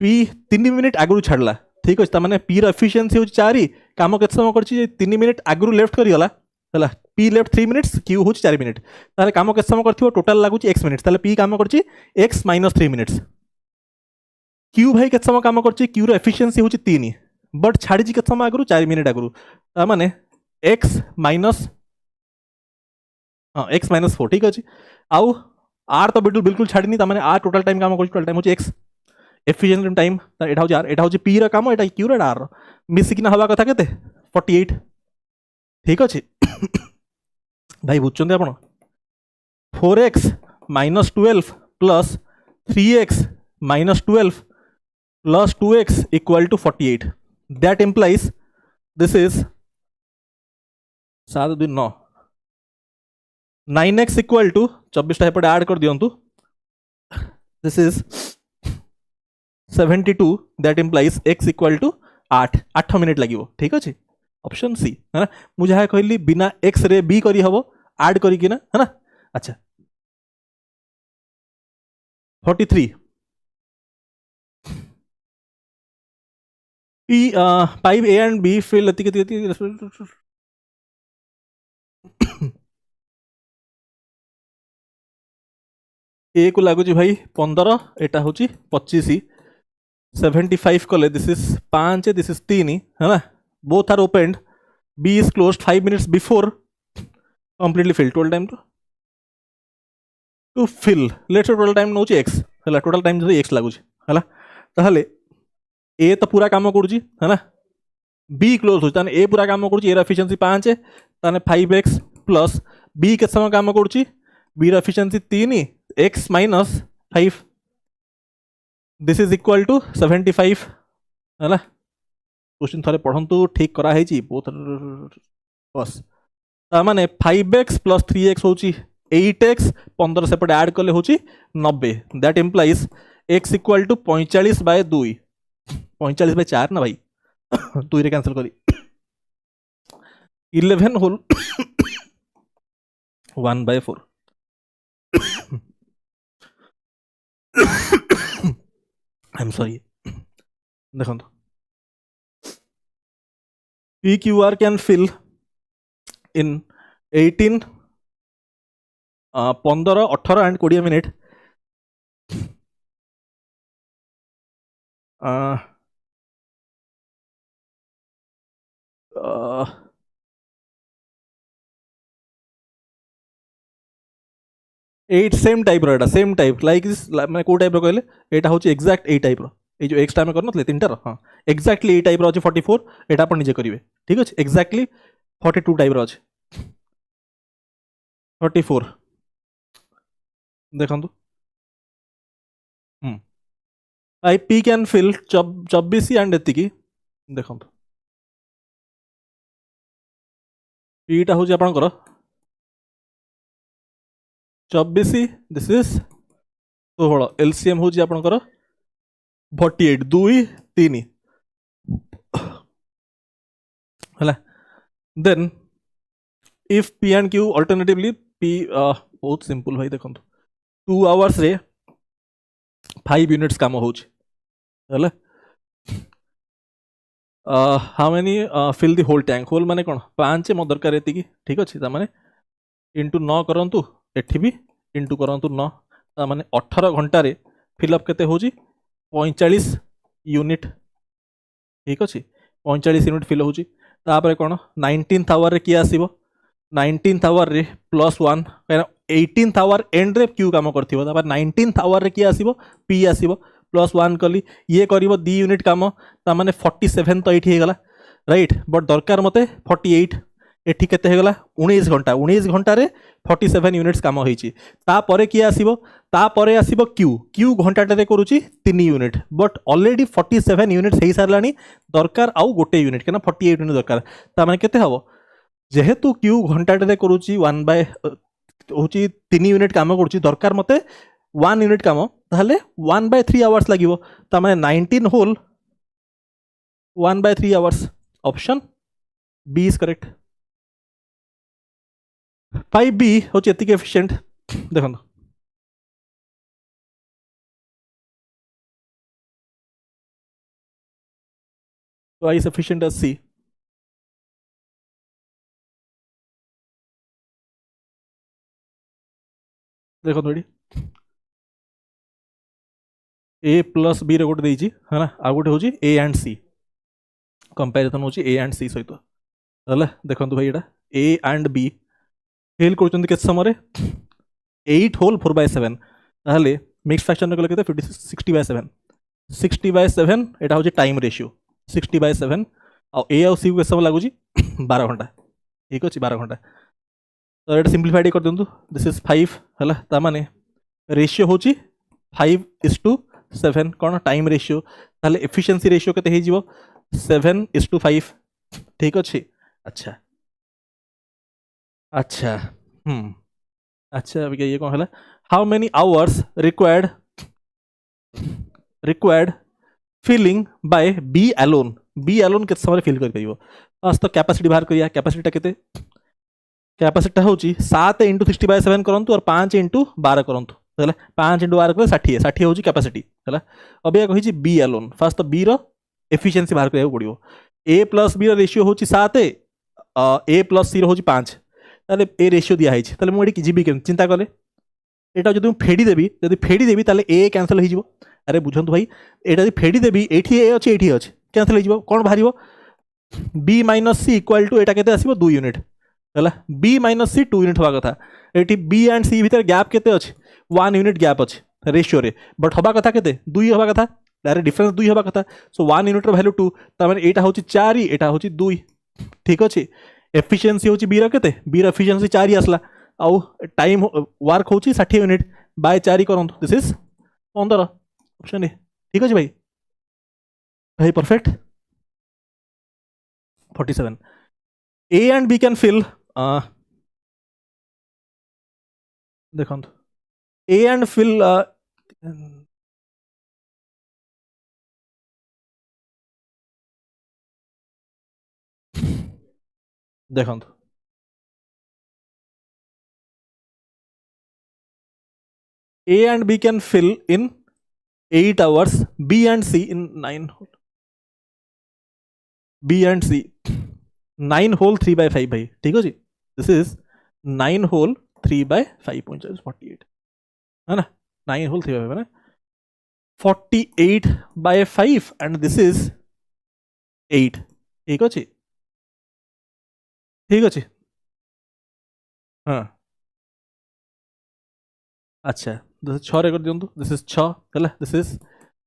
P 3 minute आगु छाडला ठीक अछि त माने P रो एफिशिएंसी हो 4 काम के समय करछि 3 मिनिट आगु लेफ्ट करि गला हला P लेफ्ट 3 मिनिट्स Q हो 4 मिनिट ताले काम के समय करथिबो टोटल लागु x मिनिट ताले P काम करछि x - 3 मिनिट्स Q भाई के समय काम करछि Q रो एफिशिएंसी हो 3 बट छाड़ी के समय आगु 4 मिनिट आगु माने x माइनस x - 4 ठीक अछि आउ r तो बिल्कुल छाड़नी ता माने r टोटल टाइम काम टोटल टाइम होची x एफिशिएंसी टाइम एटा होची r एटा होची p रा काम एटा q रा r मिस किना हवा कथा केते 48 ठीक अछि भाई बुझचंदे आपण 4x - 12 plus 3x - 12 plus 2x equal to 48 that implies this is 7 2 9 9x equal to 24 एपटे ऐड कर दियंतु this is 72 that implies x equal to 8 minute लागिवो ठीक अछि ऑप्शन सी है ना मुझे है कहली बिना x रे b करी हबो ऐड करी कि ना है ना अच्छा 43 P pipe A and B fill ए को लागुची भाई 15 एटा होची 25 75 कले दिस इज 5 दिस इज 3 है ना both are opened B is closed 5 minutes before completely filled total time to fill let's say total time नोची x हला total time जदी x लागुची हला ताहले A तो पूरा काम करूची है ना B क्लोज होची ताने A पूरा काम करूची A रा एफिशिएंसी 5 है ताने 5x प्लस B के समय काम करूची B रा efficiency 3 x minus 5 this is equal to 75 है ना क्वेश्चन थारे पढ़ंतु ठीक करा है जी बोथ बस ता माने 5x plus 3x होची 8x 15 सेपटे ऐड करले होची 90 that implies x equal to 45 by 2 45 by 4 ना भाई 2 रे कैंसिल करी 11 whole 1 by 4 I am sorry देखो PQR can fill in 18 15 18 and 20 minute at same type रो, सेम टाइप लाइक दिस मैं को टाइप रो कहले एटा होची एग्जैक्ट ए टाइप रो, ए जो एक्स टाइम करनथले तीनटा रो, हां एग्जैक्टली ए टाइप रो अछि 44, एटा अपन निजे करिवे ठीक अछि। एग्जैक्टली 42 टाइप रो अछि 44 देखंतु। I P can fill 24 and एतिकी देखंतु, पीटा हूँ आपंकर 24, दिस इज 16, एलसीएम हूँ आपंकर 48 2 3 है। Then if P and Q alternatively P बहुत सिंपल भाई देखो 2 आवर्स रे 5 यूनिट्स काम हो how many fill the whole tank, whole माने कौन 5 मो दरकार ये ठीक अच्छे ताने इंटू 9 करंतु एठी भी इंटू करंतु 9 ताने 18 घंटे फिलअप केते हो 45 यूनिट ठीक अच्छे 45 यूनिट फिल हो कौन 19th आवर रे किए आसीबो 19th आवर रे +1 कहीं 18th आवर एंड रे क्यू काम कर 19th आवर रे किए आसीबो पी आसीबो +1 कली ये करिवो 2 यूनिट काम ताने 47 तो ये गला राइट, बट दरकार मते 48 एठी केते हे गला 19 घंटा 19 घंटा रे 47 यूनिट्स काम होईची तापरे किए आसीबो तापरे आसीबो क्यू क्यू घंटाटे रे करूची 3 यूनिट बट ऑलरेडी 47 यूनिट्स हे सारलानी दरकार आउ गोटे यूनिट केना 48 यूनिट दरकार ताने केते हबो जेहेतु क्यू घंटाटे रे करूची 1 बाय होची 3 यूनिट काम करूची दरकार मते 1 यूनिट काम ताहले 1/3 आवर्स लागिवो ताने 19 whole 1/3 hours option B is correct. 5B होची एतिके एफिशिएंट देखो twice efficient as C देखो एडी ए प्लस बी रे गोटे देइची है ना आ गोटे होची ए एंड सी कंपैरिजन होची ए एंड सी सहित हला देखंतु भाई एटा ए एंड बी फेल करचंदी के समय रे 8 होल 4/7 ताहले मिक्स फ्रैक्शन कले केते 56 60/7 60/7 एटा होची टाइम रेशियो 60/7 आ ए आ सी को समय लागुची 12 घंटा ठीक अछि 12 घंटा तो एटा सिंपलीफाइड कर दिंतु दिस इज 5 हला ता माने रेशियो होची 5:7 कौन टाइम रेशियो ताहले एफिशिएंसी रेशियो केते हे जीवो 7:5 ठीक अच्छे। अच्छा अच्छा अच्छा अभी ये कौन है how many hours required filling by B alone के समय फिल कर परिबो बस तो कैपेसिटी बाहर करिया कैपेसिटी केते कैपेसिटी होची 7 × 60/7 करंतु और 5 × 12 करंतु है 5 × 12 कर 60 60 होची कैपेसिटी है। अब या कही बी एलोन फास्ट तो बी रो एफिशिएंसी बाहर करिया पड़िबो ए प्लस बी रेशियो होची 7 ए प्लस सी होची 5 ताले ए रेशियो दिया है ताले मु एडी जीबी के चिंता कले एटा जदि फेडी देबी ताले ए कैंसिल हो जिवो अरे बुझंतु भाई एटा जदि फेडी देबी एठी ए अछि कैंसिल हो जिवो कोन बाहरिवो B minus C equal to एटा केते आसीबो 2 यूनिट है बी माइनस सी 2 यूनिट हवा कथा एटी बी एंड सी भीतर गैप केते अछि 1 यूनिट गैप अछि रेशियो रे बट हवा कथा केते 2 हवा कथा डायरेक्ट डिफरेंस 2 हवा कथा सो 1 यूनिट रो वैल्यू 2 त माने एटा होची 4 एटा होची 2 ठीक अछि। एफिशिएंसी होची बी रो केते बी रो एफिशिएंसी 4 आसला आउ टाइम वर्क होची 60 यूनिट बाय 4 करंतु दिस इज 15 ऑप्शन ए ठीक अछि भाई भाई perfect. 47 A and B can fill देखो ए एंड फिल देखो A and B can fill in 8 hours, B and C in 9 hole. B and C 9 hole 3/5 भाई ठीक है जी दिस इज 9 hole 3/5 48 है ना 9 hole 3/5 है ना 48/5 and this is 8 ठीक अच्छे ठीक अच्छे हाँ अच्छा दिस 6 रे कर दियंतु दिस इज 6 हला दिस इज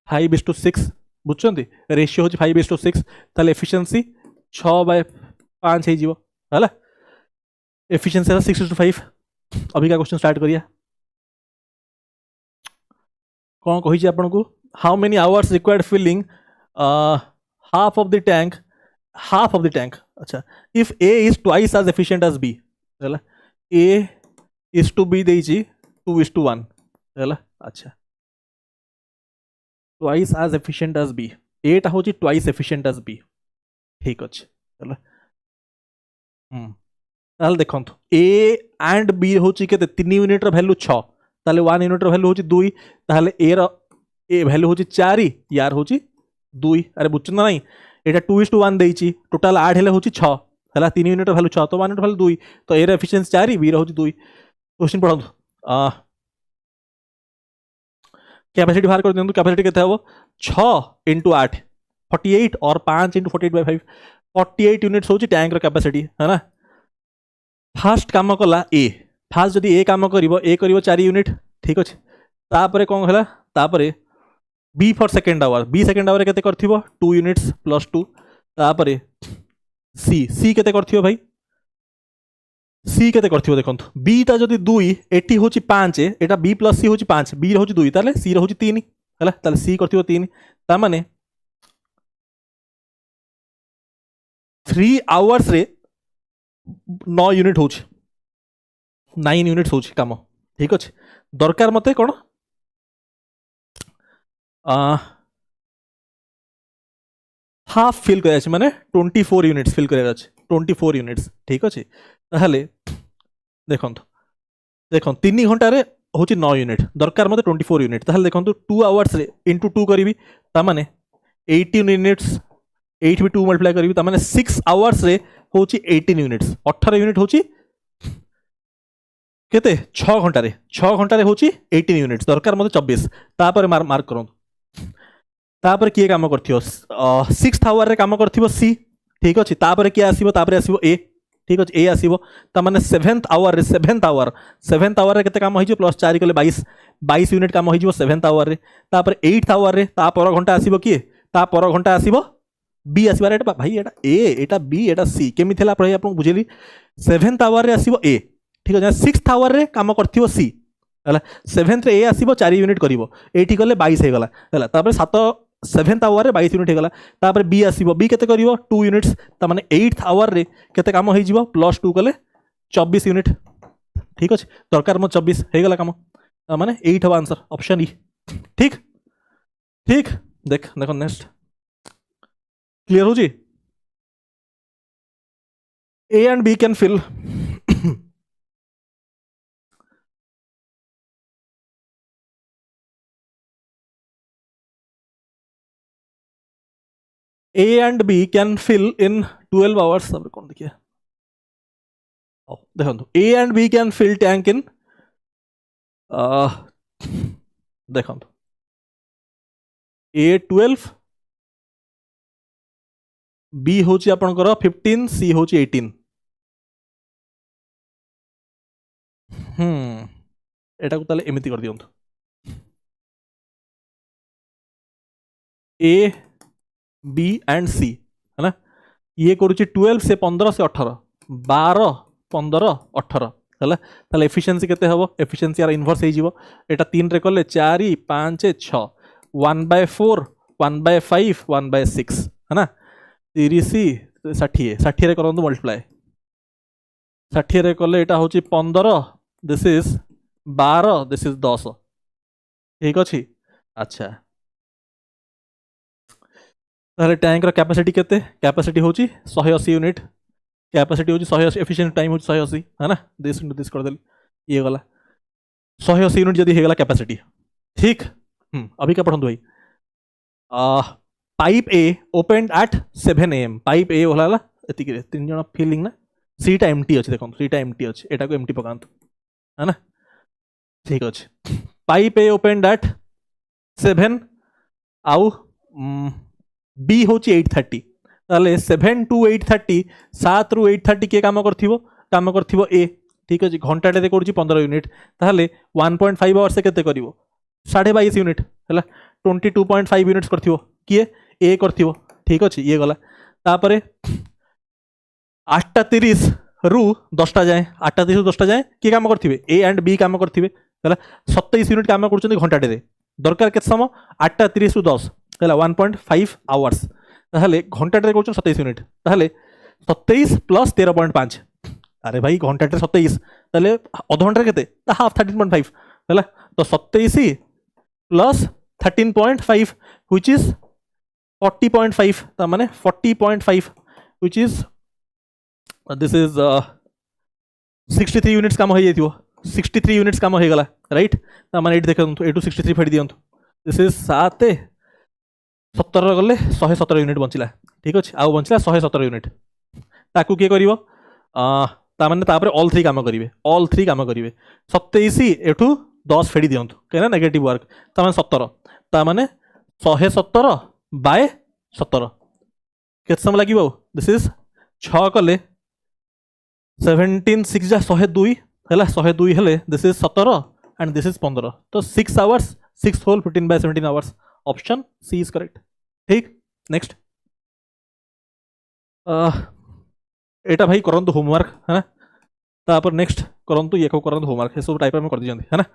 5:6 बुझछंती रेशियो होची 5:6 ताले एफिशिएंसी 6/5 हे जीवो हला एफिशिएंसी 6:5 अभी का क्वेश्चन स्टार्ट करिया कौन कही आपन को how many hours required filling half of the tank अच्छा if A is twice as efficient as B हला ए इज टू बी देजी 2:1 हला अच्छा twice as efficient as B एटा होची ट्वाइस एफिशिएंट एज बी ठीक अछि हला ताल देखंतु ए एंड बी होची केते 3 यूनिट रो वैल्यू 6 ताले 1 यूनिट रो वैल्यू होची 2 ताले ए रो ए वैल्यू होची 4 यार होची 2 अरे बुझछन ना नहीं एटा 2:1 देइची टोटल ऐड हेले होची 6 हला 3 यूनिट रो वैल्यू 6 तो 1 यूनिट वैल्यू 2 तो ए रो एफिशिएंसी 4 बी रो होची 2 क्वेश्चन पढंतु कैपेसिटी बाहर कर दियंतु कैपेसिटी केते हबो 6 * 8 48 और 5 * 48/5 48 यूनिट्स होची टैंक रो कैपेसिटी है ना फास्ट काम कला ए फास्ट जदि ए काम करिवो ए करिवो 4 यूनिट ठीक अछि तापरे कोन हला तापरे B for second hour B second hour केते करथिवो 2 यूनिट्स प्लस 2 तापरे सी केते करथिवो भाई सी केते करथिवो देखंतु बी ता जदि 2 एटी होची 5 एटा बी प्लस सी होची 5 बी होची 2 ताले सी होची 3 हला ताले सी करथिवो 3 ता माने 3 आवर्स रे 9 यूनिट होची 9 यूनिट्स होची काम ठीक अछि दरकार मते कोन हाफ फिल कराया माने 24 यूनिट्स फिल कराया 24 यूनिट्स ठीक अछि ताहले देखंतु 3 घंटा रे होची 9 यूनिट दरकार मते 24 यूनिट ताहले देखंतु 2 आवर्स रे इनटू 2 करिवि ता माने 18 यूनिट्स 8 भी 2 मल्टीप्लाई करिवि ता माने 6 आवर्स रे होची 18 यूनिट्स 18 यूनिट होची केते 6 घंटा रे होची 18 यूनिट्स दरकार मते 24 तापर मार्क करो तापर किए काम करथियो 6th आवर रे काम करथियो सी ठीक अछि तापर किए आसीबो तापर आसीबो ए ठीक अछि ए आसीबो ता माने 7th आवर रे केते काम होइजो प्लस 4 कले 22 यूनिट काम होइजो 7th आवर रे तापर 8th आवर रे ता पर घंटा आसीबो किए ता पर घंटा आसीबो बी आसीबार एटा भाई एटा ए एटा बी एटा सी केमि थेला पढै आपन बुझेली 7th आवर रे आसीबो ए ठीक अछि 6th आवर रे काम करथियो सी हला 7th रे ए आसीबो 4 यूनिट करिवो एठी गले 22 हे गला हला तापर 7th आवर रे 22 यूनिट हे गला तापर बी आसीबो बी केते करिवो 2 यूनिट्स ता माने 8th आवर रे केते काम होई जिवो प्लस 2 गले 24 यूनिट ठीक अछि दरकार म 24 हे गला काम ता माने 8 हवा आंसर ऑप्शन ई ठीक ठीक देखो नेक्स्ट क्लियर हो जी A and B can fill A and B can fill in 12 hours. अब कौन देखिए देखो A and B can fill tank in देखो A 12 B होची आपनकर 15 C होची 18 एटा को ताले एमिति कर दियंतु A बी एंड सी है ना ये करुच्ची 12 से 15 से 18 12 15 18 है ताले एफिशिएंसी केते हबो एफिशिएंसी यार इनवर्स हे जीवो एटा 3 रे करले 4 5 6 1/4 1/5 1/6 है ना 30 60 रे करंतु मल्टीप्लाई 60 रे करले एटा होची 15 दिस इज 12 दिस इज 10 ठीक अछि अच्छा ताले टैंक रो कैपेसिटी केते कैपेसिटी होची 180 यूनिट कैपेसिटी होची 180 एफिशिएंट टाइम होची 180 है ना दिस इनटू दिस कर देली ये गला 180 यूनिट जदी हे गला कैपेसिटी ठीक अभी क्या पढ़ंतु भाई pipe A opened at 7 AM pipe A होला एति के 3 जण फिलिंग ना सीटा एम्प्टी अछि देखो सीटा एम्प्टी अछि एटा को एम्प्टी पकांतु है ना ठीक अछि पाइप ए ओपनड एट 7 आउ बी होची 830 ताले 7 to 830 7 ru 830 के काम करथिवो ए ठीक अच्छे घंटाटे कर 15 यूनिट ताहले 1.5 आवर्स से केते करिवो 22.5 यूनिट है 22.5 यूनिट्स करथिवो किए ए करथिवो ठीक अच्छे ये गला तापरे 8:30 रु 10टा जाए 8:30 रु 10टा जाए किए काम करथिबे ए एंड बी काम करथिबे है 27 यूनिट काम करछन्ती घंटाटे दरकार केते समय 8:30 रु 10 है 1.5 आवर्स ताहले घंटाटे कर 27 यूनिट ताहले 27 प्लस 13.5 अरे भाई घंटाटे 27 ताहले अध घंटा केते हाफ 13.5 है तो 27 प्लस 13.5 व्हिच इज 40.5 ता माने 40.5 which is this is 63 units काम हो जाइथिबो 63 यूनिट्स काम हो गला राइट ता माने एट देखंतु एटू 63 फेडी दियंतु दिस इज 7 17 गले 117 यूनिट बंचिला ठीक अछि आ बंचिला 117 यूनिट ताकू के करिवो ता माने तापर ऑल 3 काम करिवे ऑल 3 काम करिवे 27 एठू 10 फेडी दियंतु केना नेगेटिव वर्क ता माने 17 ता माने 117 बाय 17 केत समय लागिवो दिस इज 6 कले 17 6 जा 102 हैला 102 हेले this is 17 and this is 15 तो 6 hours 6 whole 15 by 17 hours option C is correct ठीक नेक्स्ट एटा भाई करंतु होमवर्क है ना तापर नेक्स्ट करंतु ये को करंतु होमवर्क हे सब टाइप में कर दियंती है ना